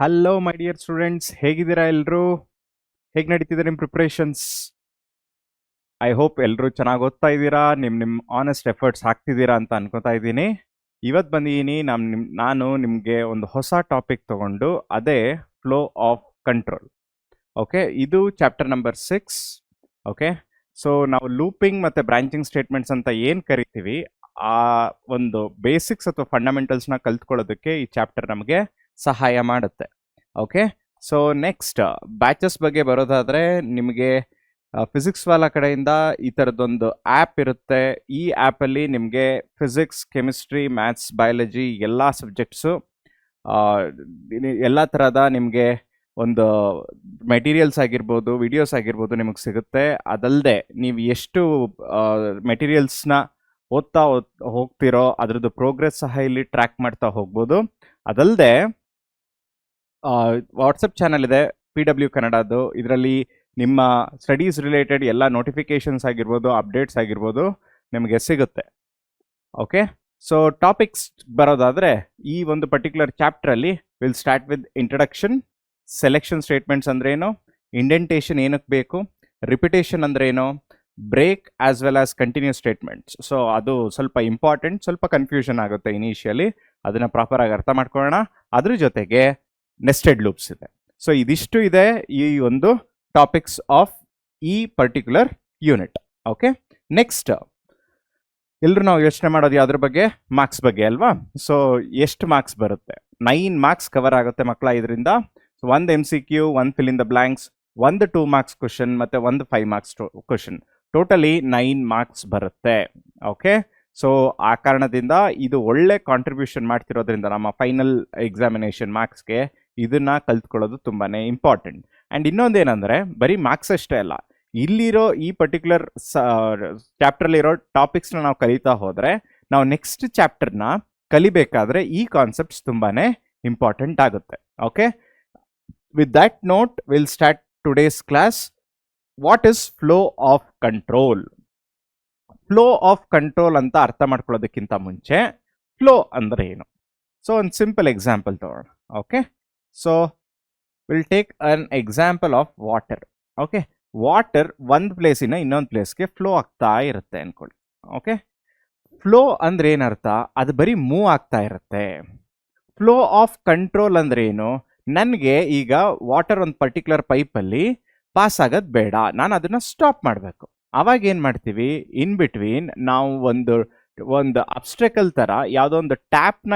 Hello my dear students, ಹೇಗಿದ್ದೀರಾ ಎಲ್ಲರೂ? ಹೇಗೆ ನಡೀತಿದೆ ನಿಮ್ಮ ಪ್ರಿಪ್ರೇಷನ್ಸ್? ಐ ಹೋಪ್ ಎಲ್ಲರೂ ಚೆನ್ನಾಗಿ ಓದ್ತಾ ಇದ್ದೀರಾ, ನಿಮ್ಮ ಆನೆಸ್ಟ್ ಎಫರ್ಟ್ಸ್ ಹಾಕ್ತಿದ್ದೀರಾ ಅಂತ ಅನ್ಕೋತಾ ಇದ್ದೀನಿ. ಇವತ್ತು ಬಂದಿದ್ದೀನಿ ನಾನು ನಿಮಗೆ ಒಂದು ಹೊಸ ಟಾಪಿಕ್ ತಗೊಂಡು, ಅದೇ ಫ್ಲೋ ಆಫ್ ಕಂಟ್ರೋಲ್. ಓಕೆ, ಇದು ಚಾಪ್ಟರ್ ನಂಬರ್ 6. ಓಕೆ, ಸೊ ನಾವು ಲೂಪಿಂಗ್ ಮತ್ತು ಬ್ರಾಂಚಿಂಗ್ ಸ್ಟೇಟ್ಮೆಂಟ್ಸ್ ಅಂತ ಏನು ಕರಿತೀವಿ, ಆ ಒಂದು ಬೇಸಿಕ್ಸ್ ಅಥವಾ ಫಂಡಮೆಂಟಲ್ಸ್ನ ಕಲ್ತ್ಕೊಳ್ಳೋದಕ್ಕೆ ಈ ಚಾಪ್ಟರ್ ನಮಗೆ ಸಹಾಯ ಮಾಡುತ್ತೆ. ಓಕೆ, ಸೊ ನೆಕ್ಸ್ಟ್ ಬ್ಯಾಚಸ್ ಬಗ್ಗೆ ಬರೋದಾದರೆ, ನಿಮಗೆ ಫಿಸಿಕ್ಸ್ ವಾಲ ಕಡೆಯಿಂದ ಈ ಥರದ್ದೊಂದು ಆ್ಯಪ್ ಇರುತ್ತೆ. ಈ ಆ್ಯಪಲ್ಲಿ ನಿಮಗೆ ಫಿಸಿಕ್ಸ್, ಕೆಮಿಸ್ಟ್ರಿ, ಮ್ಯಾಥ್ಸ್, ಬಯಾಲಜಿ ಎಲ್ಲ ಸಬ್ಜೆಕ್ಟ್ಸು, ಎಲ್ಲ ಥರದ ನಿಮಗೆ ಒಂದು ಮೆಟೀರಿಯಲ್ಸ್ ಆಗಿರ್ಬೋದು, ವಿಡಿಯೋಸ್ ಆಗಿರ್ಬೋದು ನಿಮಗೆ ಸಿಗುತ್ತೆ. ಅದಲ್ಲದೆ ನೀವು ಎಷ್ಟು ಮೆಟೀರಿಯಲ್ಸ್ನ ಓದ್ತಾ ಹೋಗ್ತಿರೋ ಅದರದ್ದು ಪ್ರೋಗ್ರೆಸ್ ಸಹ ಇಲ್ಲಿ ಟ್ರ್ಯಾಕ್ ಮಾಡ್ತಾ ಹೋಗ್ಬೋದು. ಅದಲ್ಲದೆ ವಾಟ್ಸಪ್ ಚಾನಲ್ ಇದೆ PW ಕನ್ನಡದ್ದು. ಇದರಲ್ಲಿ ನಿಮ್ಮ ಸ್ಟಡೀಸ್ ರಿಲೇಟೆಡ್ ಎಲ್ಲ ನೋಟಿಫಿಕೇಶನ್ಸ್ ಆಗಿರ್ಬೋದು, ಅಪ್ಡೇಟ್ಸ್ ಆಗಿರ್ಬೋದು ನಿಮಗೆ ಸಿಗುತ್ತೆ. ಓಕೆ, ಸೊ ಟಾಪಿಕ್ಸ್ ಬರೋದಾದರೆ, ಈ ಒಂದು ಪರ್ಟಿಕ್ಯುಲರ್ ಚಾಪ್ಟ್ರಲ್ಲಿ will start with introduction, selection statements ಅಂದ್ರೇನು, ಇಂಡೆಂಟೇಷನ್ ಏನಕ್ಕೆ ಬೇಕು, ರಿಪಿಟೇಷನ್ ಅಂದ್ರೇನು, break as well as continues statements. So ಅದು ಸ್ವಲ್ಪ ಇಂಪಾರ್ಟೆಂಟ್, ಸ್ವಲ್ಪ ಕನ್ಫ್ಯೂಷನ್ ಆಗುತ್ತೆ ಇನಿಷಿಯಲಿ, ಅದನ್ನು ಪ್ರಾಪರಾಗಿ ಅರ್ಥ ಮಾಡ್ಕೊಳ್ಳೋಣ. ಅದ್ರ ಜೊತೆಗೆ ನೆಸ್ಟೆಡ್ ಲೂಪ್ಸ್ ಇದೆ. ಸೊ ಇದಿಷ್ಟು ಇದೆ ಈ ಒಂದು ಟಾಪಿಕ್ಸ್ ಆಫ್ ಈ ಪರ್ಟಿಕ್ಯುಲರ್ ಯೂನಿಟ್. ಓಕೆ, ನೆಕ್ಸ್ಟ್ ಎಲ್ಲರೂ ನಾವು ಯೋಚನೆ ಮಾಡೋದು ಯಾವುದ್ರ ಬಗ್ಗೆ? ಮಾರ್ಕ್ಸ್ ಬಗ್ಗೆ ಅಲ್ವಾ? ಸೊ ಎಷ್ಟು ಮಾರ್ಕ್ಸ್ ಬರುತ್ತೆ? 9 ಮಾರ್ಕ್ಸ್ ಕವರ್ ಆಗುತ್ತೆ ಮಕ್ಕಳ ಇದರಿಂದ. ಒಂದು MCQ, ಒಂದು ಫಿಲ್ ಇನ್ ದ ಬ್ಲ್ಯಾಂಕ್ಸ್, ಒಂದು 2 ಮಾರ್ಕ್ಸ್ ಕ್ವಶನ್ ಮತ್ತು ಒಂದು 5 ಮಾರ್ಕ್ಸ್ ಕ್ವಶನ್. ಟೋಟಲಿ 9 ಮಾರ್ಕ್ಸ್ ಬರುತ್ತೆ. ಓಕೆ, ಸೊ ಆ ಕಾರಣದಿಂದ ಇದು ಒಳ್ಳೆ ಕಾಂಟ್ರಿಬ್ಯೂಷನ್ ಮಾಡ್ತಿರೋದ್ರಿಂದ ನಮ್ಮ ಫೈನಲ್ ಎಕ್ಸಾಮಿನೇಷನ್ ಮಾರ್ಕ್ಸ್ಗೆ ಇದನ್ನ ಕಲ್ತ್ಕೊಳ್ಳೋದು ತುಂಬಾ ಇಂಪಾರ್ಟೆಂಟ್. ಆ್ಯಂಡ್ ಇನ್ನೊಂದೇನೆಂದರೆ, ಬರೀ ಮಾರ್ಕ್ಸ್ ಅಷ್ಟೇ ಅಲ್ಲ, ಇಲ್ಲಿರೋ ಈ ಪರ್ಟಿಕ್ಯುಲರ್ ಚಾಪ್ಟ್ರಲ್ಲಿರೋ ಟಾಪಿಕ್ಸ್ನ ನಾವು ಕಲಿತಾ ಹೋದರೆ, ನಾವು ನೆಕ್ಸ್ಟ್ ಚಾಪ್ಟರ್ನ ಕಲಿಬೇಕಾದ್ರೆ ಈ ಕಾನ್ಸೆಪ್ಟ್ಸ್ ತುಂಬಾ ಇಂಪಾರ್ಟೆಂಟ್ ಆಗುತ್ತೆ. Okay, with that note will start today's class. What is flow of control? Flow of control ಅಂತ ಅರ್ಥ ಮಾಡ್ಕೊಳ್ಳೋದಕ್ಕಿಂತ ಮುಂಚೆ ಫ್ಲೋ ಅಂದರೆ ಏನು? ಸೊ ಒಂದು ಸಿಂಪಲ್ ಎಕ್ಸಾಂಪಲ್ ತಗೋಣ. Okay, so will take an example of water. Okay, water ಒಂದು ಪ್ಲೇಸಿನ ಇನ್ನೊಂದು ಪ್ಲೇಸ್ಗೆ ಫ್ಲೋ ಆಗ್ತಾ ಇರುತ್ತೆ ಅನ್ಕೊಳ್ಳಿ. ಓಕೆ, ಫ್ಲೋ ಅಂದ್ರೆ ಏನರ್ಥ? ಅದು ಬರೀ ಮೂವ್ ಆಗ್ತಾ ಇರುತ್ತೆ. ಫ್ಲೋ ಆಫ್ ಕಂಟ್ರೋಲ್ ಅಂದ್ರೆ ಏನು? ನನಗೆ ಈಗ ವಾಟರ್ ಒಂದು ಪರ್ಟಿಕ್ಯುಲರ್ ಪೈಪಲ್ಲಿ ಪಾಸ್ ಆಗೋದು ಬೇಡ, ನಾನು ಅದನ್ನು ಸ್ಟಾಪ್ ಮಾಡಬೇಕು. ಅವಾಗ ಏನು ಮಾಡ್ತೀವಿ? ಇನ್ ಬಿಟ್ವೀನ್ ನಾವು ಒಂದು ಅಬ್ಸ್ಟ್ರಕಲ್ ಥರ ಯಾವುದೋ ಒಂದು ಟ್ಯಾಪ್ನ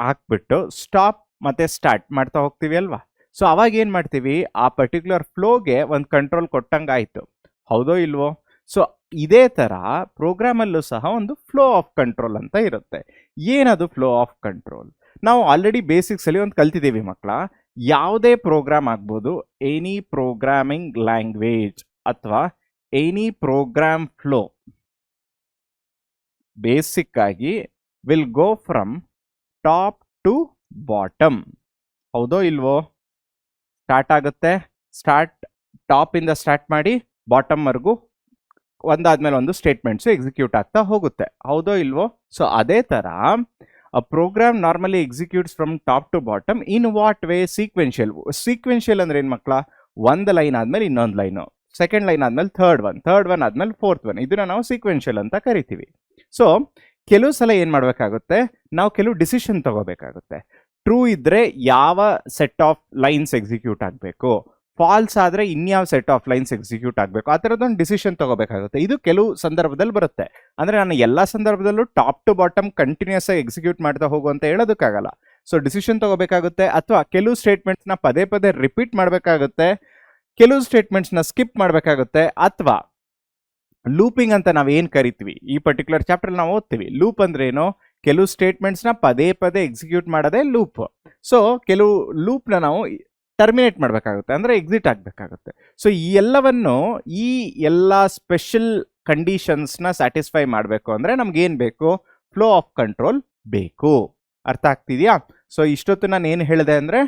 ಹಾಕ್ಬಿಟ್ಟು ಸ್ಟಾಪ್ ಮತ್ತು ಸ್ಟಾರ್ಟ್ ಮಾಡ್ತಾ ಹೋಗ್ತೀವಿ ಅಲ್ವಾ? ಸೊ ಅವಾಗ ಏನು ಮಾಡ್ತೀವಿ? ಆ ಪರ್ಟಿಕ್ಯುಲರ್ ಫ್ಲೋಗೆ ಒಂದು ಕಂಟ್ರೋಲ್ ಕೊಟ್ಟಂಗೆ ಆಯಿತು. ಹೌದೋ ಇಲ್ವೋ? ಸೊ ಇದೇ ಥರ ಪ್ರೋಗ್ರಾಮಲ್ಲೂ ಸಹ ಒಂದು ಫ್ಲೋ ಆಫ್ ಕಂಟ್ರೋಲ್ ಅಂತ ಇರುತ್ತೆ. ಏನದು ಫ್ಲೋ ಆಫ್ ಕಂಟ್ರೋಲ್? ನಾವು ಆಲ್ರೆಡಿ ಬೇಸಿಕ್ಸಲ್ಲಿ ಒಂದು ಕಲ್ತಿದ್ದೀವಿ ಮಕ್ಕಳ. ಯಾವುದೇ ಪ್ರೋಗ್ರಾಮ್ ಆಗ್ಬೋದು, ಎನಿ ಪ್ರೋಗ್ರಾಮಿಂಗ್ ಲ್ಯಾಂಗ್ವೇಜ್ ಅಥವಾ ಎನಿ ಪ್ರೋಗ್ರಾಮ್ ಫ್ಲೋ ಬೇಸಿಕ್ ಆಗಿ will go from top to bottom. ಹೌದೋ ಇಲ್ವೋ? ಸ್ಟಾರ್ಟ್ ಆಗುತ್ತೆ, ಟಾಪಿಂದ ಸ್ಟಾರ್ಟ್ ಮಾಡಿ ಬಾಟಮ್ವರೆಗೂ ಒಂದಾದ್ಮೇಲೆ ಒಂದು ಸ್ಟೇಟ್ಮೆಂಟ್ಸು ಎಕ್ಸಿಕ್ಯೂಟ್ ಆಗ್ತಾ ಹೋಗುತ್ತೆ. ಹೌದೋ ಇಲ್ವೋ? ಸೊ ಅದೇ ಥರ a program normally executes from top to bottom. In what way? Sequential ಅಂದ್ರೆ ಏನು ಮಕ್ಕಳ? ಒಂದು ಲೈನ್ ಆದ್ಮೇಲೆ ಇನ್ನೊಂದು ಲೈನು, ಸೆಕೆಂಡ್ ಲೈನ್ ಆದ್ಮೇಲೆ ಥರ್ಡ್ ಒನ್ ಆದ್ಮೇಲೆ ಫೋರ್ತ್ ಒನ್. ಇದನ್ನ ನಾವು ಸೀಕ್ವೆನ್ಷಿಯಲ್ ಅಂತ ಕರಿತೀವಿ. ಸೊ ಕೆಲವು ಸಲ ಏನು ಮಾಡಬೇಕಾಗುತ್ತೆ? ನಾವು ಕೆಲವು ಡಿಸಿಷನ್ ತಗೋಬೇಕಾಗುತ್ತೆ. ಟ್ರೂ ಇದ್ರೆ ಯಾವ ಸೆಟ್ ಆಫ್ ಲೈನ್ಸ್ ಎಕ್ಸಿಕ್ಯೂಟ್ ಆಗಬೇಕು, ಫಾಲ್ಸ್ ಆದರೆ ಇನ್ಯಾವ ಸೆಟ್ ಆಫ್ ಲೈನ್ಸ್ ಎಕ್ಸಿಕ್ಯೂಟ್ ಆಗಬೇಕು, ಆ ಥರದ್ದೊಂದು ಡಿಸಿಷನ್ ತಗೋಬೇಕಾಗುತ್ತೆ. ಇದು ಕೆಲವು ಸಂದರ್ಭದಲ್ಲಿ ಬರುತ್ತೆ. ಅಂದರೆ ನಾನು ಎಲ್ಲ ಸಂದರ್ಭದಲ್ಲೂ ಟಾಪ್ ಟು ಬಾಟಮ್ ಕಂಟಿನ್ಯೂಸ್ ಆಗಿ ಎಕ್ಸಿಕ್ಯೂಟ್ ಮಾಡ್ತಾ ಹೋಗು ಅಂತ ಹೇಳೋದಕ್ಕಾಗಲ್ಲ. ಸೊ ಡಿಸಿಷನ್ ತಗೋಬೇಕಾಗುತ್ತೆ, ಅಥವಾ ಕೆಲವು ಸ್ಟೇಟ್ಮೆಂಟ್ಸ್ನ ಪದೇ ಪದೇ ರಿಪೀಟ್ ಮಾಡಬೇಕಾಗುತ್ತೆ, ಕೆಲವು ಸ್ಟೇಟ್ಮೆಂಟ್ಸ್ನ ಸ್ಕಿಪ್ ಮಾಡಬೇಕಾಗುತ್ತೆ, ಅಥವಾ ಲೂಪಿಂಗ್ ಅಂತ ನಾವು ಏನು ಕರಿತೀವಿ ಈ ಪರ್ಟಿಕ್ಯುಲರ್ ಚಾಪ್ಟರ್ ನಾವು ಓದ್ತೀವಿ. ಲೂಪ್ ಅಂದ್ರೆ ಏನು? ಕೆಲವು ಸ್ಟೇಟ್ಮೆಂಟ್ಸ್ನ ಪದೇ ಪದೇ ಎಕ್ಸಿಕ್ಯೂಟ್ ಮಾಡೋದೇ ಲೂಪ್. ಸೊ ಕೆಲವು ಲೂಪ್ನ ನಾವು ಟರ್ಮಿನೇಟ್ ಮಾಡಬೇಕಾಗುತ್ತೆ, ಅಂದರೆ ಎಕ್ಸಿಟ್ ಆಗಬೇಕಾಗುತ್ತೆ. ಸೊ ಈ ಎಲ್ಲವನ್ನು, ಈ ಎಲ್ಲ ಸ್ಪೆಷಲ್ ಕಂಡೀಷನ್ಸ್ನ ಸ್ಯಾಟಿಸ್ಫೈ ಮಾಡಬೇಕು ಅಂದರೆ ನಮ್ಗೇನು ಬೇಕು? ಫ್ಲೋ ಆಫ್ ಕಂಟ್ರೋಲ್ ಬೇಕು. ಅರ್ಥ ಆಗ್ತಿದೆಯಾ? ಸೊ ಇಷ್ಟೊತ್ತು ನಾನು ಏನು ಹೇಳಿದೆ ಅಂದರೆ,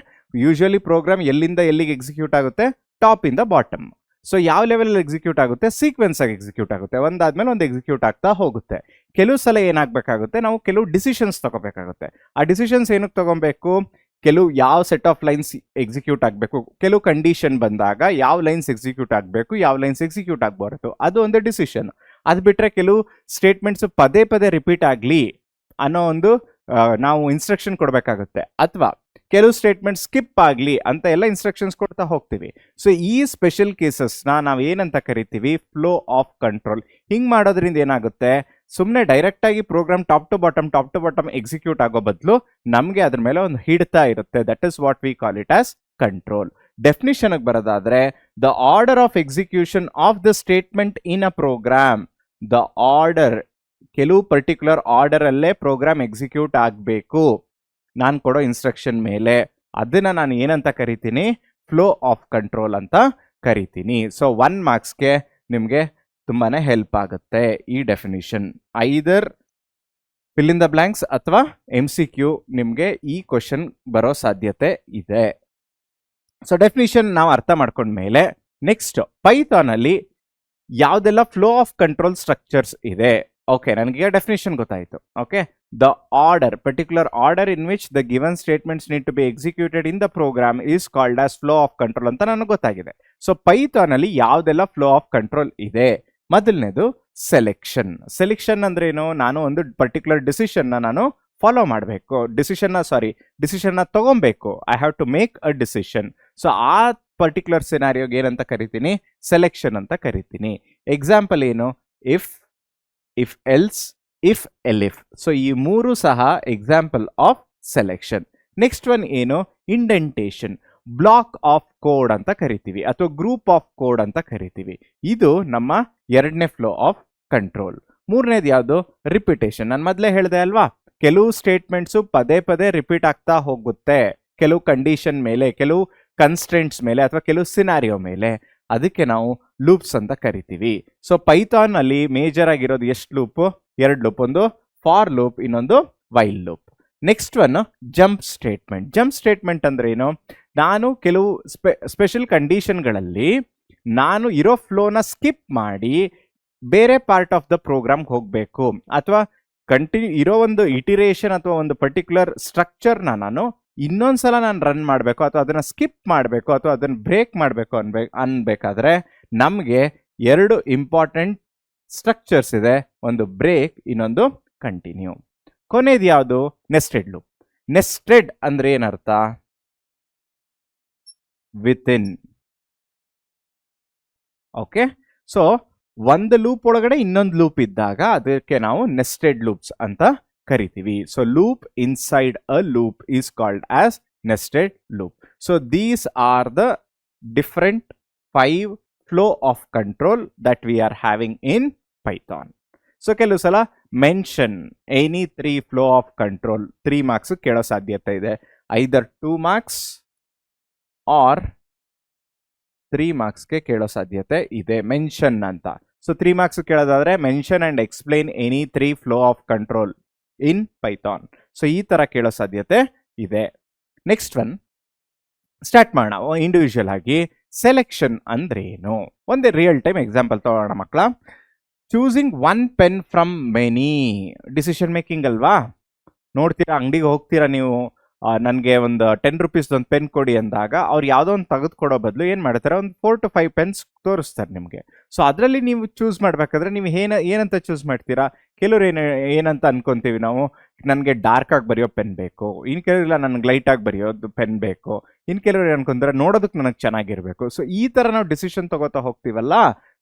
ಯೂಶುವಲಿ ಪ್ರೋಗ್ರಾಮ್ ಎಲ್ಲಿಂದ ಎಲ್ಲಿಗೆ ಎಕ್ಸಿಕ್ಯೂಟ್ ಆಗುತ್ತೆ? ಟಾಪಿಂದ ಬಾಟಮ್. ಸೊ ಯಾವ ಲೆವೆಲಲ್ಲಿ ಎಕ್ಸಿಕ್ಯೂಟ್ ಆಗುತ್ತೆ? ಸೀಕ್ವೆನ್ಸ್ ಆಗಿ ಎಕ್ಸಿಕ್ಯೂಟ್ ಆಗುತ್ತೆ, ಒಂದಾದ್ಮೇಲೆ ಒಂದು ಎಕ್ಸಿಕ್ಯೂಟ್ ಆಗ್ತಾ ಹೋಗುತ್ತೆ. ಕೆಲವು ಸಲ ಏನಾಗಬೇಕಾಗುತ್ತೆ? ನಾವು ಕೆಲವು ಡಿಸಿಷನ್ಸ್ ತಗೋಬೇಕಾಗುತ್ತೆ. ಆ ಡಿಸಿಷನ್ಸ್ ಏನಕ್ಕೆ ತಗೊಬೇಕು? ಕೆಲವು ಯಾವ ಸೆಟ್ ಆಫ್ ಲೈನ್ಸ್ ಎಕ್ಸಿಕ್ಯೂಟ್ ಆಗಬೇಕು, ಕೆಲವು ಕಂಡೀಷನ್ ಬಂದಾಗ ಯಾವ ಲೈನ್ಸ್ ಎಕ್ಸಿಕ್ಯೂಟ್ ಆಗಬೇಕು, ಯಾವ ಲೈನ್ಸ್ ಎಕ್ಸಿಕ್ಯೂಟ್ ಆಗಬಾರ್ದು, ಅದು ಒಂದು ಡಿಸಿಷನ್. ಅದು ಬಿಟ್ಟರೆ ಕೆಲವು ಸ್ಟೇಟ್ಮೆಂಟ್ಸ್ ಪದೇ ಪದೇ ರಿಪೀಟ್ ಆಗಲಿ ಅನ್ನೋ ಒಂದು ನಾವು ಇನ್ಸ್ಟ್ರಕ್ಷನ್ ಕೊಡಬೇಕಾಗುತ್ತೆ, ಅಥವಾ ಕೆಲವು ಸ್ಟೇಟ್ಮೆಂಟ್ ಸ್ಕಿಪ್ ಆಗಲಿ ಅಂತ ಎಲ್ಲ ಇನ್ಸ್ಟ್ರಕ್ಷನ್ಸ್ ಕೊಡ್ತಾ ಹೋಗ್ತೀವಿ. ಸೊ ಈ ಸ್ಪೆಷಲ್ ಕೇಸಸ್ನ ನಾವು ಏನಂತ ಕರಿತೀವಿ, ಫ್ಲೋ ಆಫ್ ಕಂಟ್ರೋಲ್. ಹಿಂಗೆ ಮಾಡೋದ್ರಿಂದ ಏನಾಗುತ್ತೆ, ಸುಮ್ಮನೆ ಡೈರೆಕ್ಟಾಗಿ program top to bottom execute ಆಗೋ ಬದಲು ನಮಗೆ ಅದ್ರ ಮೇಲೆ ಒಂದು ಹಿಡ್ತಾ ಇರುತ್ತೆ. That is what we call it as control. ಡೆಫಿನಿಷನ್ಗೆ ಬರೋದಾದ್ರೆ, the order of execution of the statement in a program. The order, ಕೆಲವು ಪರ್ಟಿಕ್ಯುಲರ್ ಆರ್ಡರ್ ಅಲ್ಲೇ ಪ್ರೋಗ್ರಾಮ್ ಎಕ್ಸಿಕ್ಯೂಟ್ ಆಗಬೇಕು ನಾನು ಕೊಡೋ ಇನ್ಸ್ಟ್ರಕ್ಷನ್ ಮೇಲೆ. ಅದನ್ನ ನಾನು ಏನಂತ ಕರಿತೀನಿ, ಫ್ಲೋ ಆಫ್ ಕಂಟ್ರೋಲ್ ಅಂತ ಕರಿತೀನಿ. ಸೊ 1 ಮಾರ್ಕ್ಸ್ಗೆ ನಿಮಗೆ ತುಂಬಾನೇ ಹೆಲ್ಪ್ ಆಗುತ್ತೆ ಈ definition. Either fill in the blanks ಅಥವಾ MCQ ನಿಮಗೆ ಈ ಕ್ವಶನ್ ಬರೋ ಸಾಧ್ಯತೆ ಇದೆ. ಸೊ ಡೆಫಿನಿಷನ್ ನಾವು ಅರ್ಥ ಮಾಡ್ಕೊಂಡ್ಮೇಲೆ ನೆಕ್ಸ್ಟ್ ಪೈಥಾನ್ ಅಲ್ಲಿ ಯಾವುದೆಲ್ಲ ಫ್ಲೋ ಆಫ್ ಕಂಟ್ರೋಲ್ ಸ್ಟ್ರಕ್ಚರ್ಸ್ ಇದೆ. ಓಕೆ, ನನಗೆ ಡೆಫಿನೇಷನ್ ಗೊತ್ತಾಯಿತು. Okay, the order, particular order in which the given statements need to be executed in the program is called as flow of control ಅಂತ ನನಗೆ ಗೊತ್ತಾಗಿದೆ. So Python ಅಲ್ಲಿ ಯಾವುದೆಲ್ಲ flow of control ಇದೆ, ಮೊದಲನೇದು ಸೆಲೆಕ್ಷನ್. ಸೆಲೆಕ್ಷನ್ ಅಂದ್ರೆ ಏನು, ನಾನು ಒಂದು ಪರ್ಟಿಕ್ಯುಲರ್ ಡಿಸಿಷನ್ನ ನಾನು ಫಾಲೋ ಮಾಡಬೇಕು, ಡಿಸಿಷನ್ನ ತಗೊಬೇಕು. I have to make a decision. So ಆ ಪರ್ಟಿಕ್ಯುಲರ್ ಸಿನಾರಿಯೋಗೆ ಏನಂತ ಕರಿತೀನಿ, ಸೆಲೆಕ್ಷನ್ ಅಂತ ಕರಿತೀನಿ. ಎಕ್ಸಾಂಪಲ್ ಏನು, if else, if elif. So ಈ ಮೂರು ಸಹ example of selection. Next one ಏನು, ಇಂಡೆಂಟೇಷನ್. ಬ್ಲಾಕ್ ಆಫ್ ಕೋಡ್ ಅಂತ ಕರಿತೀವಿ ಅಥವಾ ಗ್ರೂಪ್ ಆಫ್ ಕೋಡ್ ಅಂತ ಕರಿತೀವಿ. ಇದು ನಮ್ಮ ಎರಡನೇ ಫ್ಲೋ ಆಫ್ ಕಂಟ್ರೋಲ್. ಮೂರನೇದು ಯಾವುದು, ರಿಪಿಟೇಷನ್. ನಾನು ಮೊದಲೇ ಹೇಳಿದೆ ಅಲ್ವಾ, ಕೆಲವು ಸ್ಟೇಟ್ಮೆಂಟ್ಸು ಪದೇ ಪದೇ ರಿಪೀಟ್ ಆಗ್ತಾ ಹೋಗುತ್ತೆ ಕೆಲವು ಕಂಡೀಷನ್ ಮೇಲೆ, ಕೆಲವು ಕನ್ಸ್ಟ್ರೆಂಟ್ಸ್ ಮೇಲೆ ಅಥವಾ ಕೆಲವು ಸಿನಾರಿಯೋ ಮೇಲೆ. ಅದಕ್ಕೆ ನಾವು ಲೂಪ್ಸ್ ಅಂತ ಕರಿತೀವಿ. ಸೊ ಪೈಥಾನ್ ಅಲ್ಲಿ ಮೇಜರ್ ಆಗಿರೋದು ಎಷ್ಟು ಲೂಪು, 2 ಲೂಪ್, ಒಂದು ಫಾರ್ ಲೂಪ್, ಇನ್ನೊಂದು while loop. Next one jump statement. Jump statement ಅಂದ್ರೆ ಏನು, ನಾನು ಕೆಲವು ಸ್ಪೆಷಲ್ ಕಂಡೀಷನ್ಗಳಲ್ಲಿ ನಾನು ಇರೋ ಫ್ಲೋನ ಸ್ಕಿಪ್ ಮಾಡಿ ಬೇರೆ ಪಾರ್ಟ್ ಆಫ್ ದ ಪ್ರೋಗ್ರಾಮ್ಗೆ ಹೋಗಬೇಕು, ಅಥವಾ ಇರೋ ಒಂದು ಇಟಿರೇಷನ್ ಅಥವಾ ಒಂದು ಪರ್ಟಿಕ್ಯುಲರ್ ಸ್ಟ್ರಕ್ಚರ್ನ ನಾನು ಇನ್ನೊಂದ್ಸಲ ನಾನು ರನ್ ಮಾಡಬೇಕು ಅಥವಾ ಅದನ್ನ ಸ್ಕಿಪ್ ಮಾಡಬೇಕು ಅಥವಾ ಅದನ್ನ ಬ್ರೇಕ್ ಮಾಡಬೇಕು ಅನ್ಬೇಕಾದ್ರೆ ನಮಗೆ 2 ಇಂಪಾರ್ಟೆಂಟ್ ಸ್ಟ್ರಕ್ಚರ್ಸ್ ಇದೆ, ಒಂದು ಬ್ರೇಕ್, ಇನ್ನೊಂದು ಕಂಟಿನ್ಯೂ. ಕೊನೆಯದು ಯಾವುದು, ನೆಸ್ಟೆಡ್ ಲೂಪ್. ನೆಸ್ಟೆಡ್ ಅಂದ್ರೆ ಏನರ್ಥ, ವಿತಿನ್. ಓಕೆ, ಸೊ ಒಂದು ಲೂಪ್ ಒಳಗಡೆ ಇನ್ನೊಂದು ಲೂಪ್ ಇದ್ದಾಗ ಅದಕ್ಕೆ ನಾವು ನೆಸ್ಟೆಡ್ ಲೂಪ್ಸ್ ಅಂತ ಕರಿತೀವಿ. So loop inside a loop is called as nested loop. So these are the different 5 flow of control that we are having in Python. So ಕೆಲವು ಸಲ mention any 3 flow of control 3 marks ಕೇಳೋ ಸಾಧ್ಯತೆ ಇದೆ. ಐದರ್ 2 marks R 3 ಮಾರ್ಕ್ಸ್ಗೆ ಕೇಳೋ ಸಾಧ್ಯತೆ ಇದೆ mention ಅಂತ. So 3 marks ಕೇಳೋದಾದ್ರೆ mention and explain any 3 flow of control in Python. So ಈ ತರ ಕೇಳೋ ಸಾಧ್ಯತೆ ಇದೆ. ನೆಕ್ಸ್ಟ್ ಒನ್ ಸ್ಟಾರ್ಟ್ ಮಾಡೋಣ ಇಂಡಿವಿಜುವಲ್ ಆಗಿ. ಸೆಲೆಕ್ಷನ್ ಅಂದ್ರೆ ಏನು, ಒಂದೇ ರಿಯಲ್ ಟೈಮ್ ಎಕ್ಸಾಂಪಲ್ ತಗೋಣ ಮಕ್ಕಳ. Choosing 1 pen from many. Decision making ಅಲ್ವಾ, ನೋಡ್ತೀರಾ ಅಂಗಡಿಗೆ ಹೋಗ್ತೀರಾ ನೀವು, ನನಗೆ ಒಂದು 10 ರೂಪೀಸ್ ಒಂದು ಪೆನ್ ಕೊಡಿ ಅಂದಾಗ ಅವ್ರು ಯಾವುದೋ ಒಂದು ತೆಗೆದುಕೊಡೋ ಬದಲು ಏನು ಮಾಡ್ತಾರೆ, ಒಂದು 4 to 5 ಪೆನ್ಸ್ ತೋರಿಸ್ತಾರೆ ನಿಮಗೆ. ಸೊ ಅದರಲ್ಲಿ ನೀವು ಚೂಸ್ ಮಾಡಬೇಕಾದ್ರೆ ನೀವು ಏನಂತ ಚೂಸ್ ಮಾಡ್ತೀರಾ, ಕೆಲವ್ರು ಏನಂತ ಅನ್ಕೊಂತೀವಿ ನಾವು, ನನಗೆ ಡಾರ್ಕ್ ಆಗಿ ಬರೆಯೋ ಪೆನ್ ಬೇಕು, ಇನ್ನು ಕೆಲವರಿಲ್ಲ ನನಗೆ ಲೈಟ್ ಆಗಿ ಬರೆಯೋದು ಪೆನ್ ಬೇಕು, ಇನ್ನು ಕೆಲವರು ಅನ್ಕೊಂತಾರೆ ನೋಡೋದಕ್ಕೆ ನನಗೆ ಚೆನ್ನಾಗಿರಬೇಕು. ಸೊ ಈ ಥರ ನಾವು ಡಿಸಿಷನ್ ತಗೋತಾ ಹೋಗ್ತೀವಲ್ಲ,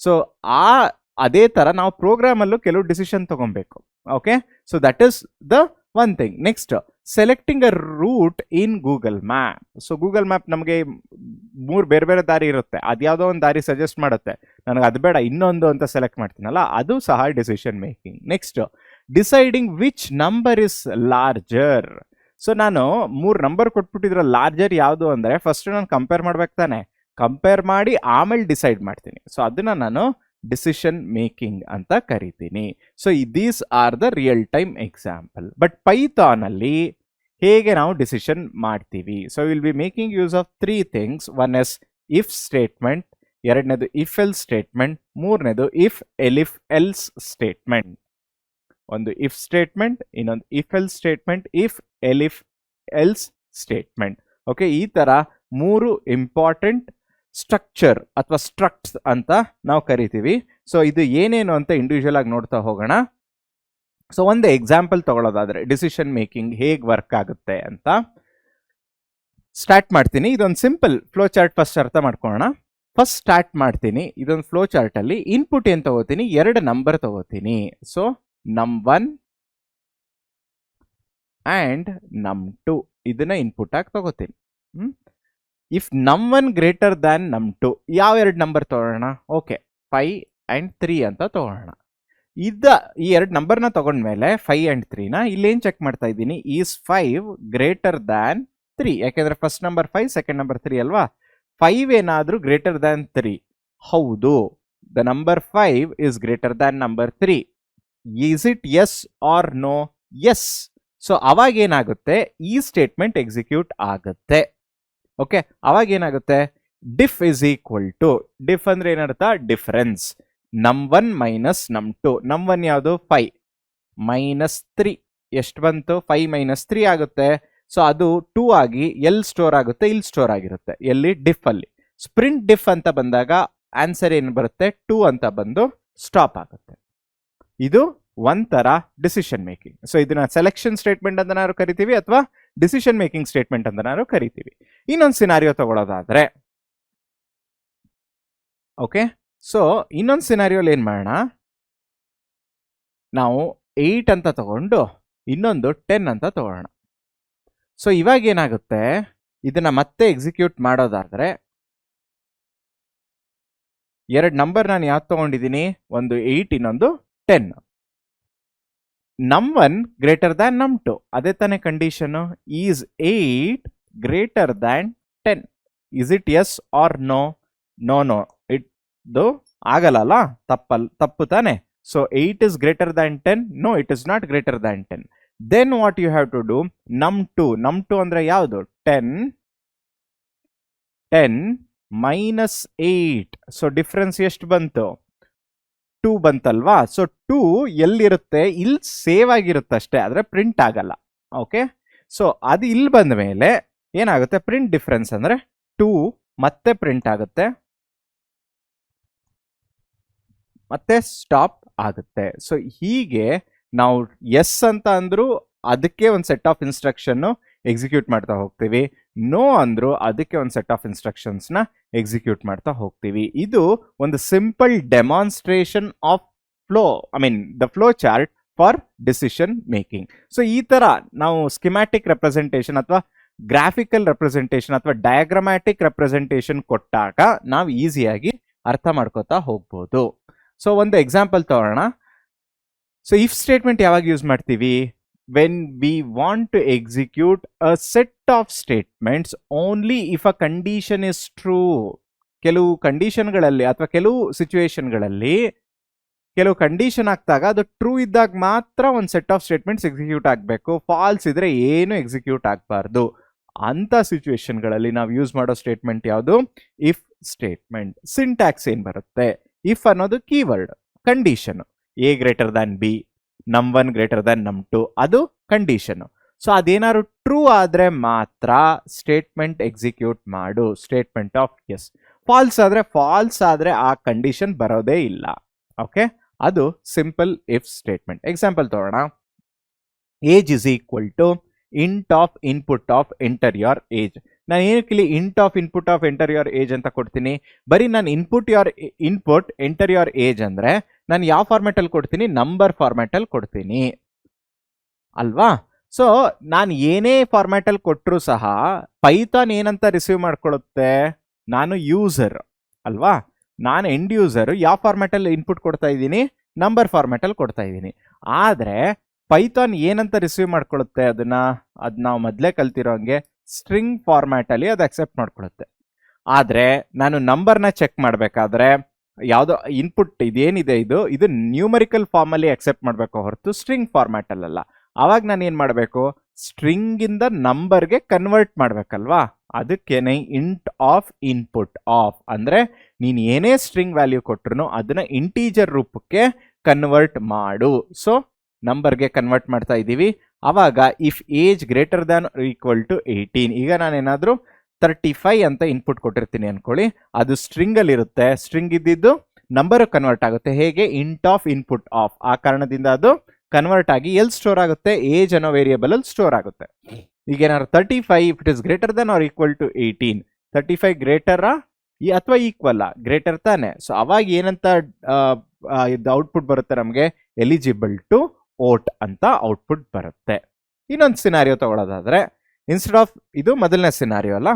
ಸೊ ಅದೇ ಥರ ನಾವು ಪ್ರೋಗ್ರಾಮಲ್ಲೂ ಕೆಲವು ಡಿಸಿಷನ್ ತಗೊಬೇಕು. Okay, so that is the one thing. Next selecting a route in Google map. So Google map ನಮಗೆ 3 ಬೇರೆ ಬೇರೆ ದಾರಿ ಇರುತ್ತೆ, ಅದ್ಯಾವುದೋ ಒಂದು ದಾರಿ ಸಜೆಸ್ಟ್ ಮಾಡುತ್ತೆ, ನನಗೆ ಅದು ಬೇಡ ಇನ್ನೊಂದು ಅಂತ ಸೆಲೆಕ್ಟ್ ಮಾಡ್ತೀನಲ್ಲ, ಅದು ಸಹ decision making. Next deciding which number is larger. So ನಾನು 3 ನಂಬರ್ ಕೊಟ್ಬಿಟ್ಟಿದ್ರೆ ಲಾರ್ಜರ್ ಯಾವುದು ಅಂದರೆ ಫಸ್ಟ್ ನಾನು ಕಂಪೇರ್ ಮಾಡ್ಬೇಕು ತಾನೆ, ಕಂಪೇರ್ ಮಾಡಿ ಆಮೇಲೆ ಡಿಸೈಡ್ ಮಾಡ್ತೀನಿ. ಸೊ ಅದನ್ನ ನಾನು ಡಿಸಿಷನ್ ಮೇಕಿಂಗ್ ಅಂತ ಕರಿತೀನಿ. So these are the real time example. But Python ಅಲ್ಲಿ ಹೇಗೆ ನಾವು ಡಿಸಿಷನ್ ಮಾಡ್ತೀವಿ, so will be making use of 3 things. One is if statement, ಎರಡನೇದು ಇಫ್ ಎಲ್ ಸ್ಟೇಟ್ಮೆಂಟ್, ಮೂರನೇದು ಇಫ್ ಎಲಿಫ್ ಎಲ್ಸ್ ಸ್ಟೇಟ್ಮೆಂಟ್. ಒಂದು ಇಫ್ ಸ್ಟೇಟ್ಮೆಂಟ್, ಇನ್ನೊಂದು if L statement, if elif else statement. Okay, ಈ ತರ 3 ಇಂಪಾರ್ಟೆಂಟ್ ಸ್ಟ್ರಕ್ಚರ್ ಅಥವಾ ಸ್ಟ್ರಕ್ಟ್ಸ್ ಅಂತ ನಾವು ಕರಿತೀವಿ. ಸೊ ಇದು ಏನೇನು ಅಂತ ಇಂಡಿವಿಜುವಲ್ ಆಗಿ ನೋಡ್ತಾ ಹೋಗೋಣ. ಸೊ ಒಂದು ಎಕ್ಸಾಂಪಲ್ ತಗೊಳ್ಳೋದಾದ್ರೆ ಡಿಸಿಷನ್ ಮೇಕಿಂಗ್ ಹೇಗೆ ವರ್ಕ್ ಆಗುತ್ತೆ ಅಂತ ಸ್ಟಾರ್ಟ್ ಮಾಡ್ತೀನಿ. ಇದೊಂದು ಸಿಂಪಲ್ ಫ್ಲೋ ಚಾರ್ಟ್ ಫಸ್ಟ್ ಅರ್ಥ ಮಾಡ್ಕೊಳ್ಳೋಣ. ಫಸ್ಟ್ ಸ್ಟಾರ್ಟ್ ಮಾಡ್ತೀನಿ. ಇದೊಂದು ಫ್ಲೋ ಚಾರ್ಟ್ ಅಲ್ಲಿ ಇನ್ಪುಟ್ ಏನು ತಗೋತೀನಿ, 2 ನಂಬರ್ ತಗೋತೀನಿ. ಸೊ num1 and num2 ಇದನ್ನ ಇನ್ಪುಟ್ ಆಗಿ ತಗೋತೀನಿ. If num1 greater than num2 ಯಾವ 2 ನಂಬರ್ ತಗೊಳ್ಳೋಣ? ಓಕೆ, 5 and 3 ಅಂತ ತಗೊಳ್ಳೋಣ. ಈ 2 ನಂಬರ್ನ ತಗೊಂಡ್ಮೇಲೆ 5 and 3ನ ಇಲ್ಲೇನು ಚೆಕ್ ಮಾಡ್ತಾ ಇದ್ದೀನಿ, ಈಸ್ 5 ಗ್ರೇಟರ್ ದ್ಯಾನ್ 3. ಯಾಕೆಂದ್ರೆ ಫಸ್ಟ್ ನಂಬರ್ 5, ಸೆಕೆಂಡ್ ನಂಬರ್ 3 ಅಲ್ವಾ. 5 ಏನಾದ್ರೂ ಗ್ರೇಟರ್ ದ್ಯಾನ್ 3? ಹೌದು, the number 5 is greater than number 3. Is it yes or no? Yes. So ಅವಾಗ ಏನಾಗುತ್ತೆ, ಈ ಸ್ಟೇಟ್ಮೆಂಟ್ ಎಕ್ಸಿಕ್ಯೂಟ್ ಆಗುತ್ತೆ. ಓಕೆ, ಅವಾಗ ಏನಾಗುತ್ತೆ, diff is equal to, diff ಅಂದ್ರೆ ಏನರ್ಥ, difference. num1 minus num2. num1 ಯಾವುದು? 5 ಮೈನಸ್ 3 ಎಷ್ಟು ಬಂತು? 5 ಮೈನಸ್ 3 ಆಗುತ್ತೆ. ಸೊ ಅದು 2 ಆಗಿ ಎಲ್ಲಿ ಸ್ಟೋರ್ ಆಗುತ್ತೆ? ಇಲ್ಲಿ ಸ್ಟೋರ್ ಆಗಿರುತ್ತೆ. ಎಲ್ಲಿ? ಡಿಫ್ ಅಲ್ಲಿ. ಸ್ಪ್ರಿಂಟ್ ಡಿಫ್ ಅಂತ ಬಂದಾಗ ಆನ್ಸರ್ ಏನು ಬರುತ್ತೆ? 2 ಅಂತ ಬಂದು ಸ್ಟಾಪ್ ಆಗುತ್ತೆ. ಇದು ಒಂಥರ ಡಿಸಿಷನ್ ಮೇಕಿಂಗ್. ಸೊ ಇದನ್ನ ಸೆಲೆಕ್ಷನ್ ಸ್ಟೇಟ್ಮೆಂಟ್ ಅಂತ ನಾವು ಕರಿತೀವಿ ಅಥವಾ ಡಿಸಿಷನ್ ಮೇಕಿಂಗ್ ಸ್ಟೇಟ್ಮೆಂಟ್ ಅಂತ ನಾವು ಕರಿತೀವಿ. ಇನ್ನೊಂದು ಸಿನಾರಿಯೋ ತಗೊಳ್ಳೋದಾದ್ರೆ, ಓಕೆ, ಸೊ ಇನ್ನೊಂದು ಸಿನಾರಿಯೋಲಿ ಏನ್ ಮಾಡೋಣ, ನಾವು 8 ಅಂತ ತಗೊಂಡು ಇನ್ನೊಂದು 10 ಅಂತ ತಗೊಳ್ಳೋಣ. ಸೊ ಇವಾಗ ಏನಾಗುತ್ತೆ, ಇದನ್ನ ಮತ್ತೆ ಎಕ್ಸಿಕ್ಯೂಟ್ ಮಾಡೋದಾದ್ರೆ 2 ನಂಬರ್ ನಾನು ಯಾವ್ದು ತಗೊಂಡಿದ್ದೀನಿ, ಒಂದು 8, ಇನ್ನೊಂದು 10. num1 ಗ್ರೇಟರ್ ದ್ಯಾನ್ num2, ಅದೇ ತಾನೇ condition. Is 8 greater than 10? Is it yes or no? No no, ಇದು ಆಗಲ್ಲ, ತಪ್ಪು ತಾನೆ. So 8 is greater than 10? No, it is not greater than 10. Then what you have to do, num2 ಅಂದ್ರೆ ಯಾವುದು? 10 minus 8. So difference ಎಷ್ಟು ಬಂತು? 2 ಬಂತಲ್ವಾ. So 2 ಎಲ್ಲಿರುತ್ತೆ? ಇಲ್ಲಿ ಸೇವ್ ಆಗಿರುತ್ತೆ ಅಷ್ಟೇ, ಆದ್ರೆ ಪ್ರಿಂಟ್ ಆಗಲ್ಲ. ಓಕೆ, ಸೊ ಅದು ಇಲ್ಲಿ ಬಂದ ಮೇಲೆ ಏನಾಗುತ್ತೆ, ಪ್ರಿಂಟ್ ಡಿಫ್ರೆನ್ಸ್ ಅಂದ್ರೆ 2 ಮತ್ತೆ ಪ್ರಿಂಟ್ ಆಗುತ್ತೆ, ಮತ್ತೆ ಸ್ಟಾಪ್ ಆಗುತ್ತೆ. ಸೊ ಹೀಗೆ ನಾವು ಎಸ್ ಅಂತ ಅಂದ್ರು ಅದಕ್ಕೆ ಒಂದು ಸೆಟ್ ಆಫ್ ಇನ್ಸ್ಟ್ರಕ್ಷನ್ ಎಕ್ಸಿಕ್ಯೂಟ್ ಮಾಡ್ತಾ ಹೋಗ್ತೀವಿ, ನೋ ಅಂದ್ರು ಅದಕ್ಕೆ ಒಂದು ಸೆಟ್ ಆಫ್ ಇನ್ಸ್ಟ್ರಕ್ಷನ್ಸ್ ನ ಎಕ್ಸಿಕ್ಯೂಟ್ ಮಾಡ್ತಾ ಹೋಗ್ತೀವಿ. ಇದು ಒಂದು simple demonstration of flow, the flow chart for decision making. So ಈ ತರ ನಾವು ಸ್ಕಿಮ್ಯಾಟಿಕ್ ರೆಪ್ರೆಸೆಂಟೇಷನ್ ಅಥವಾ ಗ್ರಾಫಿಕಲ್ ರೆಪ್ರೆಸೆಂಟೇಷನ್ ಅಥವಾ ಡಯಾಗ್ರಾಮ್ಯಾಟಿಕ್ ರೆಪ್ರೆಸೆಂಟೇಷನ್ ಕೊಟ್ಟಾಗ ನಾವು ಈಸಿಯಾಗಿ ಅರ್ಥ ಮಾಡ್ಕೋತಾ ಹೋಗ್ಬೋದು. ಸೊ ಒಂದು ಎಕ್ಸಾಂಪಲ್ ತಗೋಣ. ಸೊ ಇಫ್ ಸ್ಟೇಟ್ಮೆಂಟ್ ಯಾವಾಗ ಯೂಸ್ ಮಾಡ್ತೀವಿ? When we want to execute a set of statements only if a condition is true. ಕೆಲವು ಕಂಡೀಷನ್ಗಳಲ್ಲಿ ಅಥವಾ ಕೆಲವು ಸಿಚುವೇಶನ್ಗಳಲ್ಲಿ ಕೆಲವು ಕಂಡೀಷನ್ ಆಗ್ತಾಗ ಅದು ಟ್ರೂ ಇದ್ದಾಗ ಮಾತ್ರ ಒಂದು ಸೆಟ್ ಆಫ್ ಸ್ಟೇಟ್ಮೆಂಟ್ಸ್ ಎಕ್ಸಿಕ್ಯೂಟ್ ಆಗಬೇಕು, ಫಾಲ್ಸ್ ಇದ್ರೆ ಏನು ಎಕ್ಸಿಕ್ಯೂಟ್ ಆಗಬಾರ್ದು. ಅಂತ ಸಿಚುವೇಶನ್ಗಳಲ್ಲಿ ನಾವು ಯೂಸ್ ಮಾಡೋ ಸ್ಟೇಟ್ಮೆಂಟ್ ಯಾವುದು? If statement. ಸಿಂಟ್ಯಾಕ್ಸ್ ಏನ್ ಬರುತ್ತೆ? ಇಫ್ ಅನ್ನೋದು keyword, condition. A greater than B, num1 greater than num2 ಅದು ಕಂಡೀಷನ್. ಸೊ ಅದೇನಾದ್ರು ಟ್ರೂ ಆದ್ರೆ ಮಾತ್ರ ಸ್ಟೇಟ್ಮೆಂಟ್ ಎಕ್ಸಿಕ್ಯೂಟ್ ಮಾಡು, ಸ್ಟೇಟ್ಮೆಂಟ್ ಆಫ್ ಎಸ್. ಫಾಲ್ಸ್ ಆದ್ರೆ ಆ ಕಂಡೀಷನ್ ಬರೋದೇ ಇಲ್ಲ. ಓಕೆ, ಅದು ಸಿಂಪಲ್ ಇಫ್ ಸ್ಟೇಟ್ಮೆಂಟ್. ಎಕ್ಸಾಂಪಲ್ ತಗೋಣ. Age is equal to int of input of enter your age. ನಾನು ಏನಕ್ಕೆ ಇಲ್ಲಿ int of input of enter your age ಅಂತ ಕೊಡ್ತೀನಿ? ಬರೀ ನಾನು ಇನ್ಪುಟ್ ಎಂಟರ್ ಯೋರ್ ಏಜ್ ಅಂದ್ರೆ ನಾನು ಯಾವ ಫಾರ್ಮ್ಯಾಟ್ ಅಲ್ಲಿ ಕೊಡ್ತೀನಿ? ನಂಬರ್ ಫಾರ್ಮ್ಯಾಟ್ ಅಲ್ಲಿ ಕೊಡ್ತೀನಿ ಅಲ್ವಾ. ಸೊ ನಾನು ಏನೇ ಫಾರ್ಮ್ಯಾಟ್ ಅಲ್ಲಿ ಕೊಟ್ಟರು ಸಹ ಪೈಥಾನ್ ಏನಂತ ರಿಸೀವ್ ಮಾಡ್ಕೊಳ್ಳುತ್ತೆ? ನಾನು ಯೂಸರ್ ಅಲ್ವಾ, ನಾನು ಎಂಡ್ ಯೂಸರ್. ಯಾವ ಫಾರ್ಮ್ಯಾಟ್ ಅಲ್ಲಿ ಇನ್ಪುಟ್ ಕೊಡ್ತಾ ಇದ್ದೀನಿ? ನಂಬರ್ ಫಾರ್ಮ್ಯಾಟ್ ಅಲ್ಲಿ ಕೊಡ್ತಾ ಇದ್ದೀನಿ. ಆದ್ರೆ ಪೈಥಾನ್ ಏನಂತ ರಿಸೀವ್ ಮಾಡ್ಕೊಳ್ಳುತ್ತೆ ಅದನ್ನ? ಅದ್ ನಾವು ಮೊದಲೇ ಕಲ್ತಿರೋ ಹಂಗೆ ಸ್ಟ್ರಿಂಗ್ ಫಾರ್ಮ್ಯಾಟ್ ಅಲ್ಲಿ ಅದು ಅಕ್ಸೆಪ್ಟ್ ಮಾಡ್ಕೊಳ್ಳುತ್ತೆ. ಆದ್ರೆ ನಾನು ನಂಬರ್ನ ಚೆಕ್ ಮಾಡ್ಬೇಕಾದ್ರೆ ಯಾವ್ದೋ ಇನ್ಪುಟ್ ಇದೇನಿದೆ ಇದು ನ್ಯೂಮರಿಕಲ್ ಫಾರ್ಮ್ ಅಲ್ಲಿ ಅಕ್ಸೆಪ್ಟ್ ಮಾಡ್ಬೇಕು ಹೊರತು ಸ್ಟ್ರಿಂಗ್ ಫಾರ್ಮ್ಯಾಟ್ ಅಲ್ಲ. ಅವಾಗ ನಾನು ಏನ್ ಮಾಡ್ಬೇಕು? ಸ್ಟ್ರಿಂಗ್ ಇಂದ ನಂಬರ್ಗೆ ಕನ್ವರ್ಟ್ ಮಾಡ್ಬೇಕಲ್ವಾ. ಅದಕ್ಕೇನೆ ಇಂಟ್ ಆಫ್ ಇನ್ಪುಟ್ ಆಫ್ ಅಂದ್ರೆ ನೀನ್ ಏನೇ ಸ್ಟ್ರಿಂಗ್ ವ್ಯಾಲ್ಯೂ ಕೊಟ್ರು ಅದನ್ನ ಇಂಟೀಜರ್ ರೂಪಕ್ಕೆ ಕನ್ವರ್ಟ್ ಮಾಡು. ಸೊ ನಂಬರ್ಗೆ ಕನ್ವರ್ಟ್ ಮಾಡ್ತಾ ಇದ್ದೀವಿ. ಆವಾಗ if age greater than equal to 18, ಈಗ ನಾನೇನಾದರೂ 35 ಅಂತ ಇನ್ಪುಟ್ ಕೊಟ್ಟಿರ್ತೀನಿ ಅನ್ಕೊಳ್ಳಿ, ಅದು ಸ್ಟ್ರಿಂಗ್ ಅಲ್ಲಿ ಇರುತ್ತೆ. ಸ್ಟ್ರಿಂಗ್ ಇದ್ದಿದ್ದು ನಂಬರ್ ಕನ್ವರ್ಟ್ ಆಗುತ್ತೆ. ಹೇಗೆ? Int of input of. ಆ ಕಾರಣದಿಂದ ಅದು ಕನ್ವರ್ಟ್ ಆಗಿ ಎಲ್ಲಿ ಸ್ಟೋರ್ ಆಗುತ್ತೆ? ಏಜ್ ಅನ್ನೋ ವೇರಿಯೇಬಲ್ ಅಲ್ಲಿ ಸ್ಟೋರ್ ಆಗುತ್ತೆ. ಈಗ ಏನಾದ್ರು 35 if it is greater than or equal to 18, 35 greater ಅಥವಾ ಈಕ್ವಲ್ ಗ್ರೇಟರ್ ತಾನೆ. ಸೊ ಅವಾಗ ಏನಂತ ಇದು ಔಟ್ಪುಟ್ ಬರುತ್ತೆ ನಮಗೆ? ಎಲಿಜಿಬಲ್ ಟು ವೋಟ್ ಅಂತ ಔಟ್ಪುಟ್ ಬರುತ್ತೆ. ಇನ್ನೊಂದು ಸಿನಾರಿಯೋ ತಗೊಳ್ಳೋದಾದ್ರೆ, ಇನ್ಸ್ಟೆಡ್ ಆಫ್ ಇದು ಮೊದಲನೇ ಸಿನಾರಿಯೋ ಅಲ್ಲ,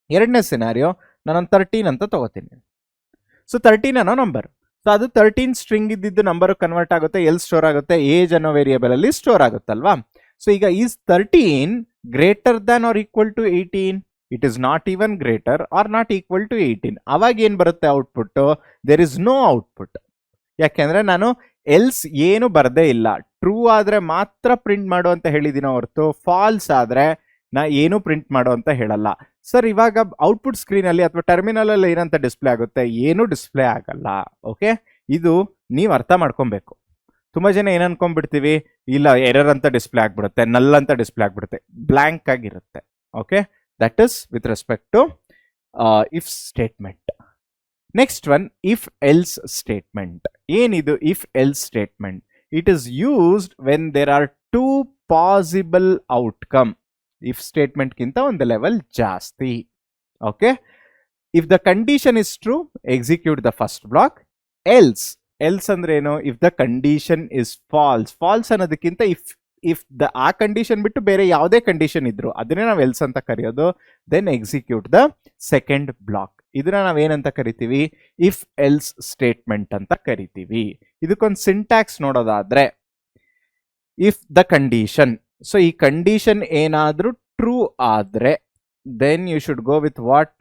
ಎರಡನೇ ಸಿನಾರಿಯೋ ನಾನೊಂದು 13 ಅಂತ ತಗೋತೀನಿ. ಸೊ 13 ಅನ್ನೋ ನಂಬರ್, ಸೊ ಅದು 13 ಸ್ಟ್ರಿಂಗ್ ಇದ್ದಿದ್ದು ನಂಬರ್ ಕನ್ವರ್ಟ್ ಆಗುತ್ತೆ. ಎಲ್ಲಿ ಸ್ಟೋರ್ ಆಗುತ್ತೆ? ಏಜ್ ಅನ್ನೋ ವೇರಿಯೇಬಲ್ ಅಲ್ಲಿ ಸ್ಟೋರ್ ಆಗುತ್ತಲ್ವಾ. ಸೊ ಈಗ is 13 greater than or equal to 18? It is not even greater or not equal to 18. ಅವಾಗ ಏನ್ ಬರುತ್ತೆ output? There is no output. ಯಾಕೆಂದ್ರೆ ನಾನು ಎಲ್ಸ್ ಏನು ಬರ್ದೇ ಇಲ್ಲ. ಟ್ರೂ ಆದ್ರೆ ಮಾತ್ರ ಪ್ರಿಂಟ್ ಮಾಡು ಅಂತ ಹೇಳಿದಿನ ಹೊರತು ಫಾಲ್ಸ್ ಆದ್ರೆ ನಾ ಏನು ಪ್ರಿಂಟ್ ಮಾಡು ಅಂತ ಹೇಳಲ್ಲ. ಸರ್ ಇವಾಗ ಔಟ್ಪುಟ್ ಸ್ಕ್ರೀನ್ ಅಲ್ಲಿ ಅಥವಾ ಟರ್ಮಿನಲ್ ಅಲ್ಲಿ ಏನಂತ ಡಿಸ್ಪ್ಲೇ ಆಗುತ್ತೆ? ಏನು ಡಿಸ್ಪ್ಲೇ ಆಗಲ್ಲ. ಓಕೆ, ಇದು ನೀವು ಅರ್ಥ ಮಾಡ್ಕೊಬೇಕು. ತುಂಬಾ ಜನ ಏನ್ ಅನ್ಕೊಂಡ್ಬಿಡ್ತೀವಿ, ಇಲ್ಲ ಎರರ್ ಅಂತ ಡಿಸ್ಪ್ಲೇ ಆಗ್ಬಿಡುತ್ತೆ, ನಲ್ ಅಂತ ಡಿಸ್ಪ್ಲೇ ಆಗ್ಬಿಡುತ್ತೆ, ಬ್ಲಾಂಕ್ ಆಗಿರುತ್ತೆ. Okay, that is with respect to if statement. Next one, if else statement. ಏನಿದು if else statement? It is used when there are two possible outcome. If statement ಗಿಂತ ಒಂದು level ಜಾಸ್ತಿ. Okay, if the condition is true, execute the first block. Else, else ಅಂದ್ರೆ ಏನು? If the condition is false. False ಅನ್ನೋದಕ್ಕಿಂತ if ಆ condition ಬಿಟ್ಟು ಬೇರೆ ಯಾವುದೇ ಕಂಡೀಷನ್ ಇದ್ರು ಅದನ್ನೇ ನಾವು ಎಲ್ಸ್ ಅಂತ ಕರೆಯೋದು. Then execute the second block. ಇದನ್ನ ನಾವೇನಂತ ಕರಿತೀವಿ? ಇಫ್ ಎಲ್ಸ್ ಸ್ಟೇಟ್ಮೆಂಟ್ ಅಂತ ಕರಿತೀವಿ. ಇದಕ್ಕೊಂದು ಸಿಂಟ್ಯಾಕ್ಸ್ ನೋಡೋದಾದ್ರೆ, ಇಫ್ ದ ಕಂಡೀಷನ್, ಸೊ ಈ ಕಂಡೀಷನ್ ಏನಾದ್ರೂ ಟ್ರೂ ಆದ್ರೆ then you should go with what?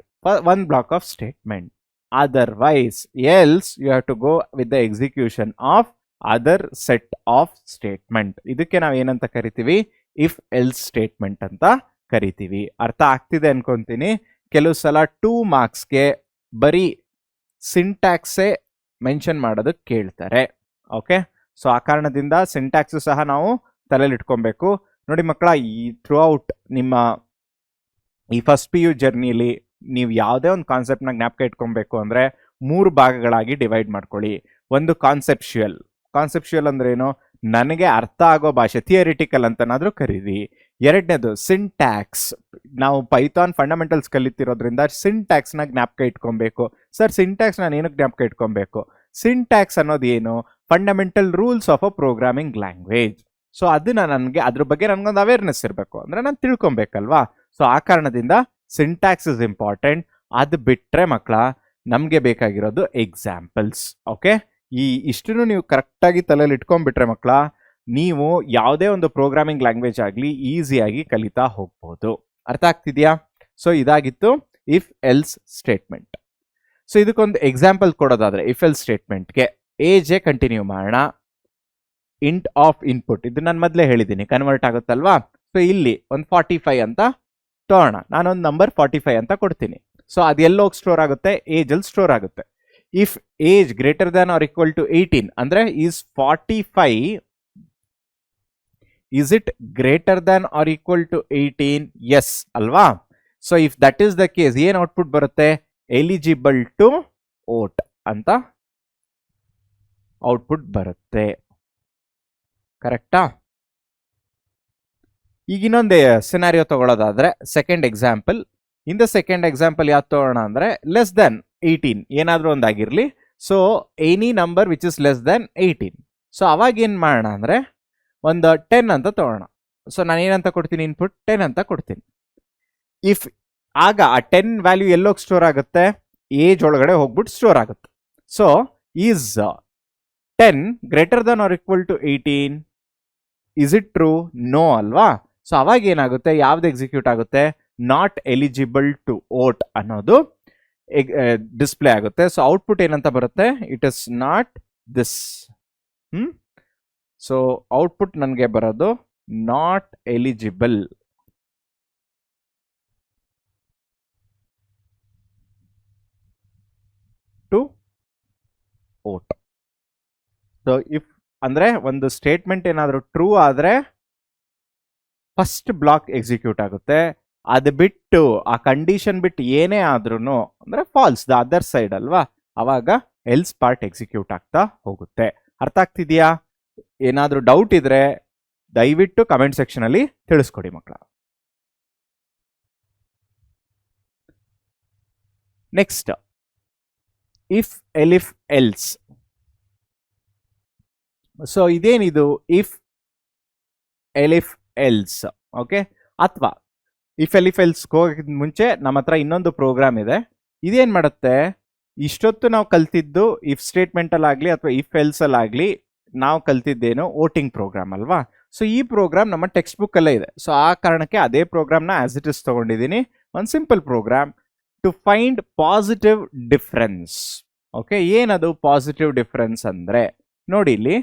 One block of statement. Otherwise else you have to go with the execution of other set of statement. ಇದಕ್ಕೆ ನಾವು ಏನಂತ ಕರಿತೀವಿ? If else statement ಅಂತ ಕರಿತೀವಿ. ಅರ್ಥ ಆಗ್ತಿದೆ ಅನ್ಕೊಂತೀನಿ. ಕೆಲವು ಸಲ 2 ಮಾರ್ಕ್ಸ್ಗೆ ಬರೀ ಸಿಂಟ್ಯಾಕ್ಸೇ ಮೆನ್ಷನ್ ಮಾಡೋದಕ್ಕೆ ಕೇಳ್ತಾರೆ. ಓಕೆ, ಸೊ ಆ ಕಾರಣದಿಂದ ಸಿಂಟ್ಯಾಕ್ಸ್ ಸಹ ನಾವು ತಲೆಯಲ್ಲಿ ಇಟ್ಕೊಬೇಕು. ನೋಡಿ ಮಕ್ಕಳ, ಈ ಥ್ರೂ ಔಟ್ ನಿಮ್ಮ ಈ ಫಸ್ಟ್ PU ಜರ್ನಿಲಿ ನೀವು ಯಾವುದೇ ಒಂದು ಕಾನ್ಸೆಪ್ಟ್ನ ಜ್ಞಾಪಕ ಇಟ್ಕೊಬೇಕು ಅಂದರೆ 3 ಭಾಗಗಳಾಗಿ ಡಿವೈಡ್ ಮಾಡ್ಕೊಳ್ಳಿ. ಒಂದು ಕಾನ್ಸೆಪ್ಷುಯಲ್. ಕಾನ್ಸೆಪ್ಷುಯಲ್ ಅಂದ್ರೆ ಏನು? ನನಗೆ ಅರ್ಥ ಆಗೋ ಭಾಷೆ, ಥಿಯರಿಟಿಕಲ್ ಅಂತನಾದ್ರೂ ಕರೀರಿ. ಎರಡನೇದು ಸಿಂಟ್ಯಾಕ್ಸ್. ನಾವು ಪೈಥಾನ್ ಫಂಡಮೆಂಟಲ್ಸ್ ಕಲಿತಿರೋದ್ರಿಂದ ಸಿಂಟ್ಯಾಕ್ಸ್ನ ಜ್ಞಾಪಕ ಇಟ್ಕೊಬೇಕು. ಸರ್ ಸಿಂಟ್ಯಾಕ್ಸ್ ನಾನು ಏನಕ್ಕೆ ಜ್ಞಾಪಕ ಇಟ್ಕೊಬೇಕು? ಸಿಂಟ್ಯಾಕ್ಸ್ ಅನ್ನೋದು ಏನು? Fundamental rules of a programming language. So ಅದನ್ನ ನನಗೆ ಅದ್ರ ಬಗ್ಗೆ ನನಗೊಂದು ಅವೇರ್ನೆಸ್ ಇರಬೇಕು, ಅಂದ್ರೆ ನಾನು ತಿಳ್ಕೊಬೇಕಲ್ವಾ. ಸೊ ಆ ಕಾರಣದಿಂದ ಸಿಂಟ್ಯಾಕ್ಸ್ ಇಸ್ ಇಂಪಾರ್ಟೆಂಟ್. ಅದು ಬಿಟ್ರೆ ಮಕ್ಕಳ ನಮಗೆ ಬೇಕಾಗಿರೋದು ಎಕ್ಸಾಂಪಲ್ಸ್. ಓಕೆ, ಇಷ್ಟನ್ನು ನೀವು ಕರೆಕ್ಟಾಗಿ ತಲೆಯಲ್ಲಿ ಇಟ್ಕೊಂಡ್ಬಿಟ್ರೆ ಮಕ್ಕಳ, ನೀವು ಯಾವುದೇ ಒಂದು ಪ್ರೋಗ್ರಾಮಿಂಗ್ ಲ್ಯಾಂಗ್ವೇಜ್ ಆಗಲಿ ಈಸಿಯಾಗಿ ಕಲಿತಾ ಹೋಗ್ಬೋದು. ಅರ್ಥ ಆಗ್ತಿದೆಯಾ? ಸೊ ಇದಾಗಿತ್ತು ಇಫ್ ಎಲ್ಸ್ ಸ್ಟೇಟ್ಮೆಂಟ್. ಸೊ ಇದಕ್ಕೊಂದು ಎಕ್ಸಾಂಪಲ್ ಕೊಡೋದಾದ್ರೆ, ಇಫ್ ಎಲ್ಸ್ ಸ್ಟೇಟ್ಮೆಂಟ್ಗೆ ಏಜೆ ಕಂಟಿನ್ಯೂ ಮಾಡೋಣ. ಇಂಟ್ ಆಫ್ ಇನ್ಪುಟ್, ಇದು ನಾನು ಮೊದಲೇ ಹೇಳಿದ್ದೀನಿ, ಕನ್ವರ್ಟ್ ಆಗುತ್ತಲ್ವಾ. ಸೊ ಇಲ್ಲಿ ಒಂದು 45 ಅಂತ ತಗೋಣ. ನಾನೊಂದು ನಂಬರ್ 45 ಅಂತ ಕೊಡ್ತೀನಿ. ಸೊ ಅದು ಎಲ್ಲೋಗಿ ಸ್ಟೋರ್ ಆಗುತ್ತೆ? ಏಜ್ ಅಲ್ಲಿ ಸ್ಟೋರ್ ಆಗುತ್ತೆ. If age greater than or equal to 18 ಅಂದ್ರೆ is 45, is it greater than or equal to 18? Yes ಅಲ್ವಾ. So if that is the case ಏನ್ ಔಟ್ಪುಟ್ ಬರುತ್ತೆ? ಎಲಿಜಿಬಲ್ ಟು ವೋಟ್ ಅಂತ ಔಟ್ಪುಟ್ ಬರುತ್ತೆ. ಕರೆಕ್ಟಾ? ಈಗ ಇನ್ನೊಂದು ಸಿನಾರಿಯೋ ತಗೊಳ್ಳೋದಾದ್ರೆ, second example. In the second example ಯಾವ್ದು ತಗೋಣ ಅಂದ್ರೆ, ಲೆಸ್ ದನ್ 18 ಏನಾದ್ರೂ ಒಂದಾಗಿರ್ಲಿ. So any number which is less than 18. So ಅವಾಗ ಏನ್ ಮಾಡೋಣ ಅಂದ್ರೆ, ಒಂದು 10 ಅಂತ ತಗೋಣ. ಸೊ ನಾನು ಏನಂತ ಕೊಡ್ತೀನಿ? ಇನ್ಪುಟ್ 10 ಅಂತ ಕೊಡ್ತೀನಿ. ಇಫ್ ಆಗ ಆ 10 ವ್ಯಾಲ್ಯೂ ಎಲ್ಲೋಗಿ ಸ್ಟೋರ್ ಆಗುತ್ತೆ? ಏಜ್ ಒಳಗಡೆ ಹೋಗ್ಬಿಟ್ಟು ಸ್ಟೋರ್ ಆಗುತ್ತೆ. So is 10 greater than or equal to 18? Is it true? No ಅಲ್ವಾ. ಸೊ ಅವಾಗ ಏನಾಗುತ್ತೆ? ಯಾವ್ದು ಎಕ್ಸಿಕ್ಯೂಟ್ ಆಗುತ್ತೆ? ನಾಟ್ ಎಲಿಜಿಬಲ್ ಟು ವೋಟ್ ಅನ್ನೋದು ಡಿಸ್ಪ್ಲೇ ಆಗುತ್ತೆ. ಸೊ ಔಟ್ಪುಟ್ ಏನಂತ ಬರುತ್ತೆ? It is not this. So output ನನಗೆ ಬರೋದು not eligible to vote. So if ಅಂದ್ರೆ ಒಂದು ಸ್ಟೇಟ್ಮೆಂಟ್ ಏನಾದರೂ ಟ್ರೂ ಆದ್ರೆ ಫಸ್ಟ್ ಬ್ಲಾಕ್ ಎಕ್ಸಿಕ್ಯೂಟ್ ಆಗುತ್ತೆ. ಅದು ಬಿಟ್ಟು ಆ ಕಂಡೀಷನ್ ಬಿಟ್ಟು ಏನೇ ಆದ್ರೂ ಅಂದ್ರೆ ಫಾಲ್ಸ್ ದ ಅದರ್ ಸೈಡ್ ಅಲ್ವಾ, ಅವಾಗ ಎಲ್ಸ್ ಪಾರ್ಟ್ ಎಕ್ಸಿಕ್ಯೂಟ್ ಆಗ್ತಾ ಹೋಗುತ್ತೆ. ಅರ್ಥ ಆಗ್ತಿದ್ಯಾ? ಏನಾದ್ರೂ ಡೌಟ್ ಇದ್ರೆ ದಯವಿಟ್ಟು ಕಮೆಂಟ್ ಸೆಕ್ಷನ್ ಅಲ್ಲಿ ತಿಳಿಸ್ಕೊಡಿ ಮಕ್ಕಳ. Next, if elif else. So ಇದೇನಿದು ಇಫ್ ಎಲಿಫ್ ಎಲ್ಸ್? ಓಕೆ, ಅಥವಾ ಇಫ್ ಎಲಿಫ್ ಎಲ್ಸ್ ಹೋಗೋಕ್ಕಿಂತ ಮುಂಚೆ ನಮ್ಮ ಹತ್ರ ಇನ್ನೊಂದು ಪ್ರೋಗ್ರಾಮ್ ಇದೆ. ಇದೇನ್ ಮಾಡುತ್ತೆ, ಇಷ್ಟೊತ್ತು ನಾವು ಕಲ್ತಿದ್ದು ಇಫ್ ಸ್ಟೇಟ್ಮೆಂಟ್ ಅಲ್ಲಾಗ್ಲಿ ಅಥವಾ ಇಫ್ ಎಲ್ಸ್ ಅಲ್ಲಾಗ್ಲಿ ನಾವು ಕಲ್ತಿದ್ದೇನು ವೋಟಿಂಗ್ ಪ್ರೋಗ್ರಾಮ್ ಅಲ್ವಾ. ಸೊ ಈ ಪ್ರೋಗ್ರಾಮ್ ನಮ್ಮ ಟೆಕ್ಸ್ಟ್ ಬುಕ್ ಅಲ್ಲೇ ಇದೆ. ಸೊ ಆ ಕಾರಣಕ್ಕೆ ಅದೇ ಪ್ರೋಗ್ರಾಮ್ನ ಆಸ್ ಇಟ್ ಇಸ್ ತಗೊಂಡಿದ್ದೀನಿ. ಒಂದು simple program to find positive difference. Okay, ಏನದು ಪಾಸಿಟಿವ್ ಡಿಫ್ರೆನ್ಸ್ ಅಂದ್ರೆ, ನೋಡಿ ಇಲ್ಲಿ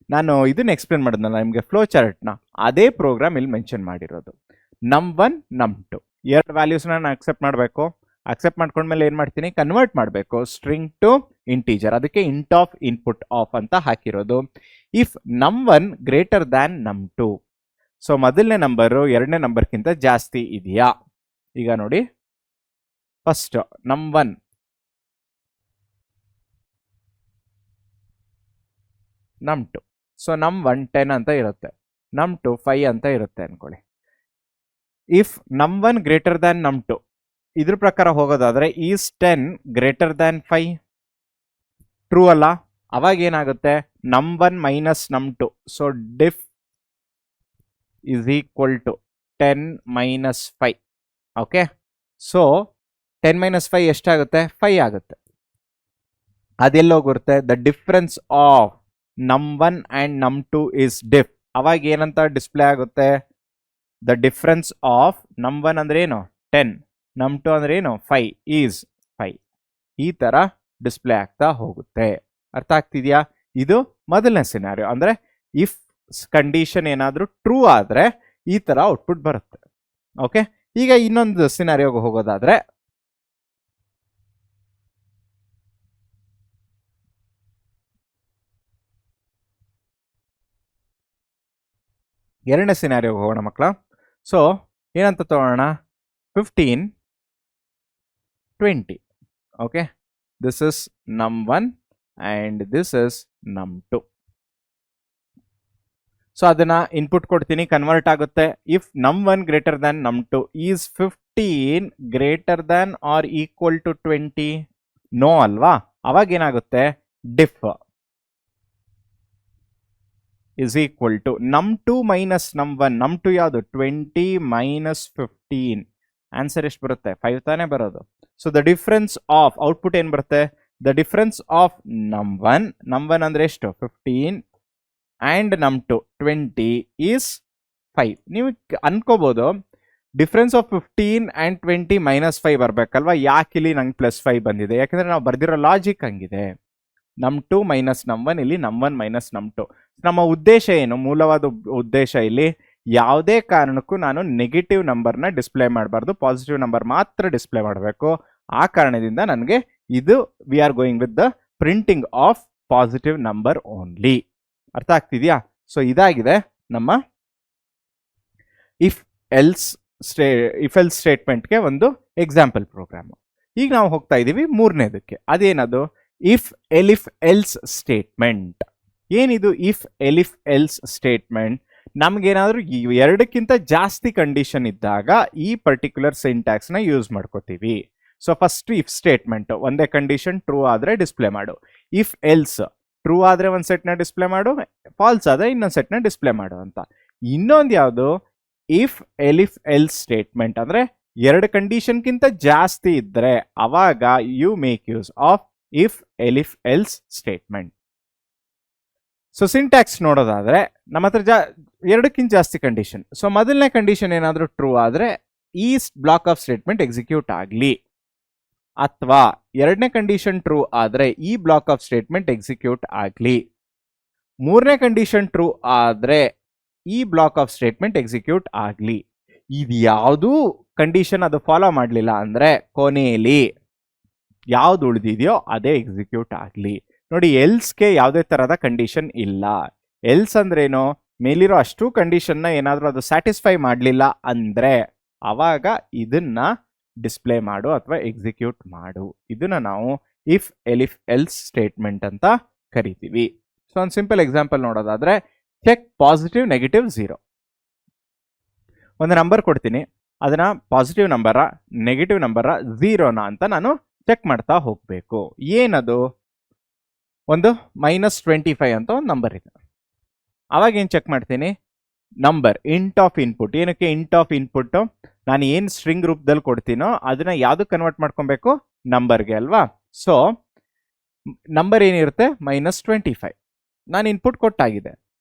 ನಾನು ಇದನ್ನ ಎಕ್ಸ್ಪ್ಲೇನ್ ಮಾಡಿದ್ನಲ್ಲ ನಿಮಗೆ ಫ್ಲೋ ಚಾರ್ಟ್ನ, ಅದೇ ಪ್ರೋಗ್ರಾಮ್ ಇಲ್ಲಿ ಮೆನ್ಷನ್ ಮಾಡಿರೋದು. num1 num2 ಎರಡು ವ್ಯಾಲ್ಯೂಸ್ನ ನಾನು ಅಕ್ಸೆಪ್ಟ್ ಮಾಡಬೇಕು. ಅಕ್ಸೆಪ್ಟ್ ಮಾಡ್ಕೊಂಡ್ಮೇಲೆ ಏನು ಮಾಡ್ತೀನಿ, ಕನ್ವರ್ಟ್ ಮಾಡಬೇಕು ಸ್ಟ್ರಿಂಗ್ ಟು ಇಂಟೀಜರ್. ಅದಕ್ಕೆ ಇಂಟ್ ಆಫ್ ಇನ್ಪುಟ್ ಆಫ್ ಅಂತ ಹಾಕಿರೋದು. If num1 greater than num2, so ಮೊದಲನೇ ನಂಬರು ಎರಡನೇ ನಂಬರ್ಗಿಂತ ಜಾಸ್ತಿ ಇದೆಯಾ? ಈಗ ನೋಡಿ, first num1 num2, so num1 10 ಅಂತ ಇರುತ್ತೆ, num2 5 ಅಂತ ಇರುತ್ತೆ ಅನ್ಕೊಳ್ಳಿ. If num1 greater than num2, ಇದ್ರ ಪ್ರಕಾರ ಹೋಗೋದಾದ್ರೆ ಈಸ್ 10 ಗ್ರೇಟರ್ ದ್ಯಾನ್ 5, ಟ್ರೂ ಅಲ್ಲ? ಅವಾಗ ಏನಾಗುತ್ತೆ, num1 minus num2, so diff is equal to 10 minus 5. Okay, so 10 minus 5 ಎಷ್ಟಾಗುತ್ತೆ, 5 ಆಗುತ್ತೆ. ಅದೆಲ್ಲೋಗಿರುತ್ತೆ, the difference of num1 and num2 is diff. ಅವಾಗ ಏನಂತ ಡಿಸ್ಪ್ಲೇ ಆಗುತ್ತೆ, ದ ಡಿಫ್ರೆನ್ಸ್ ಆಫ್ num1 ಅಂದ್ರೆ ಏನು 10, num2 ಅಂದ್ರೆ ಏನು 5 ಈಸ್ 5. ಈ ತರ ಡಿಸ್ಪ್ಲೇ ಆಗ್ತಾ ಹೋಗುತ್ತೆ. ಅರ್ಥ ಆಗ್ತಿದ್ಯಾ? ಇದು ಮೊದಲನೇ ಸಿನಾರಿಯೋ. ಅಂದ್ರೆ ಇಫ್ ಕಂಡೀಷನ್ ಏನಾದ್ರೂ ಟ್ರೂ ಆದ್ರೆ ಈ ತರ ಔಟ್ಪುಟ್ ಬರುತ್ತೆ. ಓಕೆ, ಈಗ ಇನ್ನೊಂದು ಸಿನಾರಿಯೋಗೆ ಹೋಗೋದಾದ್ರೆ, ಎರಡನೇ ಸಿನಾರಿಯೋಗೆ ಹೋಗೋಣ ಮಕ್ಕಳ. ಸೊ ಏನಂತ ತಗೋಣ, 15 20. Okay, this is num1 and this is num2. ಸೊ ಅದನ್ನ ಇನ್ಪುಟ್ ಕೊಡ್ತೀನಿ, ಕನ್ವರ್ಟ್ ಆಗುತ್ತೆ. If num1 greater than num2 is 15 greater than or equal to 20, no ಅಲ್ವಾ? ಅವಾಗ ಏನಾಗುತ್ತೆ, diff is equal to num2 minus num1. num2 ಯಾವುದು, 20 ಮೈನಸ್ 15. ಆನ್ಸರ್ ಎಷ್ಟು ಬರುತ್ತೆ, 5 ತಾನೇ ಬರೋದು. So the difference of output ಏನ್ ಬರುತ್ತೆ, ದ ಡಿಫ್ರೆನ್ಸ್ ಆಫ್ num1 ಅಂದ್ರೆ ಎಷ್ಟು 15 ಅಂಡ್ num2 20 ಈಸ್ 5. ನೀವು ಅನ್ಕೋಬಹುದು ಡಿಫ್ರೆನ್ಸ್ ಆಫ್ 15 ಅಂಡ್ 20 ಮೈನಸ್ 5 ಬರ್ಬೇಕಲ್ವಾ, ಯಾಕೆ ಇಲ್ಲಿ ನಂಗೆ ಪ್ಲಸ್ 5 ಬಂದಿದೆ? ಯಾಕಂದ್ರೆ ನಾವು ಬರ್ದಿರೋ ಲಾಜಿಕ್ ಹಂಗಿದೆ. num2 ಮೈನಸ್ num1, ಇಲ್ಲಿ num1 ಮೈನಸ್ num2. ನಮ್ಮ ಉದ್ದೇಶ ಏನು, ಮೂಲವಾದ ಉದ್ದೇಶ ಇಲ್ಲಿ ಯಾವುದೇ ಕಾರಣಕ್ಕೂ ನಾನು ನೆಗೆಟಿವ್ ನಂಬರ್ನ ಡಿಸ್ಪ್ಲೇ ಮಾಡಬಾರ್ದು, ಪಾಸಿಟಿವ್ ನಂಬರ್ ಮಾತ್ರ ಡಿಸ್ಪ್ಲೇ ಮಾಡಬೇಕು. ಆ ಕಾರಣದಿಂದ ನನಗೆ ಇದು we are going with the printing of positive number only. ಅರ್ಥ ಆಗ್ತಿದ್ಯಾ? ಸೊ ಇದಾಗಿದೆ ನಮ್ಮ ಇಫ್ ಎಲ್ಸ್ ಸ್ಟೇಟ್ಮೆಂಟ್ಗೆ ಒಂದು ಎಕ್ಸಾಂಪಲ್ ಪ್ರೋಗ್ರಾಮ್. ಈಗ ನಾವು ಹೋಗ್ತಾ ಇದ್ದೀವಿ ಮೂರನೇದಕ್ಕೆ. ಅದೇನದು, ಇಫ್ ಎಲಿಫ್ ಎಲ್ಸ್ ಸ್ಟೇಟ್ಮೆಂಟ್. ಏನಿದು ಇಫ್ ಎಲಿಫ್ ಎಲ್ಸ್ ಸ್ಟೇಟ್ಮೆಂಟ್? ನಮ್ಗೇನಾದ್ರೂ ಎರಡಕ್ಕಿಂತ ಜಾಸ್ತಿ ಕಂಡೀಷನ್ ಇದ್ದಾಗ ಈ ಪರ್ಟಿಕ್ಯುಲರ್ ಸಿಂಟ್ಯಾಕ್ಸ್ ನ ಯೂಸ್ ಮಾಡ್ಕೋತೀವಿ. ಸೊ ಫಸ್ಟ್ ಇಫ್ ಸ್ಟೇಟ್ಮೆಂಟ್, ಒಂದೇ ಕಂಡೀಷನ್ ಟ್ರೂ ಆದ್ರೆ ಡಿಸ್ಪ್ಲೇ ಮಾಡು. ಇಫ್ ಎಲ್ಸ್ ಟ್ರೂ ಆದ್ರೆ ಒಂದ್ ಸೆಟ್ ನ ಡಿಸ್ಪ್ಲೇ ಮಾಡು, ಫಾಲ್ಸ್ ಆದ್ರೆ ಇನ್ನೊಂದ್ ಸೆಟ್ ನ ಡಿಸ್ಪ್ಲೇ ಮಾಡು ಅಂತ. ಇನ್ನೊಂದು ಯಾವುದು, ಇಫ್ ಎಲಿಫ್ ಎಲ್ಸ್ ಸ್ಟೇಟ್ಮೆಂಟ್ ಅಂದ್ರೆ ಎರಡು ಕಂಡೀಷನ್ಗಿಂತ ಜಾಸ್ತಿ ಇದ್ರೆ ಅವಾಗ you make use of if elif else statement. So syntax ನೋಡೋದಾದ್ರೆ ನಮ್ಮ ಹತ್ರ ಎರಡಕ್ಕಿಂತ ಜಾಸ್ತಿ ಕಂಡೀಷನ್. ಸೊ ಮೊದಲನೇ ಕಂಡೀಷನ್ ಏನಾದರೂ ಟ್ರೂ ಆದ್ರೆ ಈ ಬ್ಲಾಕ್ ಆಫ್ ಸ್ಟೇಟ್ಮೆಂಟ್ ಎಕ್ಸಿಕ್ಯೂಟ್ ಆಗಲಿ, ಅಥವಾ ಎರಡನೇ ಕಂಡೀಷನ್ ಟ್ರೂ ಆದ್ರೆ ಈ ಬ್ಲಾಕ್ ಆಫ್ ಸ್ಟೇಟ್ಮೆಂಟ್ ಎಕ್ಸಿಕ್ಯೂಟ್ ಆಗಲಿ. ಮೂರನೇ ಕಂಡೀಷನ್ ಟ್ರೂ ಆದ್ರೆ ಈ ಬ್ಲಾಕ್ ಆಫ್ ಸ್ಟೇಟ್ಮೆಂಟ್ ಎಕ್ಸಿಕ್ಯೂಟ್ ಆಗಲಿ. ಇದು ಯಾವುದೂ ಕಂಡೀಷನ್ ಅದು ಫಾಲೋ ಮಾಡಲಿಲ್ಲ ಅಂದ್ರೆ ಕೊನೆಯಲ್ಲಿ ಯಾವ್ದು ಉಳಿದಿದೆಯೋ ಅದೇ ಎಕ್ಸಿಕ್ಯೂಟ್ ಆಗಲಿ. ನೋಡಿ, ಎಲ್ಸ್ಗೆ ಯಾವುದೇ ತರಹದ ಕಂಡೀಷನ್ ಇಲ್ಲ. ಎಲ್ಸ್ ಅಂದ್ರೇನು, ಮೇಲಿರೋ ಅಷ್ಟು ಕಂಡೀಷನ್ನ ಏನಾದರೂ ಅದು ಸ್ಯಾಟಿಸ್ಫೈ ಮಾಡಲಿಲ್ಲ ಅಂದರೆ ಆವಾಗ ಇದನ್ನ ಡಿಸ್ಪ್ಲೇ ಮಾಡು ಅಥವಾ ಎಕ್ಸಿಕ್ಯೂಟ್ ಮಾಡು. ಇದನ್ನ ನಾವು ಇಫ್ ಎಲಿಫ್ ಎಲ್ಸ್ ಸ್ಟೇಟ್ಮೆಂಟ್ ಅಂತ ಕರಿತೀವಿ. ಸೊ ಒಂದು ಸಿಂಪಲ್ ಎಕ್ಸಾಂಪಲ್ ನೋಡೋದಾದ್ರೆ, ಚೆಕ್ ಪಾಸಿಟಿವ್ ನೆಗೆಟಿವ್ 0. ಒಂದು ನಂಬರ್ ಕೊಡ್ತೀನಿ, ಅದನ್ನ ಪಾಸಿಟಿವ್ ನಂಬರ ನೆಗೆಟಿವ್ ನಂಬರ 0ನಾ ಅಂತ ನಾನು ಚೆಕ್ ಮಾಡ್ತಾ ಹೋಗಬೇಕು. ಏನದು? ಒಂದು -25 ಅಂತ ಒಂದು ನಂಬರ್ ಇದೆ. ಅವಾಗ ಏನು ಚೆಕ್ ಮಾಡ್ತೀನಿ? Number int of input. ಏನಕ್ಕೆ ಇಂಟ್ ಆಫ್ ಇನ್ಪುಟ್? ನಾನು ಏನು ಸ್ಟ್ರಿಂಗ್ ರೂಪದಲ್ಲಿ ಕೊಡ್ತೀನೋ ಅದನ್ನ ಯಾವ್ದಕ್ಕೆ ಕನ್ವರ್ಟ್ ಮಾಡ್ಕೊಬೇಕು? ನಂಬರ್ಗೆ ಅಲ್ವಾ? ಸೊ ನಂಬರ್ ಏನಿರುತ್ತೆ? -25. ನಾನು ಇನ್ಪುಟ್ ಕೊಟ್ಟಾಗಿದೆ.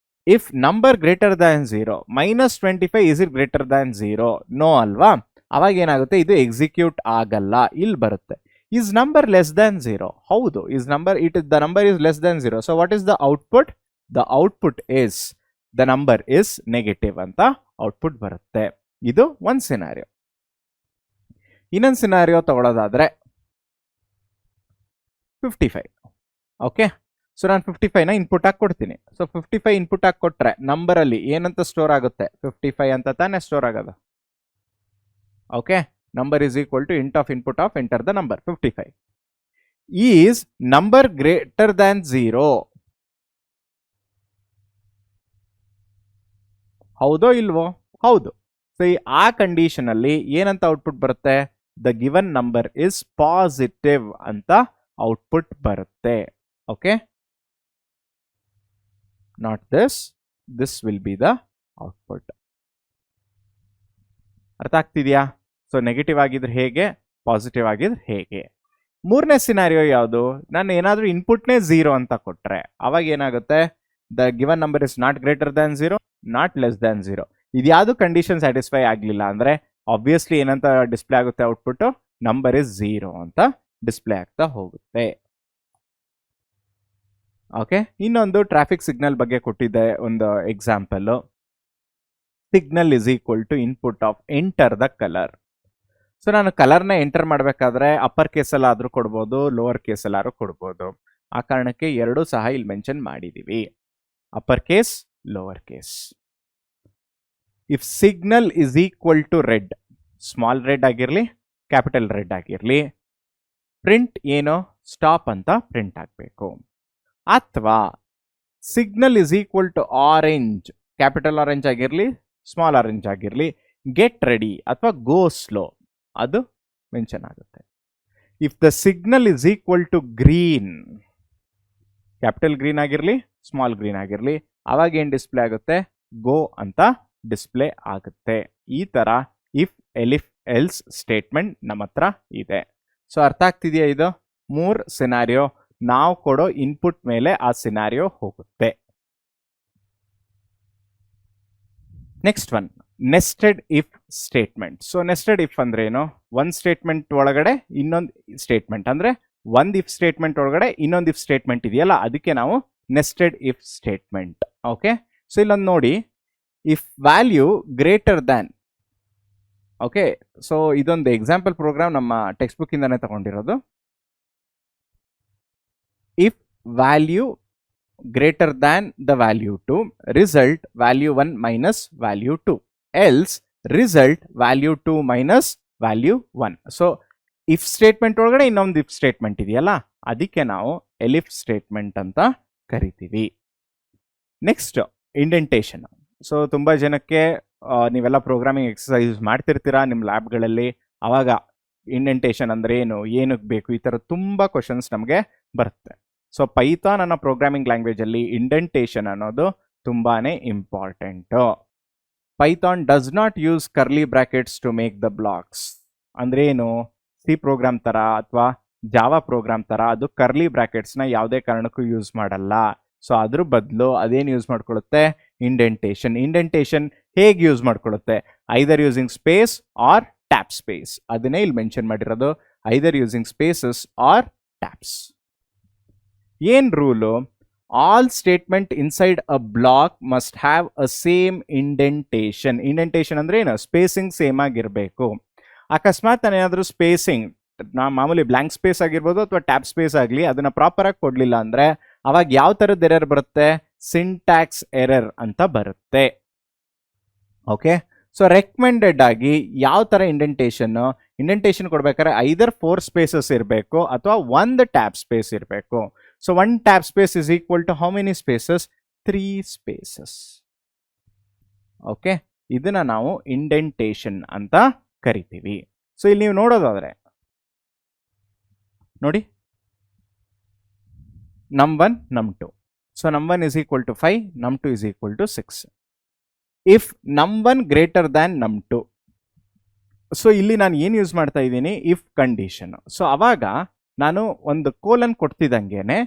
If number greater than 0, -25 is it greater than 0? No ಅಲ್ವಾ? ಅವಾಗ ಏನಾಗುತ್ತೆ? ಇದು ಎಕ್ಸಿಕ್ಯೂಟ್ ಆಗಲ್ಲ. ಇಲ್ಲಿ ಬರುತ್ತೆ is number less than 0. ಹೌದು, the number is less than 0. So what is the output? The output is the number is negative ಅಂತ output ಬರುತ್ತೆ. ಇದು ಒಂದು ಸಿನಾರಿಯೋ. ಇನ್ನೊಂದು ಸಿನಾರಿಯೋ ತಗೊಳ್ಳೋದಾದ್ರೆ 55. ಓಕೆ, ಸೊ ನಾನು 55ನ ಇನ್ಪುಟ್ ಆಗಿ ಕೊಡ್ತೀನಿ. ಸೊ 55 ಇನ್ಪುಟ್ ಆಗಿ ಕೊಟ್ರೆ ನಂಬರಲ್ಲಿ ಏನಂತ ಸ್ಟೋರ್ ಆಗುತ್ತೆ? 55 ಅಂತ ತಾನೇ ಸ್ಟೋರ್ ಆಗೋದು. Okay, number is equal to int of input of enter the number 55. Is number greater than 0? ಹೌದೋ ಇಲ್ವೋ? ಹೌದು. ಸೊ ಆ ಕಂಡೀಷನ್ ಅಲ್ಲಿ ಏನಂತ ಔಟ್ಪುಟ್ ಬರುತ್ತೆ? The given number is positive ಅಂತ ಔಟ್ಪುಟ್ ಬರುತ್ತೆ. Okay, not this will be the output. ಅರ್ಥ ಆಗ್ತಿದ್ಯಾ? ಸೊ ನೆಗೆಟಿವ್ ಆಗಿದ್ರೆ ಹೇಗೆ, ಪಾಸಿಟಿವ್ ಆಗಿದ್ರೆ ಹೇಗೆ. ಮೂರನೇ ಸಿನಾರಿಯೋ ಯಾವುದು? ನಾನು ಏನಾದರೂ ಇನ್ಪುಟ್ನೇ 0 ಅಂತ ಕೊಟ್ರೆ ಅವಾಗ ಏನಾಗುತ್ತೆ? The given number is not greater than 0, not less than 0. ಇದ್ಯಾವುದು ಕಂಡೀಷನ್ ಸ್ಯಾಟಿಸ್ಫೈ ಆಗಲಿಲ್ಲ ಅಂದರೆ ಆಬ್ವಿಯಸ್ಲಿ ಏನಂತ ಡಿಸ್ಪ್ಲೇ ಆಗುತ್ತೆ? ಔಟ್ಪುಟ್ ನಂಬರ್ ಇಸ್ 0 ಅಂತ ಡಿಸ್ಪ್ಲೇ ಆಗ್ತಾ ಹೋಗುತ್ತೆ. ಓಕೆ, ಇನ್ನೊಂದು ಟ್ರಾಫಿಕ್ ಸಿಗ್ನಲ್ ಬಗ್ಗೆ ಕೊಟ್ಟಿದ್ದೆ ಒಂದು example. Signal is equal to input of enter the colour. So ನಾನು ಕಲರ್ನ ಎಂಟರ್ ಮಾಡಬೇಕಾದ್ರೆ ಅಪ್ಪರ್ ಕೇಸಲ್ಲಾದರೂ ಕೊಡ್ಬೋದು, ಲೋವರ್ ಕೇಸಲ್ಲಾದ್ರೂ ಕೊಡ್ಬೋದು. ಆ ಕಾರಣಕ್ಕೆ ಎರಡೂ ಸಹ ಇಲ್ಲಿ ಮೆನ್ಷನ್ ಮಾಡಿದ್ದೀವಿ, upper case, lower case. If signal is equal to red, small red ಆಗಿರಲಿ, ಕ್ಯಾಪಿಟಲ್ ರೆಡ್ ಆಗಿರಲಿ, ಪ್ರಿಂಟ್ ಏನೋ ಸ್ಟಾಪ್ ಅಂತ ಪ್ರಿಂಟ್ ಆಗಬೇಕು. ಅಥವಾ signal is equal to orange, capital orange ಆಗಿರಲಿ, ಸ್ಮಾಲ್ ಆರೆಂಜ್ ಆಗಿರಲಿ, ಗೆಟ್ ರೆಡಿ ಅಥವಾ ಗೋ ಸ್ಲೋ ಅದು ಮೆನ್ಷನ್ ಆಗುತ್ತೆ. If the signal is equal to green, capital green ಆಗಿರಲಿ, ಸ್ಮಾಲ್ ಗ್ರೀನ್ ಆಗಿರಲಿ, ಅವಾಗ ಏನು ಡಿಸ್ಪ್ಲೇ ಆಗುತ್ತೆ? ಗೋ ಅಂತ ಡಿಸ್ಪ್ಲೇ ಆಗುತ್ತೆ. ಈ ತರ ಇಫ್ ಎಲಿಫ್ ಎಲ್ಸ್ ಸ್ಟೇಟ್ಮೆಂಟ್ ನಮ್ಮ ಹತ್ರ ಇದೆ. ಸೊ ಅರ್ಥ ಆಗ್ತಿದೆಯಾ? ಇದು 3 ಸಿನಾರಿಯೋ. ನಾವು ಕೊಡೋ ಇನ್ಪುಟ್ ಮೇಲೆ ಆ ಸಿನಾರಿಯೋ ಹೋಗುತ್ತೆ. Next one, nested if statement. So nested if ಅಂದ್ರೆ ಏನು? ಒಂದು ಸ್ಟೇಟ್ಮೆಂಟ್ ಒಳಗಡೆ ಇನ್ನೊಂದು ಸ್ಟೇಟ್ಮೆಂಟ್, ಅಂದ್ರೆ ಒಂದು ಇಫ್ ಸ್ಟೇಟ್ಮೆಂಟ್ ಒಳಗಡೆ ಇನ್ನೊಂದು ಇಫ್ ಸ್ಟೇಟ್ಮೆಂಟ್ ಇದೆಯಲ್ಲ, ಅದಕ್ಕೆ ನಾವು nested if statement. Okay, so ಇಲ್ಲೊಂದು ನೋಡಿ, if value greater than. Okay, so ಇದೊಂದು ಎಕ್ಸಾಂಪಲ್ ಪ್ರೋಗ್ರಾಮ್ ನಮ್ಮ ಟೆಕ್ಸ್ಟ್ ಬುಕ್ ಇಂದಾನೆ ತಗೊಂಡಿರೋದು. If value greater than the value 2, result value 1 minus value 2, else result value 2 minus value 1. So if statement ಒಳಗಡೆ ಇನ್ನೊಂದು if statement ಇದೆಯಲ್ಲ, ಅದಕ್ಕೆ ನಾವು ಎಲಿಫ್ ಸ್ಟೇಟ್ಮೆಂಟ್ ಅಂತ ಕರಿತೀವಿ. Next, indentation. ಸೊ ತುಂಬ ಜನಕ್ಕೆ ನೀವೆಲ್ಲ ಪ್ರೋಗ್ರಾಮಿಂಗ್ ಎಕ್ಸಸೈಸ್ ಮಾಡ್ತಿರ್ತೀರಾ ನಿಮ್ಮ ಲ್ಯಾಬ್ಗಳಲ್ಲಿ. ಅವಾಗ ಇಂಡೆಂಟೇಷನ್ ಅಂದ್ರೆ ಏನು, ಏನಕ್ಕೆ ಬೇಕು, ಈ ಥರ ತುಂಬ ಕ್ವಶನ್ಸ್ ನಮಗೆ ಬರುತ್ತೆ. ಸೊ ಪೈಥಾನ್ ಅನ್ನೋ ಪ್ರೋಗ್ರಾಮಿಂಗ್ ಲ್ಯಾಂಗ್ವೇಜ್ ಅಲ್ಲಿ ಇಂಡೆಂಟೇಷನ್ ಅನ್ನೋದು ತುಂಬಾನೇ important. Python does not use curly brackets to make the blocks. ಅಂದ್ರೆ ಏನು? ಸಿ ಪ್ರೋಗ್ರಾಮ್ ತರ ಅಥವಾ ಜಾವಾ ಪ್ರೋಗ್ರಾಮ್ ತರ ಅದು ಕರ್ಲಿ ಬ್ರಾಕೆಟ್ಸ್ನ ಯಾವುದೇ ಕಾರಣಕ್ಕೂ ಯೂಸ್ ಮಾಡಲ್ಲ. ಸೊ ಅದ್ರ ಬದಲು ಅದೇನು ಯೂಸ್ ಮಾಡ್ಕೊಳ್ಳುತ್ತೆ? ಇಂಡೆಂಟೇಷನ್. ಇಂಡೆಂಟೇಷನ್ ಹೇಗೆ ಯೂಸ್ ಮಾಡ್ಕೊಳ್ಳುತ್ತೆ? Either using space or tab space. ಅದನ್ನೇ ಇಲ್ಲಿ ಮೆನ್ಷನ್ ಮಾಡಿರೋದು, either using spaces or tabs. ಏನ್ rule? All statement inside a block must have a same indentation. Indentation ಅಂದ್ರೆ ಏನು? ಸ್ಪೇಸಿಂಗ್ ಸೇಮ್ ಆಗಿರಬೇಕು. ಅಕಸ್ಮಾತ್ ನಾನು ಏನಾದರೂ ಸ್ಪೇಸಿಂಗ್ ಮಾಮೂಲಿ ಬ್ಲಾಂಕ್ ಸ್ಪೇಸ್ ಆಗಿರ್ಬೋದು ಅಥವಾ ಟ್ಯಾಪ್ ಸ್ಪೇಸ್ ಆಗಲಿ ಅದನ್ನ ಪ್ರಾಪರ್ ಆಗಿ ಕೊಡ್ಲಿಲ್ಲ ಅಂದ್ರೆ ಅವಾಗ ಯಾವ ಥರದ್ದು ಎರರ್ ಬರುತ್ತೆ? ಸಿಂಟ್ಯಾಕ್ಸ್ ಎರರ್ ಅಂತ ಬರುತ್ತೆ. ಓಕೆ, ಸೊ ರೆಕಮೆಂಡೆಡ್ ಆಗಿ ಯಾವ ಥರ ಇಂಡೆಂಟೇಷನ್ ಕೊಡ್ಬೇಕಾದ್ರೆ ಐದರ್ 4 ಸ್ಪೇಸಸ್ ಇರಬೇಕು ಅಥವಾ 1 ಟ್ಯಾಬ್ ಸ್ಪೇಸ್ ಇರಬೇಕು. So 1 tab space is equal to how many spaces? 3 spaces. Okay, ಇದನ್ನ ನಾವು ಇಂಡೆಂಟೇಷನ್ ಅಂತ ಕರಿತೀವಿ. ಸೊ ಇಲ್ಲಿ ನೀವು ನೋಡೋದಾದ್ರೆ ನೋಡಿ, num1 num2. So num1 is equal to 5, num2 is equal to 6. if num1 greater than num2, so ಇಲ್ಲಿ ನಾನು ಏನು ಯೂಸ್ ಮಾಡ್ತಾ ಇದ್ದೀನಿ? If condition. ಸೊ ಅವಾಗ ನಾನು ಒಂದು ಕೋಲನ್ ಕೊಡ್ತಿದ್ದಂಗೆನೆ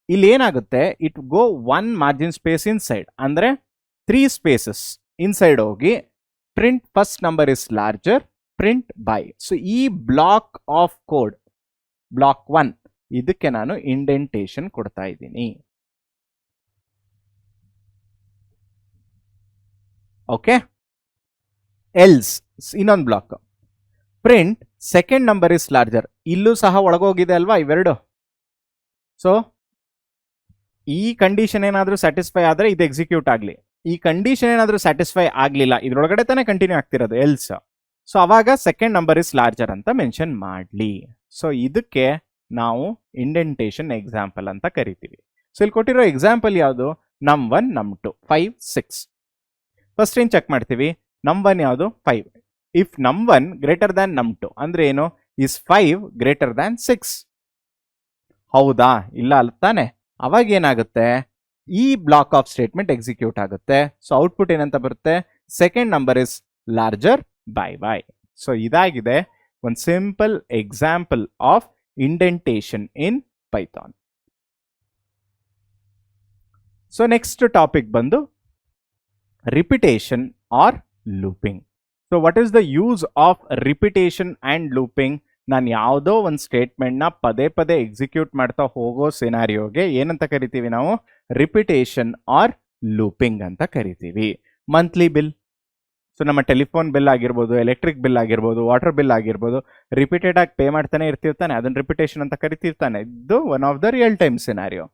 ಇಲ್ಲಿ ಏನಾಗುತ್ತೆ, it go 1 margin space inside, ಅಂದರೆ 3 ಸ್ಪೇಸಸ್ ಇನ್ಸೈಡ್ ಹೋಗಿ print first number is larger, print bye. So ಈ ಬ್ಲಾಕ್ ಆಫ್ ಕೋಡ್, ಬ್ಲಾಕ್ 1, ಇದಕ್ಕೆ ನಾನು ಇಂಡೆಂಟೇಷನ್ ಕೊಡ್ತಾ ಇದ್ದೀನಿ. ಓಕೆ, ಎಲ್ಸ್ ಇನ್ನೊಂದು block, print second number is larger. ಇಲ್ಲೂ ಸಹ ಒಳಗೋಗಿದೆ ಅಲ್ವಾ ಇವೆರಡು. ಸೊ ಈ ಕಂಡೀಷನ್ ಏನಾದರೂ ಸ್ಯಾಟಿಸ್ಫೈ ಆದರೆ ಇದು ಎಕ್ಸಿಕ್ಯೂಟ್ ಆಗಲಿ, ಈ ಕಂಡೀಷನ್ ಏನಾದರೂ ಸ್ಯಾಟಿಸ್ಫೈ ಆಗಲಿಲ್ಲ, ಇದ್ರೊಳಗಡೆ ತಾನೇ ಕಂಟಿನ್ಯೂ ಆಗ್ತಿರೋದು ಎಲ್ಸ್. ಸೊ ಅವಾಗ ಸೆಕೆಂಡ್ ನಂಬರ್ ಇಸ್ ಲಾರ್ಜರ್ ಅಂತ ಮೆನ್ಷನ್ ಮಾಡಲಿ. ಸೊ ಇದಕ್ಕೆ ನಾವು ಇಂಡೆಂಟೇಷನ್ ಎಕ್ಸಾಂಪಲ್ ಅಂತ ಕರಿತೀವಿ. ಸೊ ಇಲ್ಲಿ ಕೊಟ್ಟಿರೋ ಎಕ್ಸಾಂಪಲ್ ಯಾವುದು? num1 num2 5 6. ಫಸ್ಟ್ ಏನು ಚೆಕ್ ಮಾಡ್ತೀವಿ? num1 ಯಾವುದು? 5. If num1 greater than num2 ಅಂದ್ರೆ ಏನು? Is 5 greater than 6. ಹೌದಾ ಇಲ್ಲ ಅಲ್ಲ ತಾನೆ? ಅವಾಗ ಏನಾಗುತ್ತೆ, ಈ ಬ್ಲಾಕ್ ಆಫ್ ಸ್ಟೇಟ್ಮೆಂಟ್ ಎಕ್ಸಿಕ್ಯೂಟ್ ಆಗುತ್ತೆ. ಸೊ ಔಟ್ಪುಟ್ ಏನಂತ ಬರುತ್ತೆ? Second number is larger by. ಸೊ ಇದಾಗಿದೆ ಒಂದು simple example of indentation in Python. So next topic ಬಂದು repetition or looping. So what is the use of repetition and looping? ನಾನು ಯಾವುದೋ ಒಂದು ಸ್ಟೇಟ್ಮೆಂಟ್ನ ಪದೇ ಪದೇ ಎಕ್ಸಿಕ್ಯೂಟ್ ಮಾಡ್ತಾ ಹೋಗೋ ಸಿನಾರಿಯೋಗೆ ಏನಂತ ಕರಿತೀವಿ ನಾವು? ರಿಪಿಟೇಷನ್ ಆರ್ ಲೂಪಿಂಗ್ ಅಂತ ಕರಿತೀವಿ. ಮಂತ್ಲಿ ಬಿಲ್, ಸೊ ನಮ್ಮ ಟೆಲಿಫೋನ್ ಬಿಲ್ ಆಗಿರ್ಬೋದು, ಎಲೆಕ್ಟ್ರಿಕ್ ಬಿಲ್ ಆಗಿರ್ಬೋದು, ವಾಟರ್ ಬಿಲ್ ಆಗಿರ್ಬೋದು, ರಿಪೀಟೆಡ್ ಆಗಿ ಪೇ ಮಾಡ್ತಾನೆ ಇರ್ತಿರ್ತಾನೆ, ಅದನ್ನು ರಿಪಿಟೇಷನ್ ಅಂತ ಕರಿತಿರ್ತಾನೆ. ಇದು one of the real time scenario.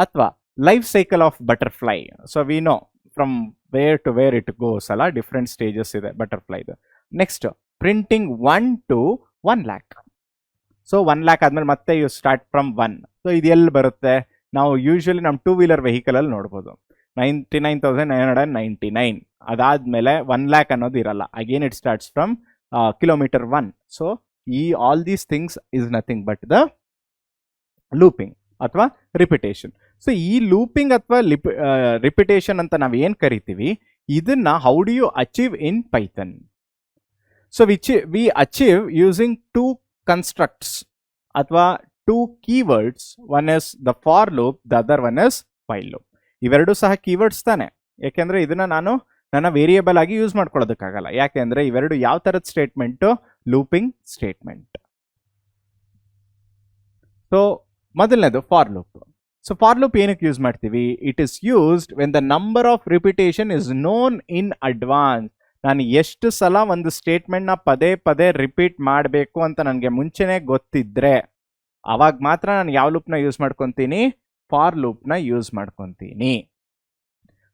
ಅಥವಾ life cycle of butterfly. So we know from where to where it goes ಅಲ್ಲ, ಡಿಫ್ರೆಂಟ್ ಸ್ಟೇಜಸ್ ಇದೆ ಬಟರ್ಫ್ಲೈದು. Next printing 1 to 1 lakh. So 1 lakh ಆದ್ಮೇಲೆ ಮತ್ತೆ ಯು ಸ್ಟಾರ್ಟ್ ಫ್ರಮ್ 1. ಸೊ ಇದು ಎಲ್ಲಿ ಬರುತ್ತೆ? ನಾವು ಯೂಶಲಿ ನಮ್ಮ 2 ವೀಲರ್ ವೆಹಿಕಲಲ್ಲಿ ನೋಡ್ಬೋದು 99,999. ಅದಾದ್ಮೇಲೆ 1 lakh ಅನ್ನೋದು ಇರಲ್ಲ. Again it starts from kilometre 1. So ಈ all these things is nothing but the looping ಅಥವಾ ರಿಪಿಟೇಷನ್. ಸೊ ಈ ಲೂಪಿಂಗ್ ಅಥವಾ ರಿಪಿಟೇಷನ್ ಅಂತ ನಾವು ಏನು ಕರಿತೀವಿ, ಇದನ್ನ how do you achieve in Python? So we achieve using 2 constructs ಅಥವಾ 2 keywords. One is the for loop, the other one is while loop. ಇವೆರಡು ಸಹ ಕೀವರ್ಡ್ಸ್ ತಾನೆ, ಯಾಕೆಂದ್ರೆ ಇದನ್ನ ನಾನು ನನ್ನ ವೇರಿಯೇಬಲ್ ಆಗಿ ಯೂಸ್ ಮಾಡ್ಕೊಳ್ಳೋದಕ್ಕಾಗಲ್ಲ. ಯಾಕೆಂದ್ರೆ ಇವೆರಡು ಯಾವ ಥರದ ಸ್ಟೇಟ್ಮೆಂಟು? Looping statement. ಸೊ ಮೊದಲನೇದು for loop. So for loop ಏನಕ್ಕೆ ಯೂಸ್ ಮಾಡ್ತೀವಿ? It is used when the number of repetition is non in advance. ನಾನು ಎಷ್ಟು ಸಲ ಒಂದು ಸ್ಟೇಟ್ಮೆಂಟ್ನ ಪದೇ ಪದೇ ರಿಪೀಟ್ ಮಾಡಬೇಕು ಅಂತ ನನಗೆ ಮುಂಚೆನೇ ಗೊತ್ತಿದ್ರೆ ಅವಾಗ ಮಾತ್ರ ನಾನು ಯಾವ ಲೂಪ್ನ ಯೂಸ್ ಮಾಡ್ಕೊತೀನಿ? ಫಾರ್ ಲೂಪ್ನ ಯೂಸ್ ಮಾಡ್ಕೊತೀನಿ.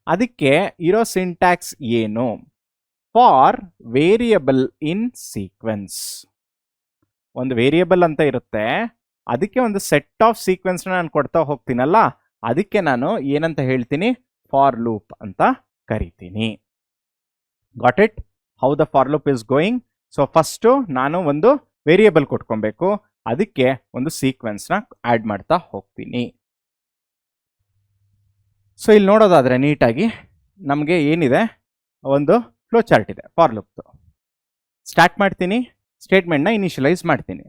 ಅದಕ್ಕೆ ಇರೋ ಸಿಂಟ್ಯಾಕ್ಸ್ ಏನು? For variable in sequence. ಒಂದು ವೇರಿಯಬಲ್ ಅಂತ ಇರುತ್ತೆ, ಅದಕ್ಕೆ ಒಂದು ಸೆಟ್ ಆಫ್ ಸೀಕ್ವೆನ್ಸ್ನ ನಾನು ಕೊಡ್ತಾ ಹೋಗ್ತೀನಲ್ಲ, ಅದಕ್ಕೆ ನಾನು ಏನಂತ ಹೇಳ್ತೀನಿ? ಫಾರ್ ಲೂಪ್ ಅಂತ ಕರಿತೀನಿ. Got it? How the for loop is going? So first ನಾನು ಒಂದು ವೇರಿಯಬಲ್ ಕೊಟ್ಕೊಬೇಕು, ಅದಕ್ಕೆ ಒಂದು ಸೀಕ್ವೆನ್ಸ್ನ ಆ್ಯಡ್ ಮಾಡ್ತಾ ಹೋಗ್ತೀನಿ. ಸೊ ಇಲ್ಲಿ ನೋಡೋದಾದರೆ ನೀಟಾಗಿ ನಮಗೆ ಏನಿದೆ, ಒಂದು ಫ್ಲೋ ಚಾರ್ಟ್ ಇದೆ ಫಾರ್ ಲೂಪ್ದು. ಸ್ಟಾರ್ಟ್ ಮಾಡ್ತೀನಿ, ಸ್ಟೇಟ್ಮೆಂಟ್ನ ಇನಿಷಿಯಲೈಸ್ ಮಾಡ್ತೀನಿ.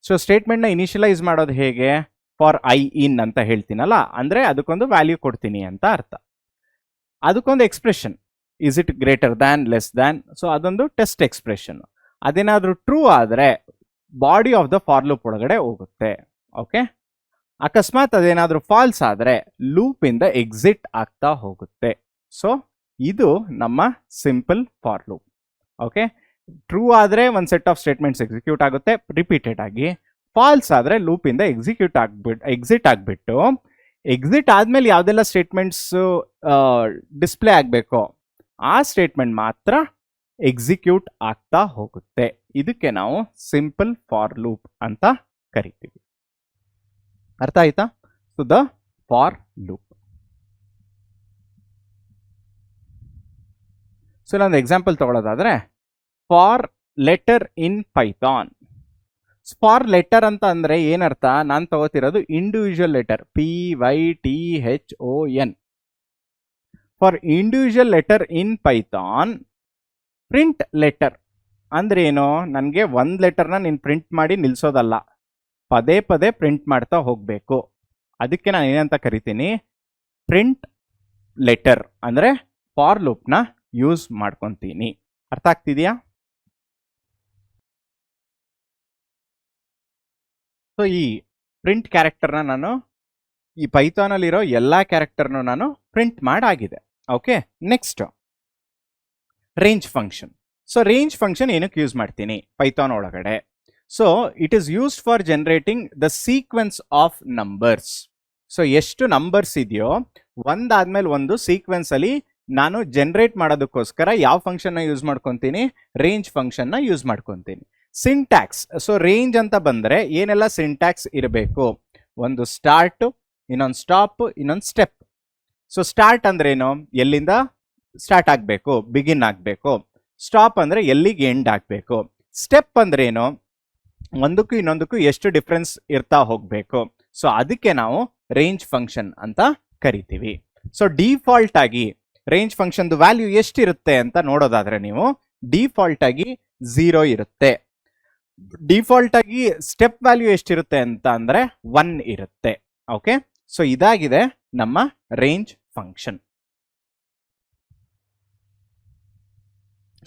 ಸೊ ಸ್ಟೇಟ್ಮೆಂಟ್ನ ಇನಿಷಿಯಲೈಸ್ ಮಾಡೋದು ಹೇಗೆ? ಫಾರ್ ಐ ಇನ್ ಅಂತ ಹೇಳ್ತೀನಲ್ಲ, ಅಂದರೆ ಅದಕ್ಕೊಂದು ವ್ಯಾಲ್ಯೂ ಕೊಡ್ತೀನಿ ಅಂತ ಅರ್ಥ. ಅದಕ್ಕೊಂದು expression, is it greater than, less than. So ಅದೊಂದು ಟೆಸ್ಟ್ ಎಕ್ಸ್ಪ್ರೆಷನ್. ಅದೇನಾದರೂ ಟ್ರೂ ಆದರೆ body of the for loop ಒಳಗಡೆ ಹೋಗುತ್ತೆ. ಓಕೆ, ಅಕಸ್ಮಾತ್ ಅದೇನಾದರೂ ಫಾಲ್ಸ್ ಆದರೆ ಲೂಪಿಂದ ಎಕ್ಸಿಟ್ ಆಗ್ತಾ ಹೋಗುತ್ತೆ. ಸೊ ಇದು ನಮ್ಮ simple for loop. Okay, true ಆದರೆ ಒಂದು ಸೆಟ್ ಆಫ್ ಸ್ಟೇಟ್ಮೆಂಟ್ಸ್ ಎಕ್ಸಿಕ್ಯೂಟ್ ಆಗುತ್ತೆ ರಿಪೀಟೆಡ್ ಆಗಿ. ಫಾಲ್ಸ್ ಆದರೆ ಲೂಪಿಂದ ಎಕ್ಸಿಟ್ ಆಗಿಬಿಟ್ಟು ಎಕ್ಸಿಟ್ ಆದ್ಮೇಲೆ ಯಾವ್ದೆಲ್ಲ ಸ್ಟೇಟ್ಮೆಂಟ್ಸ್ ಡಿಸ್ಪ್ಲೇ ಆಗಬೇಕೋ ಆ ಸ್ಟೇಟ್ಮೆಂಟ್ ಮಾತ್ರ ಎಕ್ಸಿಕ್ಯೂಟ್ ಆಗ್ತಾ ಹೋಗುತ್ತೆ. ಇದಕ್ಕೆ ನಾವು ಸಿಂಪಲ್ ಫಾರ್ ಲೂಪ್ ಅಂತ ಕರಿತೀವಿ. ಅರ್ಥ ಆಯ್ತಾ? So the for loop. So ಇನ್ನೊಂದು ಎಕ್ಸಾಂಪಲ್ ತಗೊಳ್ಳೋದಾದ್ರೆ, for letter in Python. For letter ಅಂತ ಅಂದ್ರೆ ಏನರ್ಥ? ನಾನು ತಗೋತಿರೋದು individual letter, PYTHON. For individual letter in Python, print letter ಅಂದ್ರೆ ಏನು? ನನಗೆ ಒಂದು ಲೆಟರ್ನ ನೀನು ಪ್ರಿಂಟ್ ಮಾಡಿ ನಿಲ್ಸೋದಲ್ಲ, ಪದೇ ಪದೇ ಪ್ರಿಂಟ್ ಮಾಡ್ತಾ ಹೋಗಬೇಕು. ಅದಕ್ಕೆ ನಾನು ಏನಂತ ಕರಿತೀನಿ? ಪ್ರಿಂಟ್ ಲೆಟರ್ ಅಂದ್ರೆ ಫಾರ್ ಲೂಪ್ನ ಯೂಸ್ ಮಾಡ್ಕೊತೀನಿ. ಅರ್ಥ ಆಗ್ತಿದೆಯಾ? ಸೊ ಈ ಪ್ರಿಂಟ್ ಕ್ಯಾರೆಕ್ಟರ್ನ ನಾನು ಈ ಪೈಥಾನಲ್ಲಿರೋ ಎಲ್ಲ ಕ್ಯಾರೆಕ್ಟರ್ನು ನಾನು ಪ್ರಿಂಟ್ ಮಾಡಾಗಿದೆ. Okay, next range function. So range function ಏನಕ್ಕೆ ಯೂಸ್ ಮಾಡ್ತೀನಿ ಪೈಥಾನ್ ಒಳಗಡೆ? So it is used for generating the sequence of numbers. So ಎಷ್ಟು ನಂಬರ್ಸ್ ಇದೆಯೋ ಒಂದಾದ್ಮೇಲೆ ಒಂದು ಸೀಕ್ವೆನ್ಸ್ ಅಲ್ಲಿ ನಾನು ಜನರೇಟ್ ಮಾಡೋದಕ್ಕೋಸ್ಕರ ಯಾವ ಫಂಕ್ಷನ್ನ ಯೂಸ್ ಮಾಡ್ಕೊತೀನಿ? ರೇಂಜ್ ಫಂಕ್ಷನ್ನ ಯೂಸ್ ಮಾಡ್ಕೊತೀನಿ. ಸಿಂಟ್ಯಾಕ್ಸ್. ಸೊ ರೇಂಜ್ ಅಂತ ಬಂದರೆ ಏನೆಲ್ಲ ಸಿಂಟ್ಯಾಕ್ಸ್ ಇರಬೇಕು? ಒಂದು ಸ್ಟಾರ್ಟ್, ಇನ್ನೊಂದು ಸ್ಟಾಪ್, ಇನ್ನೊಂದು ಸ್ಟೆಪ್. ಸೊ ಸ್ಟಾರ್ಟ್ ಅಂದ್ರೆ ಏನು? ಎಲ್ಲಿಂದ ಸ್ಟಾರ್ಟ್ ಆಗಬೇಕು, ಬಿಗಿನ್ ಆಗಬೇಕು. ಸ್ಟಾಪ್ ಅಂದ್ರೆ ಎಲ್ಲಿಗೆ ಎಂಡ್ ಆಗಬೇಕು. ಸ್ಟೆಪ್ ಅಂದ್ರೆ ಏನು? ಒಂದಕ್ಕೂ ಇನ್ನೊಂದಕ್ಕೂ ಎಷ್ಟು ಡಿಫ್ರೆನ್ಸ್ ಇರ್ತಾ ಹೋಗಬೇಕು. ಸೊ ಅದಕ್ಕೆ ನಾವು ರೇಂಜ್ ಫಂಕ್ಷನ್ ಅಂತ ಕರಿತೀವಿ. ಸೊ ಡಿಫಾಲ್ಟ್ ಆಗಿ ರೇಂಜ್ ಫಂಕ್ಷನ್ ವ್ಯಾಲ್ಯೂ ಎಷ್ಟಿರುತ್ತೆ ಅಂತ ನೋಡೋದಾದ್ರೆ ನೀವು ಡಿಫಾಲ್ಟ್ ಆಗಿ 0 ಇರುತ್ತೆ. ಡಿಫಾಲ್ಟ್ ಆಗಿ ಸ್ಟೆಪ್ ವ್ಯಾಲ್ಯೂ ಎಷ್ಟಿರುತ್ತೆ ಅಂತ ಅಂದ್ರೆ 1 ಇರುತ್ತೆ. ಓಕೆ, ಸೊ ಇದಾಗಿದೆ ನಮ್ಮ ರೇಂಜ್ ಫಂಕ್ಷನ್.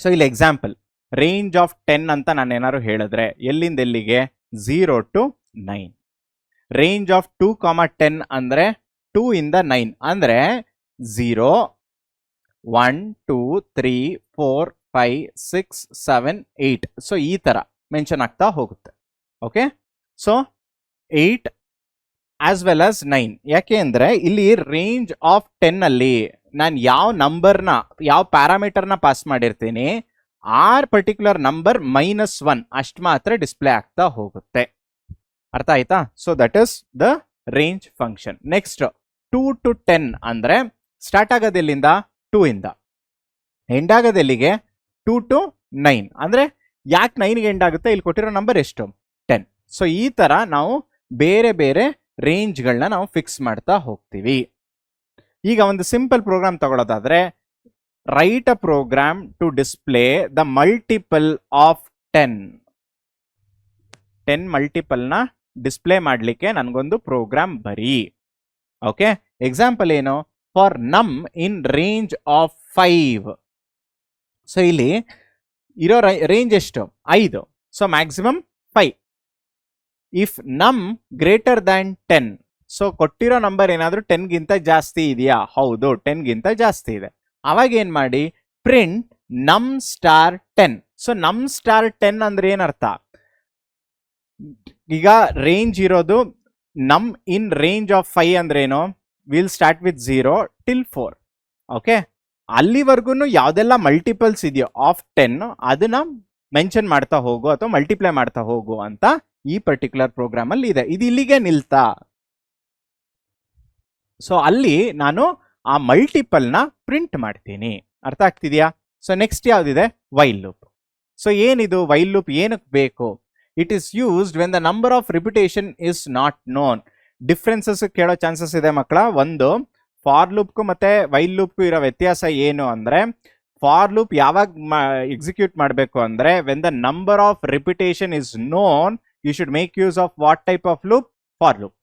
ಸೊ ಇಲ್ಲಿ ಎಕ್ಸಾಂಪಲ್, ರೇಂಜ್ ಆಫ್ 10 ಅಂತ ನಾನು ಏನಾದ್ರು ಹೇಳಿದ್ರೆ ಎಲ್ಲಿಂದ ಎಲ್ಲಿಗೆ? 0 to 9. ರೇಂಜ್ ಆಫ್ 2, 10 ಅಂದ್ರೆ 2 ಇಂದ 9 ಅಂದ್ರೆ 0, 1, 2, 3, 4, 5, 6, 7, 8. ಸೊ ಈ ತರ ಮೆನ್ಷನ್ ಆಗ್ತಾ ಹೋಗುತ್ತೆ. Okay, so 8 as well as 9. ಯಾಕೆ ಅಂದ್ರೆ ಇಲ್ಲಿ ರೇಂಜ್ ಆಫ್ 10 ಅಲ್ಲಿ ನಾನು ಯಾವ ನಂಬರ್ನ, ಯಾವ ಪ್ಯಾರಾಮೀಟರ್ನ ಪಾಸ್ ಮಾಡಿರ್ತೀನಿ, ಆ ಪರ್ಟಿಕ್ಯುಲರ್ ನಂಬರ್ -1 ಅಷ್ಟು ಮಾತ್ರ ಡಿಸ್ಪ್ಲೇ ಆಗ್ತಾ ಹೋಗುತ್ತೆ. ಅರ್ಥ ಆಯ್ತಾ? So that is the range function. Next 2 to 10 ಅಂದ್ರೆ ಸ್ಟಾರ್ಟ್ ಆಗೋದೆಲ್ಲಿಂದ? 2 ಇಂದ. ಎಂಡ್ ಆಗೋದೆಲ್ಲಿಗೆ? 2 to 9. ಅಂದ್ರೆ ಯಾಕೆ 9ಗೆ ಎಂಡ್ ಆಗುತ್ತೆ? ಇಲ್ಲಿ ಕೊಟ್ಟಿರೋ ನಂಬರ್ ಎಷ್ಟು? 10. ಸೊ ಈ ತರ ನಾವು ಬೇರೆ ಬೇರೆ ರೇಂಜ್ಗಳನ್ನ ನಾವು ಫಿಕ್ಸ್ ಮಾಡ್ತಾ ಹೋಗ್ತೀವಿ. ಈಗ ಒಂದು ಸಿಂಪಲ್ ಪ್ರೋಗ್ರಾಮ್ ತಗೊಳ್ಳೋದಾದ್ರೆ, write a program to display the multiple of 10 ಮಲ್ಟಿಪಲ್ನ ಡಿಸ್ಪ್ಲೇ ಮಾಡಲಿಕ್ಕೆ ನನಗೊಂದು ಪ್ರೋಗ್ರಾಮ್ ಬರೀ. ಓಕೆ, ಎಕ್ಸಾಂಪಲ್ ಏನು? ಫಾರ್ ನಮ್ ಇನ್ ರೇಂಜ್ ಆಫ್ 5. ಸೊ ಇಲ್ಲಿ ಇರೋ ರೇಂಜ್ ಎಷ್ಟು? 5. So maximum 5. ಇಫ್ ನಮ್ ಗ್ರೇಟರ್ ದ್ಯಾನ್ 10, ಸೊ ಕೊಟ್ಟಿರೋ ನಂಬರ್ ಏನಾದರೂ 10ಗಿಂತ ಜಾಸ್ತಿ ಇದೆಯಾ? ಹೌದು, 10ಗಿಂತ ಜಾಸ್ತಿ ಇದೆ. ಅವಾಗ ಏನ್ ಮಾಡಿ? ಪ್ರಿಂಟ್ ನಮ್ ಸ್ಟಾರ್ 10. ಸೊ ನಮ್ ಸ್ಟಾರ್ 10 ಅಂದ್ರೆ ಏನರ್ಥ? ಈಗ ರೇಂಜ್ ಇರೋದು ನಮ್ ಇನ್ ರೇಂಜ್ ಆಫ್ 5 ಅಂದ್ರೆ ಏನು? Will start with 0 till 4. Okay, ಅಲ್ಲಿವರೆಗೂ ಯಾವ್ದೆಲ್ಲ ಮಲ್ಟಿಪಲ್ಸ್ ಇದೆಯೋ ಆಫ್ 10 ಅದನ್ನ ಮೆನ್ಷನ್ ಮಾಡ್ತಾ ಹೋಗು ಅಥವಾ ಮಲ್ಟಿಪ್ಲೈ ಮಾಡ್ತಾ ಹೋಗು ಅಂತ ಈ ಪರ್ಟಿಕ್ಯುಲರ್ ಪ್ರೋಗ್ರಾಮ್ ಅಲ್ಲಿ ಇದೆ. ಇದು ಇಲ್ಲಿಗೆ ನಿಲ್ತಾ? ಸೊ ಅಲ್ಲಿ ನಾನು ಆ ಮಲ್ಟಿಪಲ್ನ ಪ್ರಿಂಟ್ ಮಾಡ್ತೀನಿ. ಅರ್ಥ ಆಗ್ತಿದ್ಯಾ? ಸೊ ನೆಕ್ಸ್ಟ್ ಯಾವ್ದಿದೆ? While loop. ಸೊ ಏನಿದು ವೈಲ್ ಲೂಪ್? ಏನಕ್ಕೆ ಬೇಕು? It is used when the number of repetition is not known. Differences ಕೇಳೋ ಚಾನ್ಸಸ್ ಇದೆ ಮಕ್ಕಳ. ಒಂದು, ಫಾರ್ ಲೂಪ್ಗೂ ಮತ್ತೆ ವೈಲ್ ಲೂಪ್ಗೂ ಇರೋ ವ್ಯತ್ಯಾಸ ಏನು ಅಂದ್ರೆ, ಫಾರ್ ಲೂಪ್ ಯಾವಾಗ ಎಕ್ಸಿಕ್ಯೂಟ್ ಮಾಡಬೇಕು ಅಂದ್ರೆ when the number of repetition is known you should make use of what type of loop? For loop.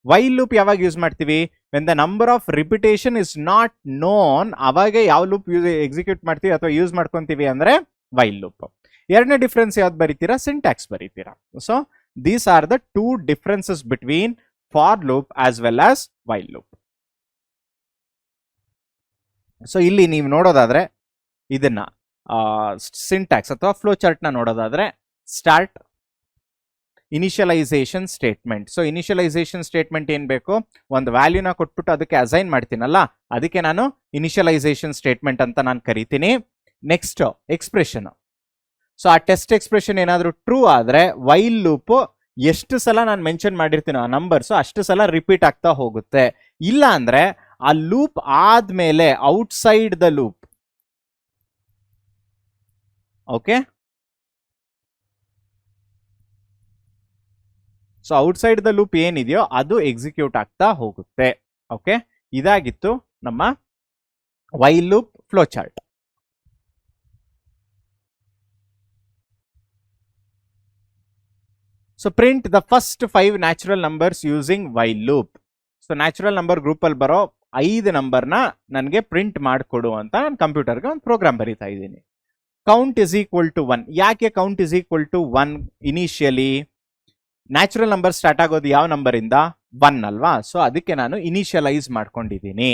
While loop ಯಾವಾಗ ಯೂಸ್ ಮಾಡ್ತೀವಿ? When the number of repetition is not known, ಅವಾಗ ಯಾವ loop execute ಮಾಡ್ತೀವಿ ಅಥವಾ use ಮಾಡ್ಕೊಂತೀವಿ ಅಂದ್ರೆ while loop. ಎರಡನೇ difference ಯಾವ್ದು ಬರೀತೀರಾ? ಸಿಂಟ್ಯಾಕ್ಸ್ ಬರೀತೀರಾ. So these are the 2 differences between for loop as well as while loop. So ಇಲ್ಲಿ ನೀವು ನೋಡೋದಾದ್ರೆ ಇದನ್ನ ಸಿಂಟ್ಯಾಕ್ಸ್ ಅಥವಾ ಫ್ಲೋ ಚಾರ್ಟ್ ನ ನೋಡೋದಾದ್ರೆ, start, initialisation statement. So initialisation statement ಏನು ಬೇಕು, ಒಂದು ವ್ಯಾಲ್ಯೂನ ಕೊಟ್ಬಿಟ್ಟು ಅದಕ್ಕೆ ಅಸೈನ್ ಮಾಡ್ತೀನಲ್ಲ, ಅದಕ್ಕೆ ನಾನು ಇನಿಷಿಯಲೈಸೇಷನ್ ಸ್ಟೇಟ್ಮೆಂಟ್ ಅಂತ ನಾನು ಕರಿತೀನಿ. Next expression. ಸೊ ಆ ಟೆಸ್ಟ್ ಎಕ್ಸ್ಪ್ರೆಷನ್ ಏನಾದರೂ ಟ್ರೂ ಆದರೆ ವೈಲ್ ಲೂಪ್ ಎಷ್ಟು ಸಲ ನಾನು ಮೆನ್ಷನ್ ಮಾಡಿರ್ತೀನೋ ಆ ನಂಬರ್ಸು ಅಷ್ಟು ಸಲ ರಿಪೀಟ್ ಆಗ್ತಾ ಹೋಗುತ್ತೆ. ಇಲ್ಲ ಅಂದ್ರೆ ಆ ಲೂಪ್ ಆದ್ಮೇಲೆ outside the loop, okay, so outside the loop ಏನಿದೆಯೋ ಅದು ಎಕ್ಸಿಕ್ಯೂಟ್ ಆಗ್ತಾ ಹೋಗುತ್ತೆ. ಓಕೆ, ಇದಾಗಿತ್ತು ನಮ್ಮ while loop flow chart. So print the first 5 natural numbers using while loop. So natural number ಗ್ರೂಪಲ್ಲಿ ಬರೋ 5 ನಂಬರ್ನ ನನಗೆ ಪ್ರಿಂಟ್ ಮಾಡಿಕೊಡು ಅಂತ ನಾನು ಕಂಪ್ಯೂಟರ್ಗೆ ಒಂದು ಪ್ರೋಗ್ರಾಮ್ ಬರೀತಾ ಇದ್ದೀನಿ. Count is equal to 1. ಯಾಕೆ count is equal to 1 initially? Natural number start ಆಗೋದು ಯಾವ ನಂಬರಿಂದ? 1 ಅಲ್ವಾ? ಸೊ ಅದಕ್ಕೆ ನಾನು ಇನಿಷಿಯಲೈಸ್ ಮಾಡ್ಕೊಂಡಿದ್ದೀನಿ.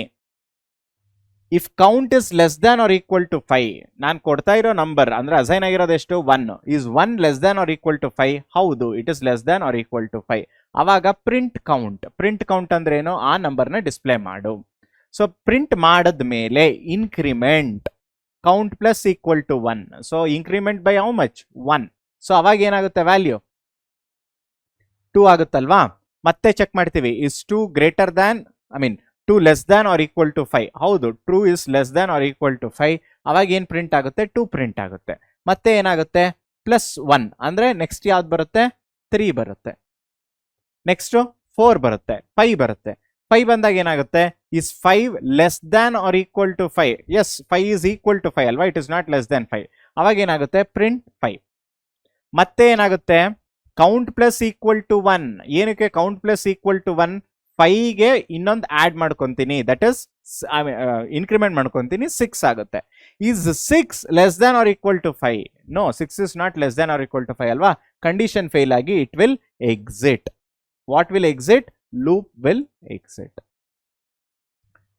If count is less than or equal to 5, ನಾನು ಕೊಡ್ತಾ ಇರೋ ನಂಬರ್ ಅಂದ್ರೆ ಅಸೈನ್ ಆಗಿರೋದು ಎಷ್ಟು? 1. Is 1 less than or equal to 5? ಹೌದು, it is less than or equal to 5. ಅವಾಗ ಪ್ರಿಂಟ್ ಕೌಂಟ್. ಪ್ರಿಂಟ್ ಕೌಂಟ್ ಅಂದ್ರೆ ಏನು? ಆ ನಂಬರ್ನ ಡಿಸ್ಪ್ಲೇ ಮಾಡು. ಸೊ ಪ್ರಿಂಟ್ ಮಾಡದ ಮೇಲೆ increment count plus equal to 1. So increment by how much? 1. So ಅವಾಗ ಏನಾಗುತ್ತೆ? ವ್ಯಾಲ್ಯೂ 2 ಆಗುತ್ತಲ್ವಾ? ಮತ್ತೆ ಚೆಕ್ ಮಾಡ್ತೀವಿ, is 2 greater than, I mean 2 less than or equal to 5? ಹೌದು, true is less than or equal to 5. ಅವಾಗ ಏನು ಪ್ರಿಂಟ್ ಆಗುತ್ತೆ? 2 print ಆಗುತ್ತೆ. ಮತ್ತೆ ಏನಾಗುತ್ತೆ? ಪ್ಲಸ್ 1 ಅಂದ್ರೆ ನೆಕ್ಸ್ಟ್ ಯಾವ್ದು ಬರುತ್ತೆ? 3 ಬರುತ್ತೆ. ನೆಕ್ಸ್ಟ್ 4 ಬರುತ್ತೆ, 5 ಬರುತ್ತೆ. 5 ಬಂದಾಗ ಏನಾಗುತ್ತೆ? Is 5 less than or equal to 5? Yes, 5 is equal to 5 ಅಲ್ವಾ? It is not less than 5. ಅವಾಗ ಏನಾಗುತ್ತೆ? ಪ್ರಿಂಟ್ 5. ಮತ್ತೆ ಏನಾಗುತ್ತೆ? Count plus equal to 1. ಏನಕ್ಕೆ ಕೌಂಟ್ ಪ್ಲಸ್ ಈಕ್ವಲ್ ಟು 1? 5ಗೆ ಇನ್ನೊಂದು ಆಡ್ ಮಾಡ್ಕೊಂತೀನಿ, ದಟ್ ಇಸ್ ಇನ್ಕ್ರಿಮೆಂಟ್ ಮಾಡ್ಕೊಂತೀನಿ, 6 ಆಗುತ್ತೆ. Is 6 less than or equal to 5? No, 6 is not less than or equal to 5 ಅಲ್ವಾ? ಕಂಡೀಷನ್ ಫೇಲ್ ಆಗಿ it will exit. What will exit? Loop will exit.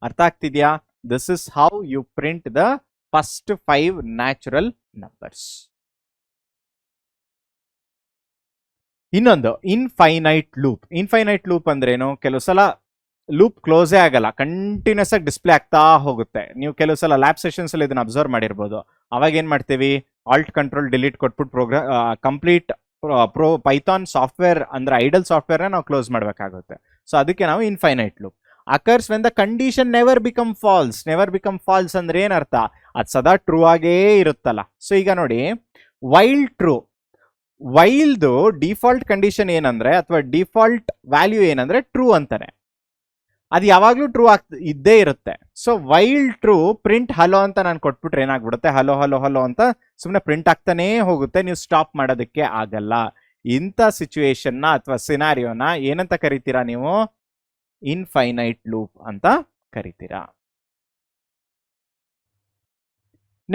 ಅರ್ಥ ಆಗ್ತಿದ್ಯಾ? This is how you print the first 5 natural numbers. ಇನ್ನೊಂದು infinite loop. Infinite loop ಅಂದ್ರೇನು? ಕೆಲವು ಸಲ loop ಕ್ಲೋಸೇ ಆಗಲ್ಲ, continuous ಆಗಿ ಡಿಸ್ಪ್ಲೇ ಆಗ್ತಾ ಹೋಗುತ್ತೆ. ನೀವು ಕೆಲವು ಸಲ ಲ್ಯಾಬ್ ಸೆಷನ್ಸ್ ಅಲ್ಲಿ ಇದನ್ನ ಅಬ್ಸರ್ವ್ ಮಾಡಿರ್ಬೋದು. ಅವಾಗ ಏನ್ ಮಾಡ್ತೀವಿ? ಆಲ್ಟ್ ಕಂಟ್ರೋಲ್ ಡಿಲೀಟ್ ಕೊಟ್ಬಿಟ್ಟು ಪ್ರೋಗ್ರಾಮ್ ಕಂಪ್ಲೀಟ್ ಪೈಥಾನ್ ಸಾಫ್ಟ್ವೇರ್ ಅಂದ್ರೆ ಐಡಲ್ ಸಾಫ್ಟ್ವೇರ್ನ ನಾವು ಕ್ಲೋಸ್ ಮಾಡಬೇಕಾಗುತ್ತೆ. ಸೊ ಅದಕ್ಕೆ ನಾವು infinite loop. Occurs when the condition never become false. Never become false ಅಂದ್ರೆ ಏನರ್ಥ? ಅದು ಸದಾ ಟ್ರೂ ಆಗೇ ಇರುತ್ತಲ್ಲ. ಸೊ ಈಗ ನೋಡಿ, ವೈಲ್ ಟ್ರೂ, ವೈಲ್ದು ಡಿಫಾಲ್ಟ್ ಕಂಡೀಷನ್ ಏನಂದ್ರೆ, ಅಥವಾ ಡಿಫಾಲ್ಟ್ ವ್ಯಾಲ್ಯೂ ಏನಂದ್ರೆ ಟ್ರೂ ಅಂತಾನೆ. ಅದು ಯಾವಾಗ್ಲೂ ಟ್ರೂ ಇದ್ದೇ ಇರುತ್ತೆ. So while true print hello ಅಂತ ನಾನು ಕೊಟ್ಬಿಟ್ರೆ ಏನಾಗ್ಬಿಡುತ್ತೆ? ಹಲೋ ಹಲೋ ಹಲೋ ಅಂತ ಸುಮ್ಮನೆ ಪ್ರಿಂಟ್ ಆಗ್ತಾನೇ ಹೋಗುತ್ತೆ, ನೀವು ಸ್ಟಾಪ್ ಮಾಡೋದಕ್ಕೆ ಆಗಲ್ಲ. ಇಂಥ ಸಿಚುವೇಶನ್ನ ಅಥವಾ ಸಿನಾರಿಯೋನ ಏನಂತ ಕರಿತೀರಾ ನೀವು? ಇನ್ಫೈನೈಟ್ ಲೂಪ್ ಅಂತ ಕರಿತೀರಾ.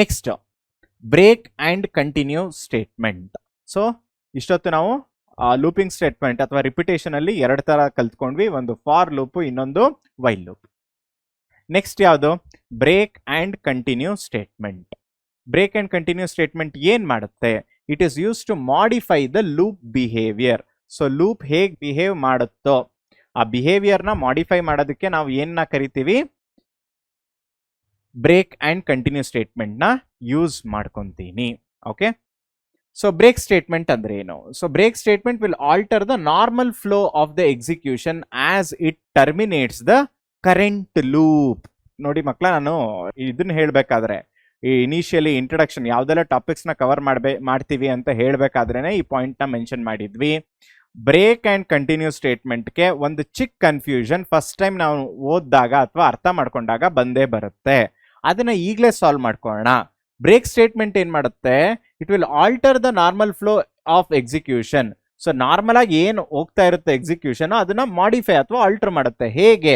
Next break and continue statement. So ಇಷ್ಟೊತ್ತು ನಾವು ಲೂಪಿಂಗ್ ಸ್ಟೇಟ್ಮೆಂಟ್ ಅಥವಾ ರಿಪಿಟೇಷನ್ ಅಲ್ಲಿ 2 ತರ ಕಲ್ತ್ಕೊಂಡ್ವಿ. ಒಂದು ಫಾರ್ ಲೂಪ್, ಇನ್ನೊಂದು ವೈಲ್ ಲೂಪ್. ನೆಕ್ಸ್ಟ್ ಯಾವುದು? Break and continue statement. Break and continue statement ಏನ್ ಮಾಡುತ್ತೆ? It is use to modify the loop behaviour. So loop ಹೇಗೆ ಬಿಹೇವ್ ಮಾಡುತ್ತೋ ಆ ಬಿಹೇವಿಯರ್ನ ಮಾಡಿಫೈ ಮಾಡೋದಕ್ಕೆ ನಾವು ಏನನ್ನ ಕರಿತೀವಿ? ಬ್ರೇಕ್ ಅಂಡ್ ಕಂಟಿನ್ಯೂ ಸ್ಟೇಟ್ಮೆಂಟ್ನ ಯೂಸ್ ಮಾಡ್ಕೊಂತೀನಿ. ಓಕೆ, ಸೊ ಬ್ರೇಕ್ ಸ್ಟೇಟ್ಮೆಂಟ್ ಅಂದ್ರೆ ಏನು? So break statement will alter the normal flow of the execution as it terminates the current loop. ನೋಡಿ ಮಕ್ಕಳ, ನಾನು ಇದನ್ನ ಹೇಳ್ಬೇಕಾದ್ರೆ ಈ ಇನಿಷಿಯಲಿ ಇಂಟ್ರೊಡಕ್ಷನ್ ಯಾವ್ದೆಲ್ಲ ಟಾಪಿಕ್ಸ್ ನ ಕವರ್ ಮಾಡ್ತೀವಿ ಅಂತ ಹೇಳ್ಬೇಕಾದ್ರೇನೆ ಈ ಪಾಯಿಂಟ್ ನ ಮೆನ್ಷನ್ ಮಾಡಿದ್ವಿ. ಬ್ರೇಕ್ ಅಂಡ್ ಕಂಟಿನ್ಯೂ ಸ್ಟೇಟ್ಮೆಂಟ್ಗೆ ಒಂದು ಚಿಕ್ಕ ಕನ್ಫ್ಯೂಷನ್ ಫಸ್ಟ್ ಟೈಮ್ ನಾವು ಓದಿದಾಗ ಅಥವಾ ಅರ್ಥ ಮಾಡ್ಕೊಂಡಾಗ ಬಂದೇ ಬರುತ್ತೆ. ಅದನ್ನ ಈಗಲೇ ಸಾಲ್ವ್ ಮಾಡ್ಕೊಳ್ಳೋಣ. ಬ್ರೇಕ್ ಸ್ಟೇಟ್ಮೆಂಟ್ ಏನ್ ಮಾಡುತ್ತೆ? It will alter the normal flow of execution. So normal ಆಗಿ ಏನು ಹೋಗ್ತಾ ಇರುತ್ತೆ ಎಕ್ಸಿಕ್ಯೂಷನ್, ಅದನ್ನ ಮಾಡಿಫೈ ಅಥವಾ ಆಲ್ಟರ್ ಮಾಡುತ್ತೆ. ಹೇಗೆ?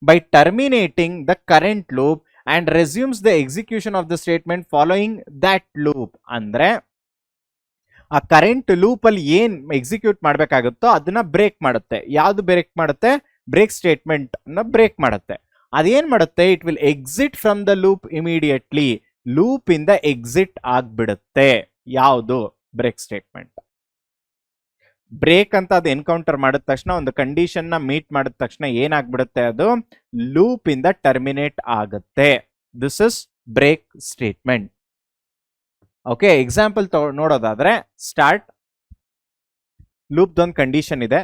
By terminating the current loop and resumes the execution of the statement following that loop. ಅಂದ್ರೆ ಆ ಕರೆಂಟ್ ಲೂಪ್ ಅಲ್ಲಿ ಏನ್ ಎಕ್ಸಿಕ್ಯೂಟ್ ಮಾಡ್ಬೇಕಾಗುತ್ತೋ ಅದನ್ನ ಬ್ರೇಕ್ ಮಾಡುತ್ತೆ. ಯಾವ್ದು ಬ್ರೇಕ್ ಮಾಡುತ್ತೆ? ಬ್ರೇಕ್ ಸ್ಟೇಟ್ಮೆಂಟ್ ಅನ್ನ ಬ್ರೇಕ್ ಮಾಡುತ್ತೆ. ಅದೇನ್ ಮಾಡುತ್ತೆ? It will exit from the loop immediately. Loop ಇಂದ ಎಕ್ಸಿಟ್ ಆಗ್ಬಿಡುತ್ತೆ. ಯಾವುದು? Break statement. ಬ್ರೇಕ್ ಅಂತ ಅದು ಎನ್ಕೌಂಟರ್ ಮಾಡಿದ ತಕ್ಷಣ, ಒಂದು ಕಂಡೀಷನ್ ನ ಮೀಟ್ ಮಾಡಿದ ತಕ್ಷಣ ಏನಾಗ್ಬಿಡುತ್ತೆ, ಅದು ಲೂಪ್ ಇಂದ ಟರ್ಮಿನೇಟ್ ಆಗುತ್ತೆ. This is break statement. Okay, example ನೋಡೋದಾದ್ರೆ, ಸ್ಟಾರ್ಟ್ ಲೂಪ್ ಒಂದು ಕಂಡೀಷನ್ ಇದೆ,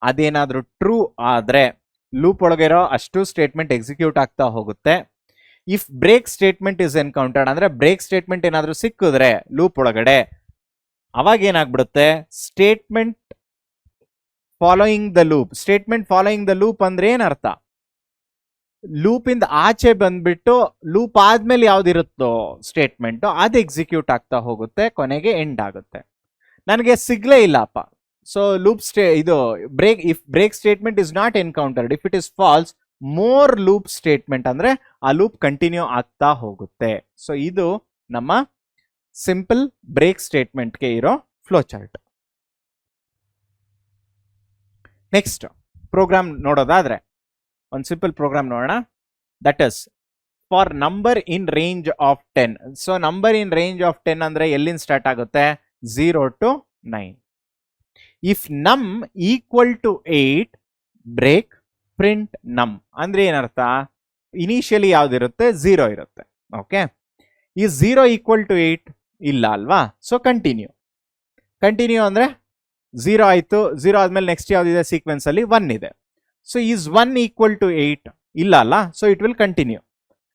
ಅದೇನಾದ್ರೂ ಟ್ರೂ ಆದ್ರೆ ಲೂಪ್ ಒಳಗಿರೋ ಅಷ್ಟು ಸ್ಟೇಟ್ಮೆಂಟ್ ಎಕ್ಸಿಕ್ಯೂಟ್ ಆಗ್ತಾ ಹೋಗುತ್ತೆ. If break statement is encountered ಅಂದ್ರೆ ಬ್ರೇಕ್ ಸ್ಟೇಟ್ಮೆಂಟ್ ಏನಾದ್ರೂ ಸಿಕ್ಕಿದ್ರೆ ಲೂಪ್ ಒಳಗಡೆ, ಅವಾಗ ಏನಾಗ್ಬಿಡುತ್ತೆ, statement following the loop. Statement following the loop ಅಂದ್ರೆ ಏನರ್ಥ, ಲೂಪ್ ಇಂದ ಆಚೆ ಬಂದ್ಬಿಟ್ಟು ಲೂಪ್ ಆದ್ಮೇಲೆ ಯಾವ್ದಿರುತ್ತೋ ಸ್ಟೇಟ್ಮೆಂಟ್ ಅದು ಎಕ್ಸಿಕ್ಯೂಟ್ ಆಗ್ತಾ ಹೋಗುತ್ತೆ, ಕೊನೆಗೆ ಎಂಡ್ ಆಗುತ್ತೆ. ನನಗೆ ಸಿಗ್ಲೇ ಇಲ್ಲಪ್ಪ, ಸೊ ಲೂಪ್ ಇದು break statement is not encountered. If it is false, more loop statement ಅಂದ್ರೆ ಆ ಲೂಪ್ ಕಂಟಿನ್ಯೂ ಆಗ್ತಾ ಹೋಗುತ್ತೆ. ಸೊ ಇದು ನಮ್ಮ ಸಿಂಪಲ್ ಬ್ರೇಕ್ ಸ್ಟೇಟ್ಮೆಂಟ್ಗೆ ಇರೋ ಫ್ಲೋ ಚಾರ್ಟ್. ನೆಕ್ಸ್ಟ್ ಪ್ರೋಗ್ರಾಮ್ ನೋಡೋದಾದ್ರೆ, ಒಂದು ಸಿಂಪಲ್ ಪ್ರೋಗ್ರಾಮ್ ನೋಡೋಣ. That is for number in range of 10. So number in range of 10 ಅಂದ್ರೆ ಎಲ್ಲಿಂದ ಸ್ಟಾರ್ಟ್ ಆಗುತ್ತೆ, 0 to 9. If num equal to 8, break print ನಮ್ ಅಂದ್ರೆ ಏನರ್ಥ, ಇನಿಷಿಯಲಿ ಯಾವ್ದಿರುತ್ತೆ, 0 ಇರುತ್ತೆ. ಓಕೆ, ಈ 0 ಈಕ್ವಲ್ ಟು 8 ಇಲ್ಲ ಅಲ್ವಾ, ಸೊ ಕಂಟಿನ್ಯೂ. ಕಂಟಿನ್ಯೂ ಅಂದ್ರೆ 0 ಆಯ್ತು, 0 ಆದ್ಮೇಲೆ ನೆಕ್ಸ್ಟ್ ಯಾವ್ದಿದೆ ಸೀಕ್ವೆನ್ಸ್ ಅಲ್ಲಿ 1 ಇದೆ. ಸೊ ಈಸ್ 1 ಈಕ್ವಲ್ ಟು 8 ಇಲ್ಲ ಅಲ್ಲ, so it will continue.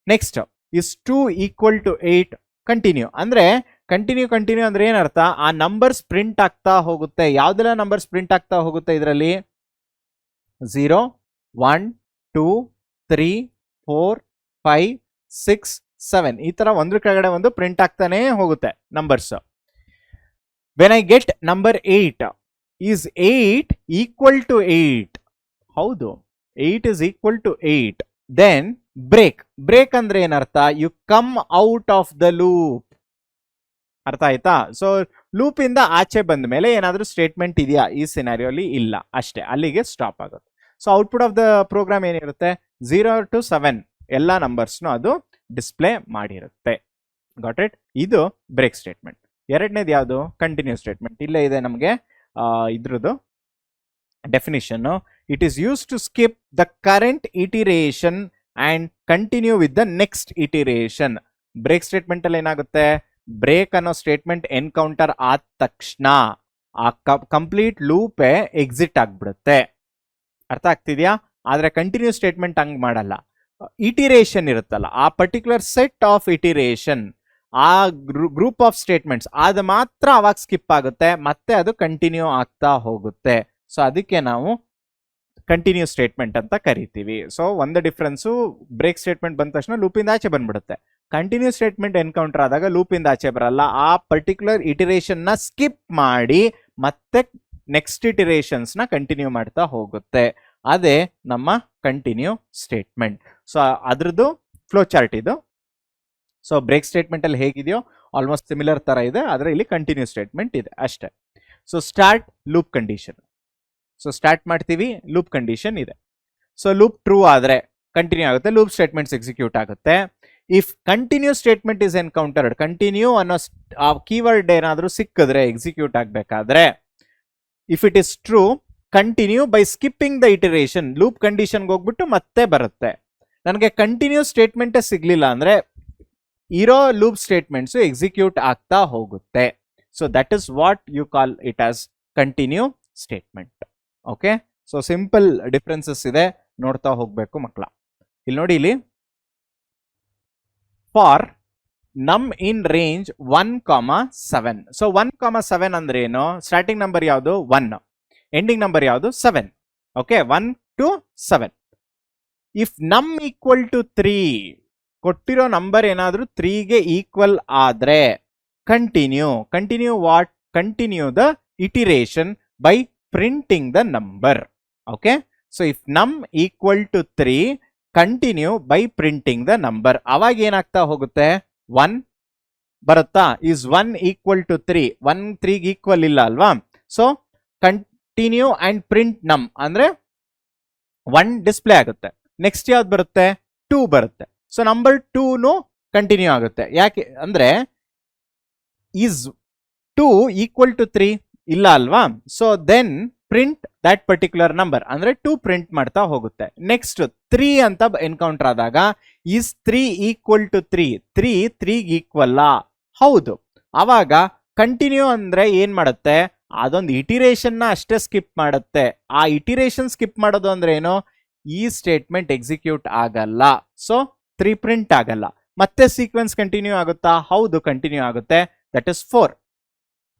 Next is 2 equal to 8, continue. ಅಂದ್ರೆ ಕಂಟಿನ್ಯೂ ಅಂದ್ರೆ ಏನರ್ಥ, ಆ ನಂಬರ್ಸ್ ಪ್ರಿಂಟ್ ಆಗ್ತಾ ಹೋಗುತ್ತೆ. ಯಾವ್ದೆಲ್ಲ ನಂಬರ್ಸ್ ಪ್ರಿಂಟ್ ಆಗ್ತಾ ಹೋಗುತ್ತೆ ಇದರಲ್ಲಿ, 0, 1, 2, 3, 4, 5, 6, 7 ಈ ತರ ಒಂದ್ರ ಕೆಳಗಡೆ ಒಂದು ಪ್ರಿಂಟ್ ಆಗ್ತಾನೆ ಹೋಗುತ್ತೆ numbers. When I get number 8, is 8 equal to 8? ಹೌದು, 8 is equal to 8. Then break ಅಂದ್ರೆ ಏನರ್ಥ, you come out of the loop. ಅರ್ಥ ಆಯ್ತಾ? ಸೊ ಲೂಪ್ ಇಂದ ಆಚೆ ಬಂದ ಮೇಲೆ ಏನಾದ್ರೂ ಸ್ಟೇಟ್ಮೆಂಟ್ ಇದೆಯಾ ಈ ಸಿನಾರಿಯೋಲಿ, ಇಲ್ಲ, ಅಷ್ಟೇ, ಅಲ್ಲಿಗೆ ಸ್ಟಾಪ್ ಆಗುತ್ತೆ. So output of the program ಏನಿರುತ್ತೆ, 0 to 7 ಎಲ್ಲಾ ನಂಬರ್ಸ್ನು ಅದು ಡಿಸ್ಪ್ಲೇ ಮಾಡಿರುತ್ತೆ. Got it? ಇದು ಬ್ರೇಕ್ ಸ್ಟೇಟ್ಮೆಂಟ್. ಎರಡನೇದು ಯಾವುದು, ಕಂಟಿನ್ಯೂ ಸ್ಟೇಟ್ಮೆಂಟ್. ಇಲ್ಲೇ ಇದೆ ನಮಗೆ ಇದ್ರದ್ದು definition. It is use to skip the current iteration and continue with the next iteration. Break statement ಅಲ್ಲಿ ಏನಾಗುತ್ತೆ, ಬ್ರೇಕ್ ಅನ್ನೋ ಸ್ಟೇಟ್ಮೆಂಟ್ ಎನ್ಕೌಂಟರ್ ಆದ ತಕ್ಷಣ ಆ ಕಂಪ್ಲೀಟ್ ಲೂಪೇ ಎಕ್ಸಿಟ್ ಆಗ್ಬಿಡುತ್ತೆ. ಅರ್ಥ ಆಗ್ತಿದ್ಯಾ? ಆದ್ರೆ ಕಂಟಿನ್ಯೂ ಸ್ಟೇಟ್ಮೆಂಟ್ ಹಂಗ್ ಮಾಡಲ್ಲ. ಇಟಿರೇಷನ್ ಇರುತ್ತಲ್ಲ, ಆ ಪರ್ಟಿಕ್ಯುಲರ್ ಸೆಟ್ ಆಫ್ ಇಟಿರೇಷನ್, ಆ ಗ್ರೂಪ್ ಆಫ್ ಸ್ಟೇಟ್ಮೆಂಟ್ಸ್ ಅದು ಮಾತ್ರ ಅವಾಗ ಸ್ಕಿಪ್ ಆಗುತ್ತೆ, ಮತ್ತೆ ಅದು ಕಂಟಿನ್ಯೂ ಆಗ್ತಾ ಹೋಗುತ್ತೆ. ಸೊ ಅದಕ್ಕೆ ನಾವು ಕಂಟಿನ್ಯೂ ಸ್ಟೇಟ್ಮೆಂಟ್ ಅಂತ ಕರಿತೀವಿ. ಸೊ ಒಂದು ಡಿಫ್ರೆನ್ಸು, ಬ್ರೇಕ್ ಸ್ಟೇಟ್ಮೆಂಟ್ ಬಂದ ತಕ್ಷಣ ಲೂಪಿಂದ ಆಚೆ ಬಂದ್ಬಿಡುತ್ತೆ. ಕಂಟಿನ್ಯೂ ಸ್ಟೇಟ್ಮೆಂಟ್ ಎನ್ಕೌಂಟರ್ ಆದಾಗ ಲೂಪಿಂದ ಆಚೆ ಬರಲ್ಲ, ಆ ಪರ್ಟಿಕ್ಯುಲರ್ ಇಟಿರೇಷನ್ ನ ಸ್ಕಿಪ್ ಮಾಡಿ ಮತ್ತೆ ನೆಕ್ಸ್ಟ್ ಇಟಿರೇಷನ್ಸ್ ನ ಕಂಟಿನ್ಯೂ ಮಾಡ್ತಾ ಹೋಗುತ್ತೆ. ಅದೇ ನಮ್ಮ ಕಂಟಿನ್ಯೂ ಸ್ಟೇಟ್ಮೆಂಟ್. ಸೊ ಅದ್ರದ್ದು ಫ್ಲೋ ಚಾರ್ಟ್ ಇದು. ಸೊ ಬ್ರೇಕ್ ಸ್ಟೇಟ್ಮೆಂಟ್ ಅಲ್ಲಿ ಹೇಗಿದೆಯೋ ಆಲ್ಮೋಸ್ಟ್ ಸಿಮಿಲರ್ ತರ ಇದೆ, ಆದ್ರೆ ಇಲ್ಲಿ ಕಂಟಿನ್ಯೂ ಸ್ಟೇಟ್ಮೆಂಟ್ ಇದೆ ಅಷ್ಟೇ. So start loop condition. So start ಮಾಡ್ತೀವಿ, ಲೂಪ್ ಕಂಡೀಷನ್ ಇದೆ. ಸೊ ಲೂಪ್ ಟ್ರೂ ಆದ್ರೆ ಕಂಟಿನ್ಯೂ ಆಗುತ್ತೆ, ಲೂಪ್ ಸ್ಟೇಟ್ಮೆಂಟ್ಸ್ ಎಕ್ಸಿಕ್ಯೂಟ್ ಆಗುತ್ತೆ. If continue statement is encountered, continue ಅನ್ನೋ ಕೀವರ್ಡ್ ಏನಾದ್ರೂ ಸಿಕ್ಕಿದ್ರೆ ಎಕ್ಸಿಕ್ಯೂಟ್ ಆಗ್ಬೇಕಾದ್ರೆ, if it is true, continue by skipping the iteration, loop ಕಂಡೀಷನ್ಗೆ ಹೋಗ್ಬಿಟ್ಟು ಮತ್ತೆ ಬರುತ್ತೆ. ನನಗೆ ಕಂಟಿನ್ಯೂ ಸ್ಟೇಟ್ಮೆಂಟೇ ಸಿಗ್ಲಿಲ್ಲ ಅಂದ್ರೆ ಇರೋ ಲೂಪ್ ಸ್ಟೇಟ್ಮೆಂಟ್ಸ್ ಎಕ್ಸಿಕ್ಯೂಟ್ ಆಗ್ತಾ ಹೋಗುತ್ತೆ. So that is what you call it as continue statement. Okay, so simple differences ಇದೆ, ನೋಡ್ತಾ ಹೋಗ್ಬೇಕು ಮಕ್ಕಳ. ಇಲ್ಲಿ ನೋಡಿ, ಇಲ್ಲಿ ಫಾರ್ ನಮ್ ಇನ್ ರೇಂಜ್ 1,7. ಸೊ 1,7 ಅಂದ್ರೆ ಏನು, ಸ್ಟಾರ್ಟಿಂಗ್ ನಂಬರ್ ಯಾವುದು 1, ಎಂಡಿಂಗ್ ನಂಬರ್ ಯಾವುದು 7. Okay, 1 to 7. If num equal to 3, ಕೊಟ್ಟಿರೋ ನಂಬರ್ ಏನಾದ್ರೂ 3ಗೆ ಈಕ್ವಲ್ ಆದ್ರೆ continue what, continue the iteration by printing the number. Okay, so if num equal to 3, continue by printing the number. ಅವಾಗ ಏನಾಗ್ತಾ ಹೋಗುತ್ತೆ, 1 ಬರುತ್ತಾ? ಈಸ್ 1 ಈಕ್ವಲ್ ಟು 3, 1 3ಗೆ equal ಇಲ್ಲ ಅಲ್ವಾ? ಸೊ ಕಂಟಿನ್ಯೂ ಅಂಡ್ ಪ್ರಿಂಟ್ ನಮ್ ಅಂದ್ರೆ 1 ಡಿಸ್ಪ್ಲೇ ಆಗುತ್ತೆ. ನೆಕ್ಸ್ಟ್ ಯಾವ್ದು ಬರುತ್ತೆ, 2 ಬರುತ್ತೆ. ಸೊ ನಂಬರ್ 2 ಕಂಟಿನ್ಯೂ ಆಗುತ್ತೆ. ಯಾಕೆ ಅಂದ್ರೆ ಈಸ್ 2 ಈಕ್ವಲ್ ಟು 3, ಇಲ್ಲ ಅಲ್ವಾ? So then print that particular number ಅಂದ್ರೆ 2 ಪ್ರಿಂಟ್ ಮಾಡ್ತಾ ಹೋಗುತ್ತೆ. ನೆಕ್ಸ್ಟ್ 3 ಅಂತ ಎನ್ಕೌಂಟರ್ ಆದಾಗ ಈಸ್ 3 ಈಕ್ವಲ್ ಟು 3 3 ಈಕ್ವಲ್ ಹೌದು. ಅವಾಗ ಕಂಟಿನ್ಯೂ ಅಂದ್ರೆ ಏನ್ ಮಾಡುತ್ತೆ, ಅದೊಂದು ಇಟಿರೇಷನ್ ನ ಅಷ್ಟೇ ಸ್ಕಿಪ್ ಮಾಡುತ್ತೆ. ಆ ಇಟಿರೇಷನ್ ಸ್ಕಿಪ್ ಮಾಡೋದು ಅಂದ್ರೆ ಏನು, ಈ ಸ್ಟೇಟ್ಮೆಂಟ್ ಎಕ್ಸಿಕ್ಯೂಟ್ ಆಗಲ್ಲ. ಸೊ 3 ಪ್ರಿಂಟ್ ಆಗಲ್ಲ. ಮತ್ತೆ ಸೀಕ್ವೆನ್ಸ್ ಕಂಟಿನ್ಯೂ ಆಗುತ್ತಾ? ಹೌದು, ಕಂಟಿನ್ಯೂ ಆಗುತ್ತೆ. That is 4.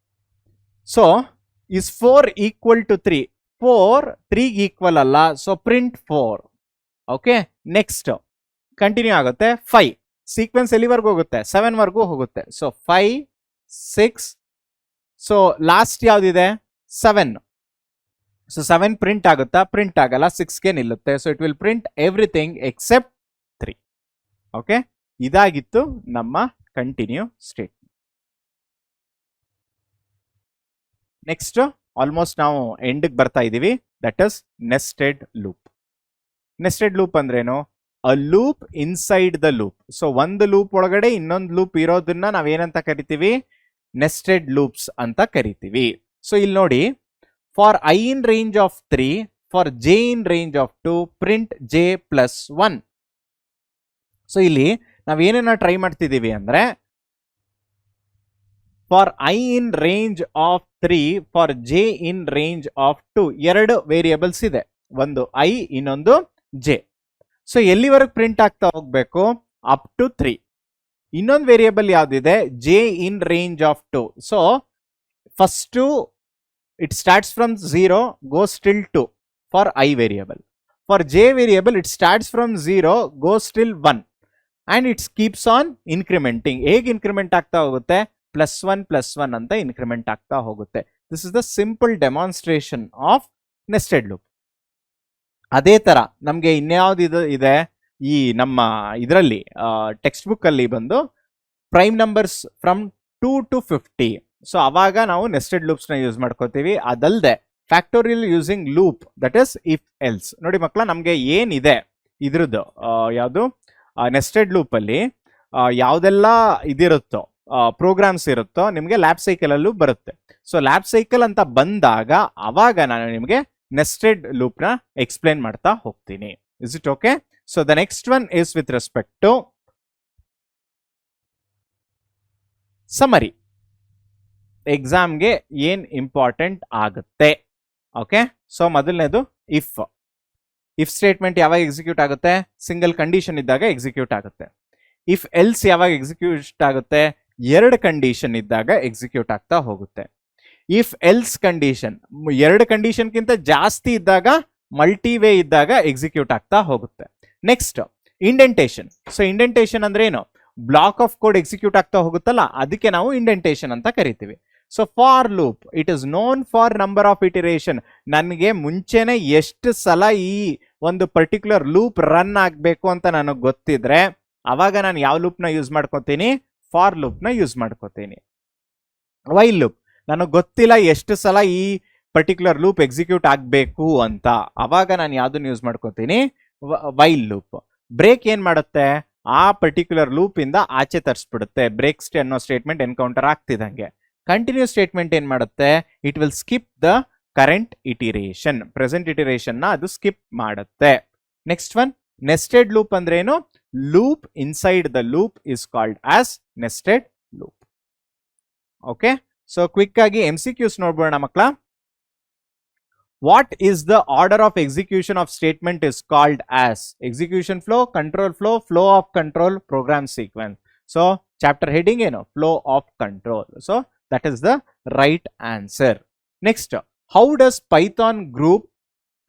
So is 4 equal to 3? 4 3 equal ಅಲ್ಲ. So print 4. Okay, next continue ಆಗುತ್ತೆ 5. ಸೀಕ್ವೆನ್ಸ್ ಎಲ್ಲಿವರೆಗೂ ಹೋಗುತ್ತೆ? 7 ವರೆಗೂ ಹೋಗುತ್ತೆ. ಸೊ 5 6. ಸೊ ಲಾಸ್ಟ್ ಯಾವ್ದಿದೆ? 7. ಸೊ 7 ಪ್ರಿಂಟ್ ಆಗುತ್ತಾ? ಪ್ರಿಂಟ್ ಆಗಲ್ಲ, 6ಗೆ ನಿಲ್ಲುತ್ತೆ. So it will print everything except 3. Okay, ಇದಾಗಿತ್ತು ನಮ್ಮ ಕಂಟಿನ್ಯೂ ಸ್ಟೇಟ್. ನೆಕ್ಸ್ಟ್ ಆಲ್ಮೋಸ್ಟ್ ನಾವು ಎಂಡ್ಗೆ ಬರ್ತಾ ಇದೀವಿ. That is nested loop. Nested loop ಅಂದ್ರೇನು? A loop inside the loop. So ಒಂದು ಲೂಪ್ ಒಳಗಡೆ ಇನ್ನೊಂದು ಲೂಪ್ ಇರೋದನ್ನ ನಾವೇನಂತ ಕರಿತೀವಿ? ನೆಸ್ಟೆಡ್ ಲೂಪ್ಸ್ ಅಂತ ಕರಿತೀವಿ. ಸೊ ಇಲ್ಲಿ ನೋಡಿ, for I in range of 3, for J in range of 2, print J plus 1. So ಇಲ್ಲಿ ನಾವೇನೇನ ಟ್ರೈ ಮಾಡ್ತಿದೀವಿ ಅಂದ್ರೆ, for I in range of 3, for J in range of 2. 2 variables ಇದೆ, ಒಂದು ಐ ಇನ್ನೊಂದು ಜೆ. ಸೊ ಎಲ್ಲಿವರೆಗೆ ಪ್ರಿಂಟ್ ಆಗ್ತಾ ಹೋಗ್ಬೇಕು? Up to 3. ಇನ್ನೊಂದು ವೇರಿಯೇಬಲ್ ಯಾವ್ದಿದೆ? J in range of 2. So first it starts from 0 goes till 2 for I variable. For J variable it starts from 0 goes till 1 and it's keeps on incrementing. ಹೇಗೆ increment ಆಗ್ತಾ ಹೋಗುತ್ತೆ? +1 ಅಂತ increment ಆಗ್ತಾ ಹೋಗುತ್ತೆ. This is the simple demonstration of nested loop. ಅದೇ ತರ ನಮ್ಗೆ ಇನ್ಯಾವ್ದು ಇದೆ, ಈ ನಮ್ಮ ಇದರಲ್ಲಿ ಟೆಕ್ಸ್ಟ್ ಬುಕ್ ಅಲ್ಲಿ ಬಂದು prime numbers from 2 to 50. So ಅವಾಗ ನಾವು ನೆಸ್ಟೆಡ್ ಲೂಪ್ಸ್ ನ ಯೂಸ್ ಮಾಡ್ಕೋತೀವಿ. ಅದಲ್ಲದೆ factorial using loop, that is if else. ನೋಡಿ ಮಕ್ಕಳ, ನಮ್ಗೆ ಏನಿದೆ ಇದ್ರದ್ದು ಯಾವುದು ನೆಸ್ಟೆಡ್ ಲೂಪ್ ಅಲ್ಲಿ ಯಾವ್ದೆಲ್ಲ ಇದಿರುತ್ತೋ ಪ್ರೋಗ್ರಾಮ್ಸ್ ಇರುತ್ತೋ ನಿಮಗೆ ಲ್ಯಾಬ್ ಸೈಕಲ್ ಅಲ್ಲೂ ಬರುತ್ತೆ. ಸೊ ಲ್ಯಾಬ್ ಸೈಕಲ್ ಅಂತ ಬಂದಾಗ ಅವಾಗ ನಾನು ನಿಮಗೆ ನೆಸ್ಟೆಡ್ ಲೂಪ್ ನ ಎಕ್ಸ್ಪ್ಲೇನ್ ಮಾಡ್ತಾ ಹೋಗ್ತೀನಿ. Is it okay? So the next one is with respect to summary. ಎಕ್ಸಾಮ್ಗೆ ಏನ್ ಇಂಪಾರ್ಟೆಂಟ್ ಆಗುತ್ತೆ? ಓಕೆ, ಸೊ ಮೊದಲನೇದು ಇಫ್. ಇಫ್ ಸ್ಟೇಟ್ಮೆಂಟ್ ಯಾವಾಗ ಎಕ್ಸಿಕ್ಯೂಟ್ ಆಗುತ್ತೆ? ಸಿಂಗಲ್ ಕಂಡೀಷನ್ ಇದ್ದಾಗ ಎಕ್ಸಿಕ್ಯೂಟ್ ಆಗುತ್ತೆ. ಇಫ್ ಎಲ್ಸ್ ಯಾವಾಗ ಎಕ್ಸಿಕ್ಯೂಟ್ ಆಗುತ್ತೆ? 2 ಕಂಡೀಷನ್ ಇದ್ದಾಗ ಎಕ್ಸಿಕ್ಯೂಟ್ ಆಗ್ತಾ ಹೋಗುತ್ತೆ. ಇಫ್ ಎಲ್ಸ್ ಕಂಡೀಷನ್ 2 ಕಂಡೀಷನ್ಗಿಂತ ಜಾಸ್ತಿ ಇದ್ದಾಗ, ಮಲ್ಟಿವೇ ಇದ್ದಾಗ ಎಕ್ಸಿಕ್ಯೂಟ್ ಆಗ್ತಾ ಹೋಗುತ್ತೆ. Next indentation. ಸೊ ಇಂಡೆಂಟೇಷನ್ ಅಂದ್ರೆ ಏನು? ಬ್ಲಾಕ್ ಆಫ್ ಕೋಡ್ ಎಕ್ಸಿಕ್ಯೂಟ್ ಆಗ್ತಾ ಹೋಗುತ್ತಲ್ಲ, ಅದಕ್ಕೆ ನಾವು ಇಂಡೆಂಟೇಷನ್ ಅಂತ ಕರಿತೀವಿ. So for loop it is known for number of iteration. ನನಗೆ ಮುಂಚೆನೆ ಎಷ್ಟು ಸಲ ಈ ಒಂದು ಪರ್ಟಿಕ್ಯುಲರ್ ಲೂಪ್ ರನ್ ಆಗಬೇಕು ಅಂತ ನನಗೆ ಗೊತ್ತಿದ್ರೆ ಅವಾಗ ನಾನು ಯಾವ ಲೂಪ್ನ ಯೂಸ್ ಮಾಡ್ಕೋತೀನಿ? ಫಾರ್ ಲೂಪ್ನ ಯೂಸ್ ಮಾಡ್ಕೋತೀನಿ. ವೈಲ್ ಲೂಪ್ ನನಗೆ ಗೊತ್ತಿಲ್ಲ ಎಷ್ಟು ಸಲ ಈ ಪರ್ಟಿಕ್ಯುಲರ್ ಲೂಪ್ ಎಕ್ಸಿಕ್ಯೂಟ್ ಆಗಬೇಕು ಅಂತ, ಅವಾಗ ನಾನು ಯಾವ್ದನ್ನ ಯೂಸ್ ಮಾಡ್ಕೋತೀನಿ? While loop. ಬ್ರೇಕ್ ಏನ್ ಮಾಡುತ್ತೆ? ಆ ಪರ್ಟಿಕ್ಯುಲರ್ ಲೂಪ್ ಇಂದ ಆಚೆ ತರಿಸ್ಬಿಡುತ್ತೆ. ಬ್ರೇಕ್ ಅನ್ನೋ ಸ್ಟೇಟ್ಮೆಂಟ್ ಎನ್ಕೌಂಟರ್ ಆಗ್ತಿದಂಗೆ. ಕಂಟಿನ್ಯೂ ಸ್ಟೇಟ್ಮೆಂಟ್ ಏನ್ ಮಾಡುತ್ತೆ? It will skip the current iteration, present iteration ನ ಅದು ಸ್ಕಿಪ್ ಮಾಡುತ್ತೆ. ನೆಕ್ಸ್ಟ್ ಒನ್ ನೆಸ್ಟೆಡ್ ಲೂಪ್ ಅಂದ್ರೆ ಏನು? Loop inside the loop is called as nested loop. Okay, so quick ಆಗಿ MCQs ನೋಡ್ಬೋಣ ಮಕ್ಕಳ. What is the order of execution of statement is called as? Execution flow, control flow, flow of control, program sequence. So chapter heading ಏನು? Flow of control. So that is the right answer. Next, how does Python group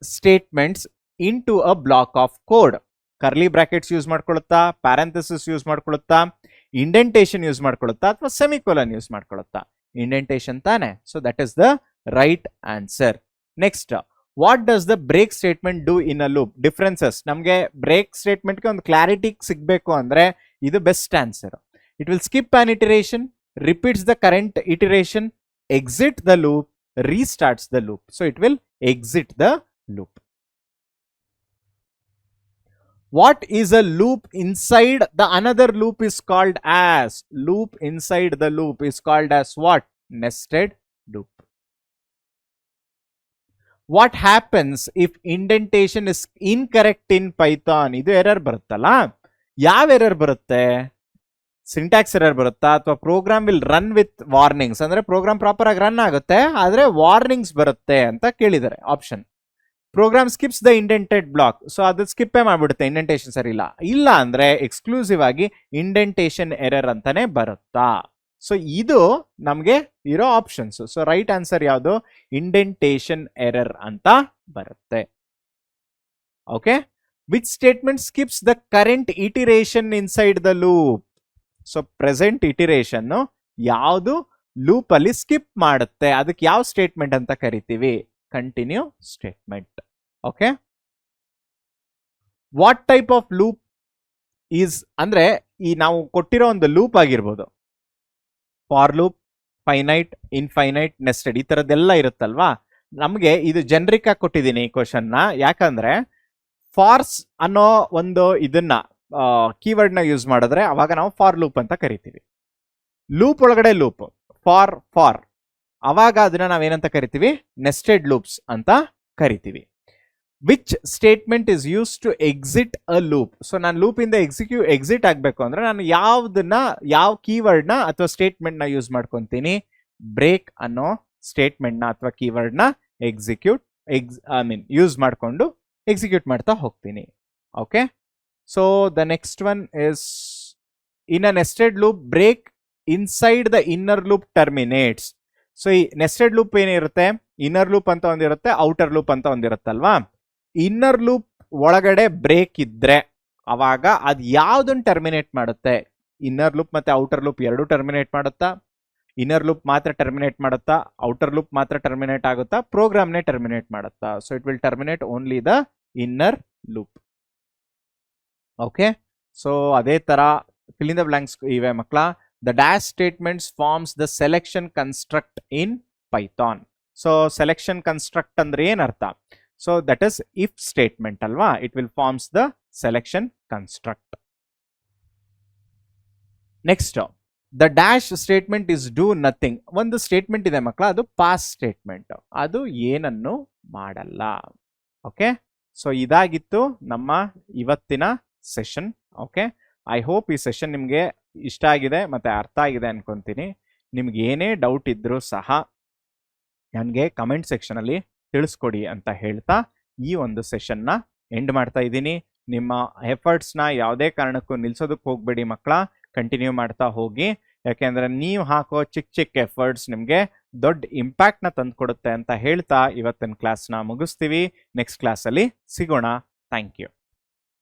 statements into a block of code? Curly brackets use ಮಾಡ್ಕೊಳ್ಳುತ್ತಾ, parenthesis use ಮಾಡ್ಕೊಳ್ಳುತ್ತಾ, indentation use ಮಾಡ್ಕೊಳ್ಳುತ್ತಾ, ಅಥವಾ semicolon use ಮಾಡ್ಕೊಳ್ಳುತ್ತಾ? Indentation ತಾನೆ. So that is the right answer. Next, what does the break statement do in a loop? Differences. ನಮಗೆ break ಸ್ಟೇಟ್ಮೆಂಟ್ಗೆ ಒಂದು clarity ಸಿಗಬೇಕು ಅಂದ್ರೆ ಇದು best answer. It will skip an iteration, repeats the current iteration, exit the loop, restarts the loop. So it will exit the loop. What is a loop inside the another loop is called as? Loop inside the loop is called as what? Nested loop. What happens if indentation is incorrect in Python? ಇದು error ಬರುತ್ತಲ್ಲ, ಯಾವ error ಬರುತ್ತೆ? Syntax error ಬರುತ್ತಾ, ಅಥವಾ program will run with warnings, ಅಂದ್ರೆ program proper ಆಗಿ run ಆಗುತ್ತೆ ಆದ್ರೆ ವಾರ್ನಿಂಗ್ಸ್ ಬರುತ್ತೆ ಅಂತ ಕೇಳಿದ್ದಾರೆ. Option program skips the indented block, so ಅದು ಸ್ಕಿಪ್ಪೇ ಮಾಡ್ಬಿಡುತ್ತೆ, ಇಂಡೆಂಟೇಶನ್ ಸರಿ ಇಲ್ಲ ಅಂದ್ರೆ ಎಕ್ಸ್ಕ್ಲೂಸಿವ್ ಆಗಿ ಇಂಡೆಂಟೇಶನ್ ಎರರ್ ಅಂತಾನೆ ಬರುತ್ತಾ? ಸೊ ಇದು ನಮ್ಗೆ ಇರೋ ಆಪ್ಷನ್ಸ್. ಸೊ ರೈಟ್ ಆನ್ಸರ್ ಯಾವುದು? ಇಂಡೆಂಟೇಶನ್ ಎರರ್ ಅಂತ ಬರುತ್ತೆ. Okay, which statement skips the current iteration inside the loop? So present iteration ಯಾವುದು ಲೂಪ್ ಅಲ್ಲಿ ಸ್ಕಿಪ್ ಮಾಡುತ್ತೆ, ಅದಕ್ಕೆ ಯಾವ ಸ್ಟೇಟ್ಮೆಂಟ್ ಅಂತ ಕರಿತೀವಿ? Continue statement. Okay, what type of loop is, ಅಂದ್ರೆ ಈ ನಾವು ಕೊಟ್ಟಿರೋ ಒಂದು ಲೂಪ್ ಆಗಿರ್ಬೋದು, for loop, finite, infinite, nested, ಈ ತರದ್ದೆಲ್ಲ ಇರುತ್ತಲ್ವಾ. ನಮ್ಗೆ ಇದು ಜನರಿಕ್ ಆಗಿ ಕೊಟ್ಟಿದ್ದೀನಿ ಈ ಕ್ವಶನ್ ನ, ಯಾಕಂದ್ರೆ ಫಾರ್ಸ್ ಅನ್ನೋ ಒಂದು ಇದನ್ನ ಕೀವರ್ಡ್ ನ ಯೂಸ್ ಮಾಡಿದ್ರೆ ಅವಾಗ ನಾವು ಫಾರ್ ಲೂಪ್ ಅಂತ ಕರಿತೀವಿ. ಲೂಪ್ ಒಳಗಡೆ ಲೂಪ್, ಫಾರ್ ಅವಾಗ ಅದನ್ನ ನಾವೇನಂತ ಕರಿತೀವಿ? ನೆಸ್ಟೆಡ್ ಲೂಪ್ಸ್ ಅಂತ ಕರಿತೀವಿ. Which statement is use to exit a loop? So ನಾನು ಲೂಪ್ ಇಂದ ಎಕ್ಸಿಟ್ ಆಗಬೇಕು ಅಂದ್ರೆ ನಾನು ಯಾವ ಕೀವರ್ಡ್ ನ ಅಥವಾ ಸ್ಟೇಟ್ಮೆಂಟ್ ನ ಯೂಸ್ ಮಾಡ್ಕೊಂತೀನಿ? ಬ್ರೇಕ್ ಅನ್ನೋ ಸ್ಟೇಟ್ಮೆಂಟ್ ನ ಅಥವಾ ಕೀವರ್ಡ್ ನ ಯೂಸ್ ಮಾಡ್ಕೊಂಡು ಎಕ್ಸಿಕ್ಯೂಟ್ ಮಾಡ್ತಾ ಹೋಗ್ತೀನಿ. Okay, so the next one is in a nested loop break inside the inner loop terminates. So ಈ ನೆಸ್ಟೆಡ್ ಲೂಪ್ ಏನಿರುತ್ತೆ? ಇನ್ನರ್ ಲೂಪ್ ಅಂತ ಒಂದಿರುತ್ತೆ, ಔಟರ್ ಲೂಪ್ ಅಂತ ಒಂದಿರುತ್ತಲ್ವಾ. ಇನ್ನರ್ ಲೂಪ್ ಒಳಗಡೆ ಬ್ರೇಕ್ ಇದ್ರೆ ಅವಾಗ ಅದು ಯಾವ್ದನ್ನ ಟರ್ಮಿನೇಟ್ ಮಾಡುತ್ತೆ? ಇನ್ನರ್ ಲೂಪ್ ಮತ್ತೆ ಔಟರ್ ಲೂಪ್ ಎರಡು ಟರ್ಮಿನೇಟ್ ಮಾಡುತ್ತಾ? ಇನ್ನರ್ ಲೂಪ್ ಮಾತ್ರ ಟರ್ಮಿನೇಟ್ ಮಾಡುತ್ತಾ? ಔಟರ್ ಲೂಪ್ ಮಾತ್ರ ಟರ್ಮಿನೇಟ್ ಆಗುತ್ತಾ? ಪ್ರೋಗ್ರಾಮ್ನೇ ಟರ್ಮಿನೇಟ್ ಮಾಡುತ್ತಾ? So it will terminate only the inner loop. Okay, so ಅದೇ ತರ fill in the blanks ಇವೆ ಮಕ್ಕಳ. The dash statements forms the selection construct in Python. So selection construct ಅಂದ್ರೆ ಏನರ್ಥ? So that is if statement ಅಲ್ವಾ, it will forms the selection construct. Next, the dash statement is do nothing. ಒಂದು statement ಇದೆ ಮಕ್ಕಳ, ಅದು pass statement, ಅದು ಏನನ್ನು ಮಾಡಲ್ಲ. ಓಕೆ, ಸೊ ಇದಾಗಿತ್ತು ನಮ್ಮ ಇವತ್ತಿನ ಸೆಷನ್. ಓಕೆ, ಐ ಹೋಪ್ ಈ ಸೆಷನ್ ನಿಮಗೆ ಇಷ್ಟ ಆಗಿದೆ ಮತ್ತೆ ಅರ್ಥ ಆಗಿದೆ ಅನ್ಕೊಂತೀನಿ. ನಿಮ್ಗೆ ಏನೇ ಡೌಟ್ ಇದ್ರೂ ಸಹ ನನಗೆ ಕಮೆಂಟ್ ಸೆಕ್ಷನ್ ಅಲ್ಲಿ ತಿಳಿಸ್ಕೊಡಿ ಅಂತ ಹೇಳ್ತಾ ಈ ಒಂದು ಸೆಷನ್ನ ಎಂಡ್ ಮಾಡ್ತಾ ಇದ್ದೀನಿ. ನಿಮ್ಮ ಎಫರ್ಟ್ಸ್ನ ಯಾವುದೇ ಕಾರಣಕ್ಕೂ ನಿಲ್ಸೋದಕ್ಕೆ ಹೋಗಬೇಡಿ ಮಕ್ಕಳ, ಕಂಟಿನ್ಯೂ ಮಾಡ್ತಾ ಹೋಗಿ. ಯಾಕೆಂದ್ರೆ ನೀವು ಹಾಕೋ ಚಿಕ್ಕ ಚಿಕ್ಕ ಎಫರ್ಟ್ಸ್ ನಿಮಗೆ ದೊಡ್ಡ ಇಂಪ್ಯಾಕ್ಟ್ನ ತಂದುಕೊಡುತ್ತೆ ಅಂತ ಹೇಳ್ತಾ ಇವತ್ತಿನ ಕ್ಲಾಸ್ನ ಮುಗಿಸ್ತೀವಿ. ನೆಕ್ಸ್ಟ್ ಕ್ಲಾಸಲ್ಲಿ ಸಿಗೋಣ. Thank you.